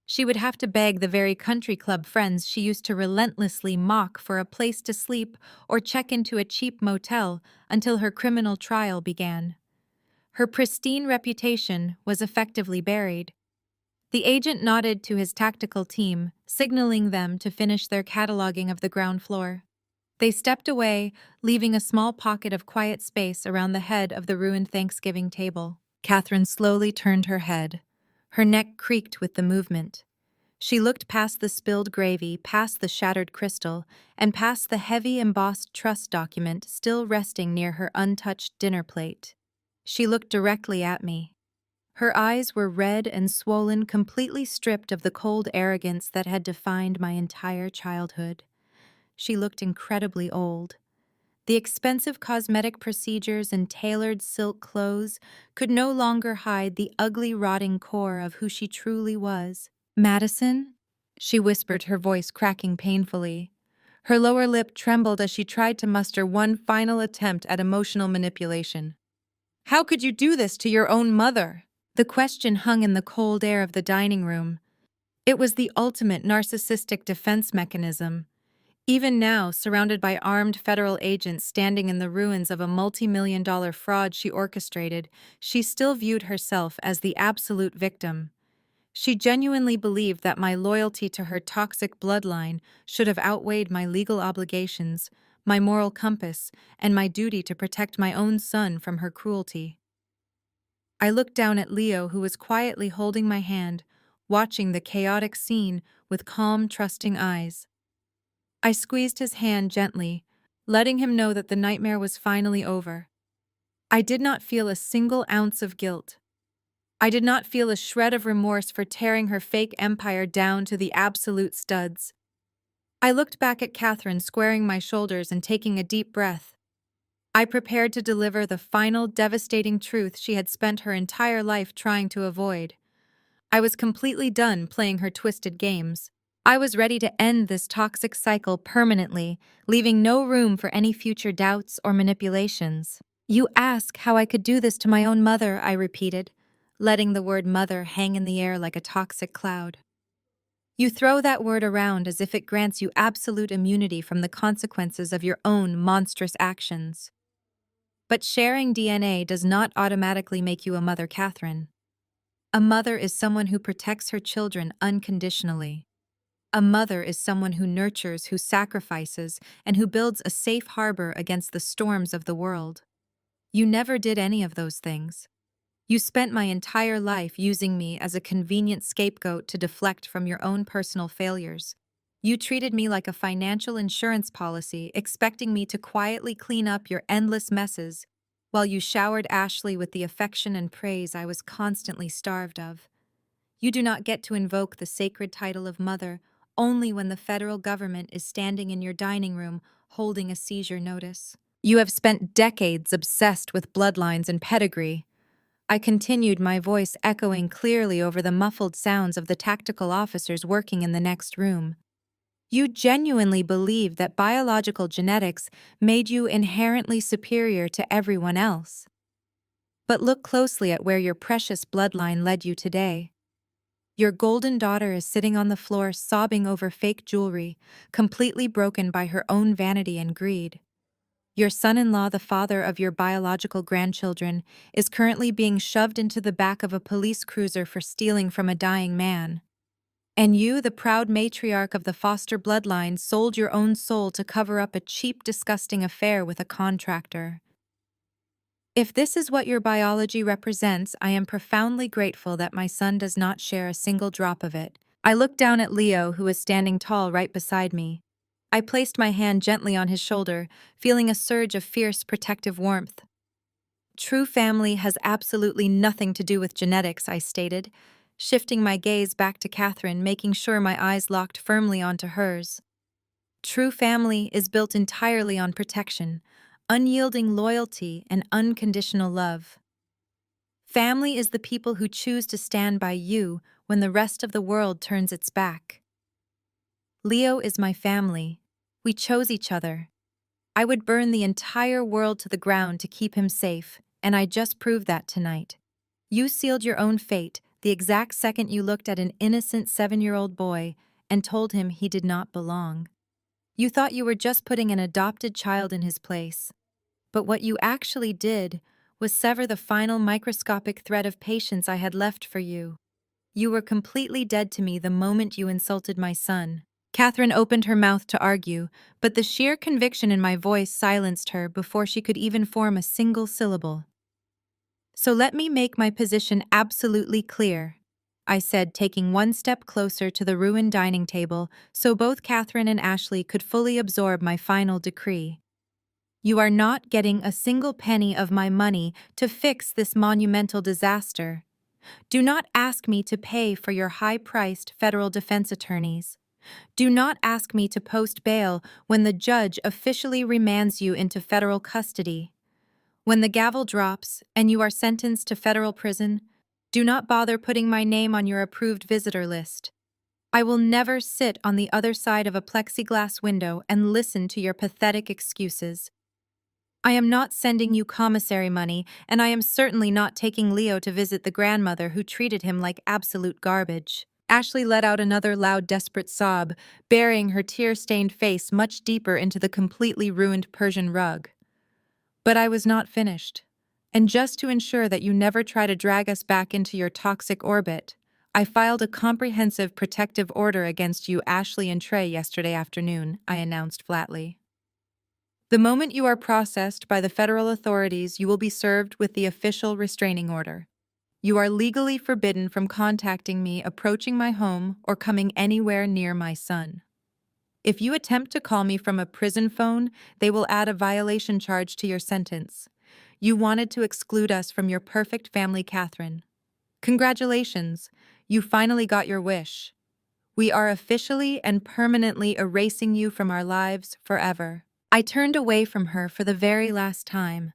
Speaker 1: She would have to beg the very country club friends she used to relentlessly mock for a place to sleep or check into a cheap motel until her criminal trial began. Her pristine reputation was effectively buried. The agent nodded to his tactical team, signaling them to finish their cataloging of the ground floor. They stepped away, leaving a small pocket of quiet space around the head of the ruined Thanksgiving table. Katherine slowly turned her head. Her neck creaked with the movement. She looked past the spilled gravy, past the shattered crystal, and past the heavy embossed trust document still resting near her untouched dinner plate. She looked directly at me. Her eyes were red and swollen, completely stripped of the cold arrogance that had defined my entire childhood. She looked incredibly old. The expensive cosmetic procedures and tailored silk clothes could no longer hide the ugly, rotting core of who she truly was. Madison? she whispered, her voice cracking painfully. Her lower lip trembled as she tried to muster one final attempt at emotional manipulation. "How could you do this to your own mother?" The question hung in the cold air of the dining room. It was the ultimate narcissistic defense mechanism. Even now, surrounded by armed federal agents standing in the ruins of a multi-million-dollar fraud she orchestrated, she still viewed herself as the absolute victim. She genuinely believed that my loyalty to her toxic bloodline should have outweighed my legal obligations, my moral compass, and my duty to protect my own son from her cruelty. I looked down at Leo, who was quietly holding my hand, watching the chaotic scene with calm, trusting eyes. I squeezed his hand gently, letting him know that the nightmare was finally over. I did not feel a single ounce of guilt. I did not feel a shred of remorse for tearing her fake empire down to the absolute studs. I looked back at Katherine, squaring my shoulders and taking a deep breath. I prepared to deliver the final devastating truth she had spent her entire life trying to avoid. I was completely done playing her twisted games. I was ready to end this toxic cycle permanently, leaving no room for any future doubts or manipulations. "You ask how I could do this to my own mother," I repeated, letting the word mother hang in the air like a toxic cloud. "You throw that word around as if it grants you absolute immunity from the consequences of your own monstrous actions. But sharing DNA does not automatically make you a mother, Katherine. A mother is someone who protects her children unconditionally. A mother is someone who nurtures, who sacrifices, and who builds a safe harbor against the storms of the world. You never did any of those things. You spent my entire life using me as a convenient scapegoat to deflect from your own personal failures. You treated me like a financial insurance policy, expecting me to quietly clean up your endless messes, while you showered Ashley with the affection and praise I was constantly starved of. You do not get to invoke the sacred title of mother only when the federal government is standing in your dining room holding a seizure notice. You have spent decades obsessed with bloodlines and pedigree. I continued, my voice echoing clearly over the muffled sounds of the tactical officers working in the next room. You genuinely believed that biological genetics made you inherently superior to everyone else. But look closely at where your precious bloodline led you today. Your golden daughter is sitting on the floor sobbing over fake jewelry, completely broken by her own vanity and greed. Your son-in-law, the father of your biological grandchildren, is currently being shoved into the back of a police cruiser for stealing from a dying man. And you, the proud matriarch of the Foster bloodline, sold your own soul to cover up a cheap, disgusting affair with a contractor. If this is what your biology represents, I am profoundly grateful that my son does not share a single drop of it. I looked down at Leo, who was standing tall right beside me. I placed my hand gently on his shoulder, feeling a surge of fierce, protective warmth. "True family has absolutely nothing to do with genetics," I stated, shifting my gaze back to Katherine, making sure my eyes locked firmly onto hers. "True family is built entirely on protection, unyielding loyalty, and unconditional love. Family is the people who choose to stand by you when the rest of the world turns its back. Leo is my family. We chose each other. I would burn the entire world to the ground to keep him safe, and I just proved that tonight. You sealed your own fate the exact second you looked at an innocent 7-year-old boy and told him he did not belong. You thought you were just putting an adopted child in his place. But what you actually did was sever the final microscopic thread of patience I had left for you. You were completely dead to me the moment you insulted my son." Katherine opened her mouth to argue, but the sheer conviction in my voice silenced her before she could even form a single syllable. "So let me make my position absolutely clear," I said, taking one step closer to the ruined dining table so both Katherine and Ashley could fully absorb my final decree. "You are not getting a single penny of my money to fix this monumental disaster. Do not ask me to pay for your high-priced federal defense attorneys. Do not ask me to post bail when the judge officially remands you into federal custody. When the gavel drops and you are sentenced to federal prison, do not bother putting my name on your approved visitor list. I will never sit on the other side of a plexiglass window and listen to your pathetic excuses. I am not sending you commissary money, and I am certainly not taking Leo to visit the grandmother who treated him like absolute garbage. Ashley let out another loud, desperate sob, burying her tear-stained face much deeper into the completely ruined Persian rug. But I was not finished. And just to ensure that you never try to drag us back into your toxic orbit, I filed a comprehensive protective order against you, Ashley and Trey, yesterday afternoon, I announced flatly. The moment you are processed by the federal authorities, you will be served with the official restraining order. You are legally forbidden from contacting me, approaching my home, or coming anywhere near my son. If you attempt to call me from a prison phone, they will add a violation charge to your sentence. You wanted to exclude us from your perfect family, Katherine. Congratulations, you finally got your wish. We are officially and permanently erasing you from our lives forever. I turned away from her for the very last time.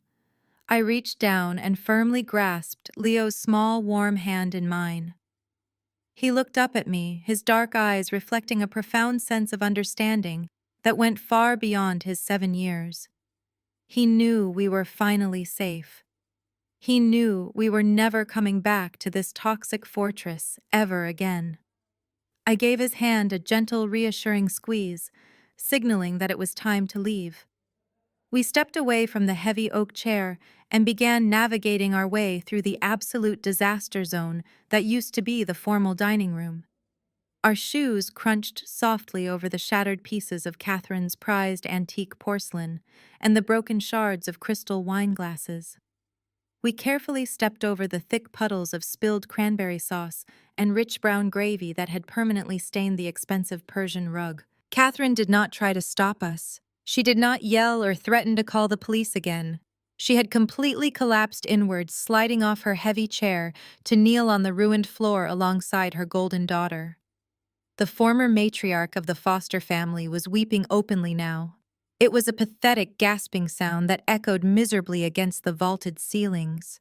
Speaker 1: I reached down and firmly grasped Leo's small, warm hand in mine. He looked up at me, his dark eyes reflecting a profound sense of understanding that went far beyond his 7 years. He knew we were finally safe. He knew we were never coming back to this toxic fortress ever again. I gave his hand a gentle, reassuring squeeze, signaling that it was time to leave. We stepped away from the heavy oak chair and began navigating our way through the absolute disaster zone that used to be the formal dining room. Our shoes crunched softly over the shattered pieces of Catherine's prized antique porcelain and the broken shards of crystal wine glasses. We carefully stepped over the thick puddles of spilled cranberry sauce and rich brown gravy that had permanently stained the expensive Persian rug. Katherine did not try to stop us. She did not yell or threaten to call the police again. She had completely collapsed inwards, sliding off her heavy chair to kneel on the ruined floor alongside her golden daughter. The former matriarch of the foster family was weeping openly now. It was a pathetic, gasping sound that echoed miserably against the vaulted ceilings.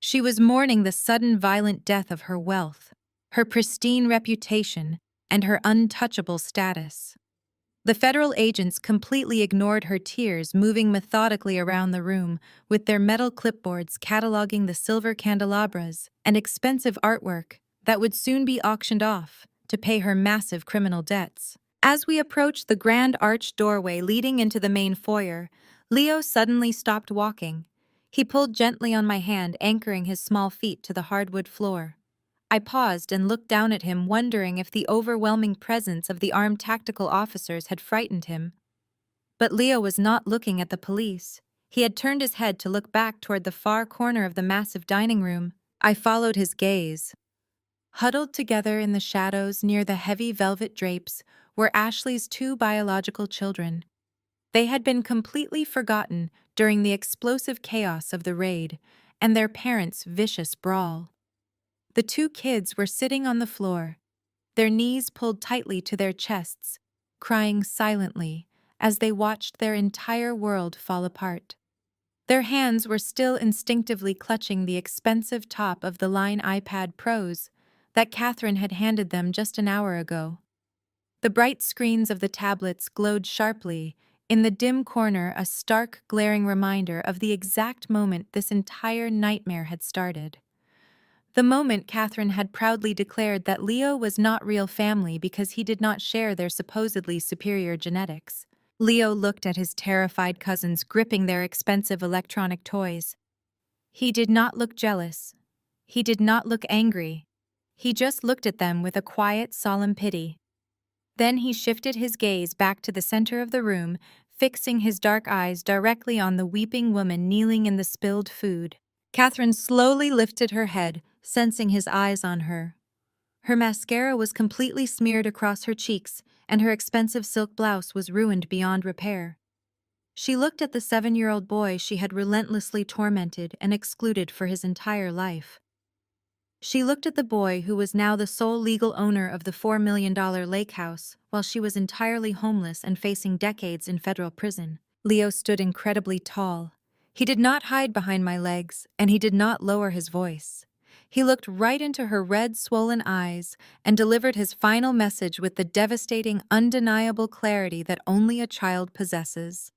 Speaker 1: She was mourning the sudden violent death of her wealth, her pristine reputation, and her untouchable status. The federal agents completely ignored her tears, moving methodically around the room with their metal clipboards cataloging the silver candelabras and expensive artwork that would soon be auctioned off to pay her massive criminal debts. As we approached the grand arched doorway leading into the main foyer, Leo suddenly stopped walking. He pulled gently on my hand, anchoring his small feet to the hardwood floor. I paused and looked down at him, wondering if the overwhelming presence of the armed tactical officers had frightened him. But Leo was not looking at the police. He had turned his head to look back toward the far corner of the massive dining room. I followed his gaze. Huddled together in the shadows near the heavy velvet drapes were Ashley's 2 biological children. They had been completely forgotten during the explosive chaos of the raid and their parents' vicious brawl. The 2 kids were sitting on the floor, their knees pulled tightly to their chests, crying silently as they watched their entire world fall apart. Their hands were still instinctively clutching the expensive top-of-the-line iPad Pros that Katherine had handed them just an hour ago. The bright screens of the tablets glowed sharply, in the dim corner a stark, glaring reminder of the exact moment this entire nightmare had started. The moment Katherine had proudly declared that Leo was not real family because he did not share their supposedly superior genetics. Leo looked at his terrified cousins gripping their expensive electronic toys. He did not look jealous. He did not look angry. He just looked at them with a quiet, solemn pity. Then he shifted his gaze back to the center of the room, fixing his dark eyes directly on the weeping woman kneeling in the spilled food. Katherine slowly lifted her head, sensing his eyes on her. Her mascara was completely smeared across her cheeks, and her expensive silk blouse was ruined beyond repair. She looked at the 7-year-old boy she had relentlessly tormented and excluded for his entire life. She looked at the boy who was now the sole legal owner of the $4 million lake house, while she was entirely homeless and facing decades in federal prison. Leo stood incredibly tall. He did not hide behind my legs, and he did not lower his voice. He looked right into her red, swollen eyes and delivered his final message with the devastating, undeniable clarity that only a child possesses.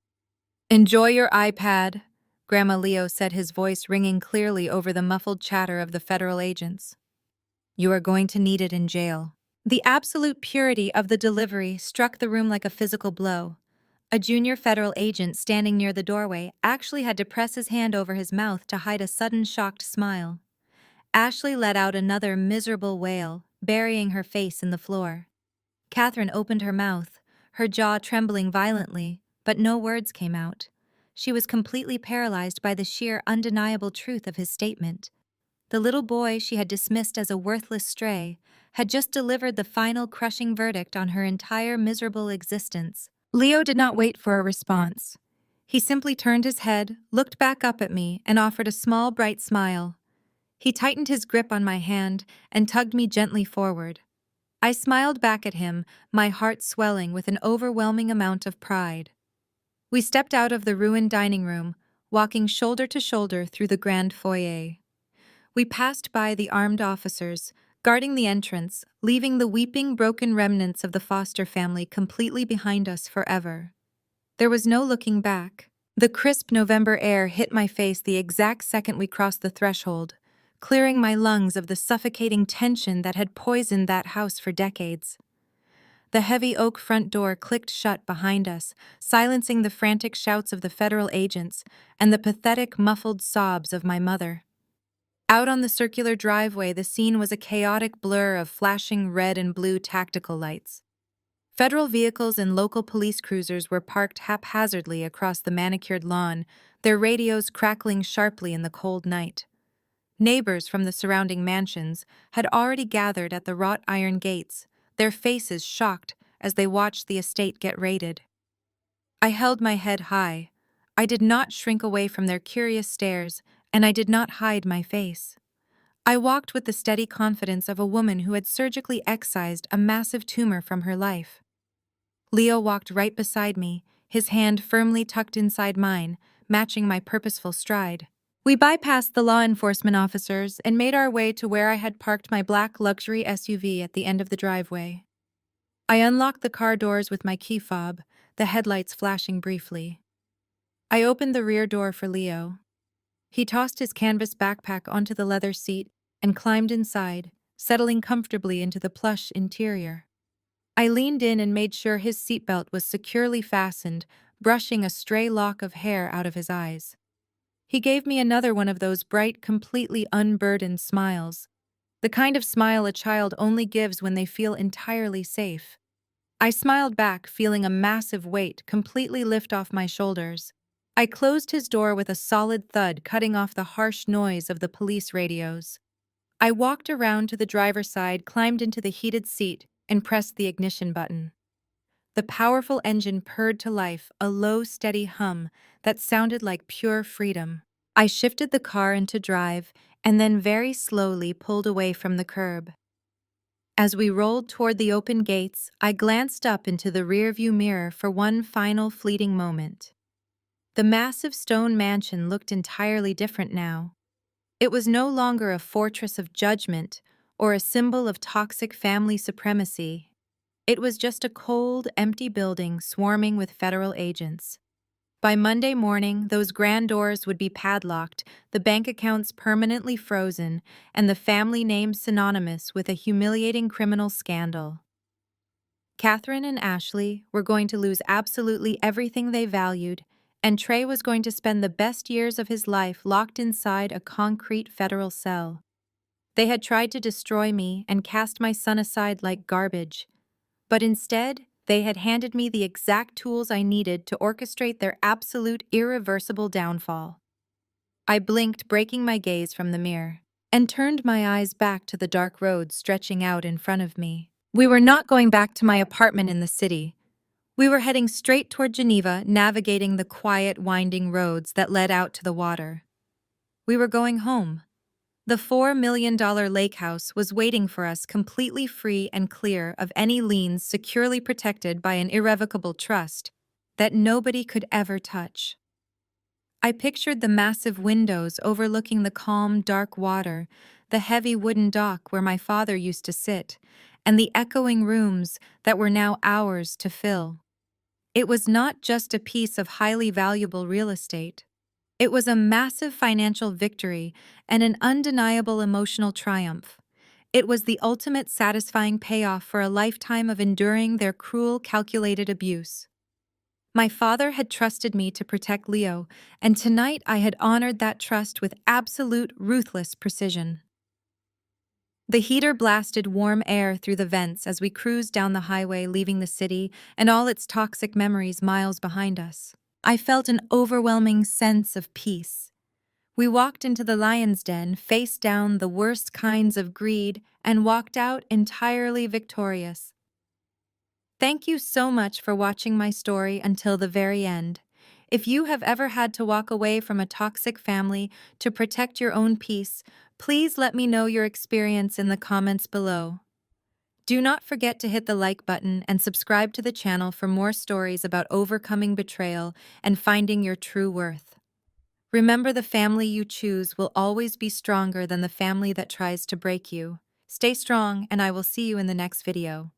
Speaker 1: "Enjoy your iPad," Grandma Leo said, his voice ringing clearly over the muffled chatter of the federal agents. "You are going to need it in jail." The absolute purity of the delivery struck the room like a physical blow. A junior federal agent standing near the doorway actually had to press his hand over his mouth to hide a sudden shocked smile. Ashley let out another miserable wail, burying her face in the floor. Katherine opened her mouth, her jaw trembling violently, but no words came out. She was completely paralyzed by the sheer, undeniable truth of his statement. The little boy she had dismissed as a worthless stray had just delivered the final crushing verdict on her entire miserable existence. Leo did not wait for a response. He simply turned his head, looked back up at me, and offered a small, bright smile. He tightened his grip on my hand and tugged me gently forward. I smiled back at him, my heart swelling with an overwhelming amount of pride. We stepped out of the ruined dining room, walking shoulder to shoulder through the grand foyer. We passed by the armed officers, guarding the entrance, leaving the weeping, broken remnants of the Foster family completely behind us forever. There was no looking back. The crisp November air hit my face the exact second we crossed the threshold, clearing my lungs of the suffocating tension that had poisoned that house for decades. The heavy oak front door clicked shut behind us, silencing the frantic shouts of the federal agents and the pathetic, muffled sobs of my mother. Out on the circular driveway, the scene was a chaotic blur of flashing red and blue tactical lights. Federal vehicles and local police cruisers were parked haphazardly across the manicured lawn, their radios crackling sharply in the cold night. Neighbors from the surrounding mansions had already gathered at the wrought iron gates, their faces shocked as they watched the estate get raided. I held my head high. I did not shrink away from their curious stares, and I did not hide my face. I walked with the steady confidence of a woman who had surgically excised a massive tumor from her life. Leo walked right beside me, his hand firmly tucked inside mine, matching my purposeful stride. We bypassed the law enforcement officers and made our way to where I had parked my black luxury SUV at the end of the driveway. I unlocked the car doors with my key fob, the headlights flashing briefly. I opened the rear door for Leo. He tossed his canvas backpack onto the leather seat and climbed inside, settling comfortably into the plush interior. I leaned in and made sure his seatbelt was securely fastened, brushing a stray lock of hair out of his eyes. He gave me another one of those bright, completely unburdened smiles, the kind of smile a child only gives when they feel entirely safe. I smiled back, feeling a massive weight completely lift off my shoulders. I closed his door with a solid thud, cutting off the harsh noise of the police radios. I walked around to the driver's side, climbed into the heated seat, and pressed the ignition button. The powerful engine purred to life, a low, steady hum that sounded like pure freedom. I shifted the car into drive and then very slowly pulled away from the curb. As we rolled toward the open gates, I glanced up into the rearview mirror for one final fleeting moment. The massive stone mansion looked entirely different now. It was no longer a fortress of judgment or a symbol of toxic family supremacy. It was just a cold, empty building swarming with federal agents. By Monday morning, those grand doors would be padlocked, the bank accounts permanently frozen, and the family name synonymous with a humiliating criminal scandal. Katherine and Ashley were going to lose absolutely everything they valued, and Trey was going to spend the best years of his life locked inside a concrete federal cell. They had tried to destroy me and cast my son aside like garbage, but instead, they had handed me the exact tools I needed to orchestrate their absolute, irreversible downfall. I blinked, breaking my gaze from the mirror, and turned my eyes back to the dark road stretching out in front of me. We were not going back to my apartment in the city. We were heading straight toward Geneva, navigating the quiet, winding roads that led out to the water. We were going home. The $4 million lake house was waiting for us, completely free and clear of any liens, securely protected by an irrevocable trust that nobody could ever touch. I pictured the massive windows overlooking the calm, dark water, the heavy wooden dock where my father used to sit, and the echoing rooms that were now ours to fill. It was not just a piece of highly valuable real estate. It was a massive financial victory and an undeniable emotional triumph. It was the ultimate satisfying payoff for a lifetime of enduring their cruel, calculated abuse. My father had trusted me to protect Leo, and tonight I had honored that trust with absolute, ruthless precision. The heater blasted warm air through the vents as we cruised down the highway, leaving the city and all its toxic memories miles behind us. I felt an overwhelming sense of peace. We walked into the lion's den, faced down the worst kinds of greed, and walked out entirely victorious. Thank you so much for watching my story until the very end. If you have ever had to walk away from a toxic family to protect your own peace, please let me know your experience in the comments below. Do not forget to hit the like button and subscribe to the channel for more stories about overcoming betrayal and finding your true worth. Remember, the family you choose will always be stronger than the family that tries to break you. Stay strong, and I will see you in the next video.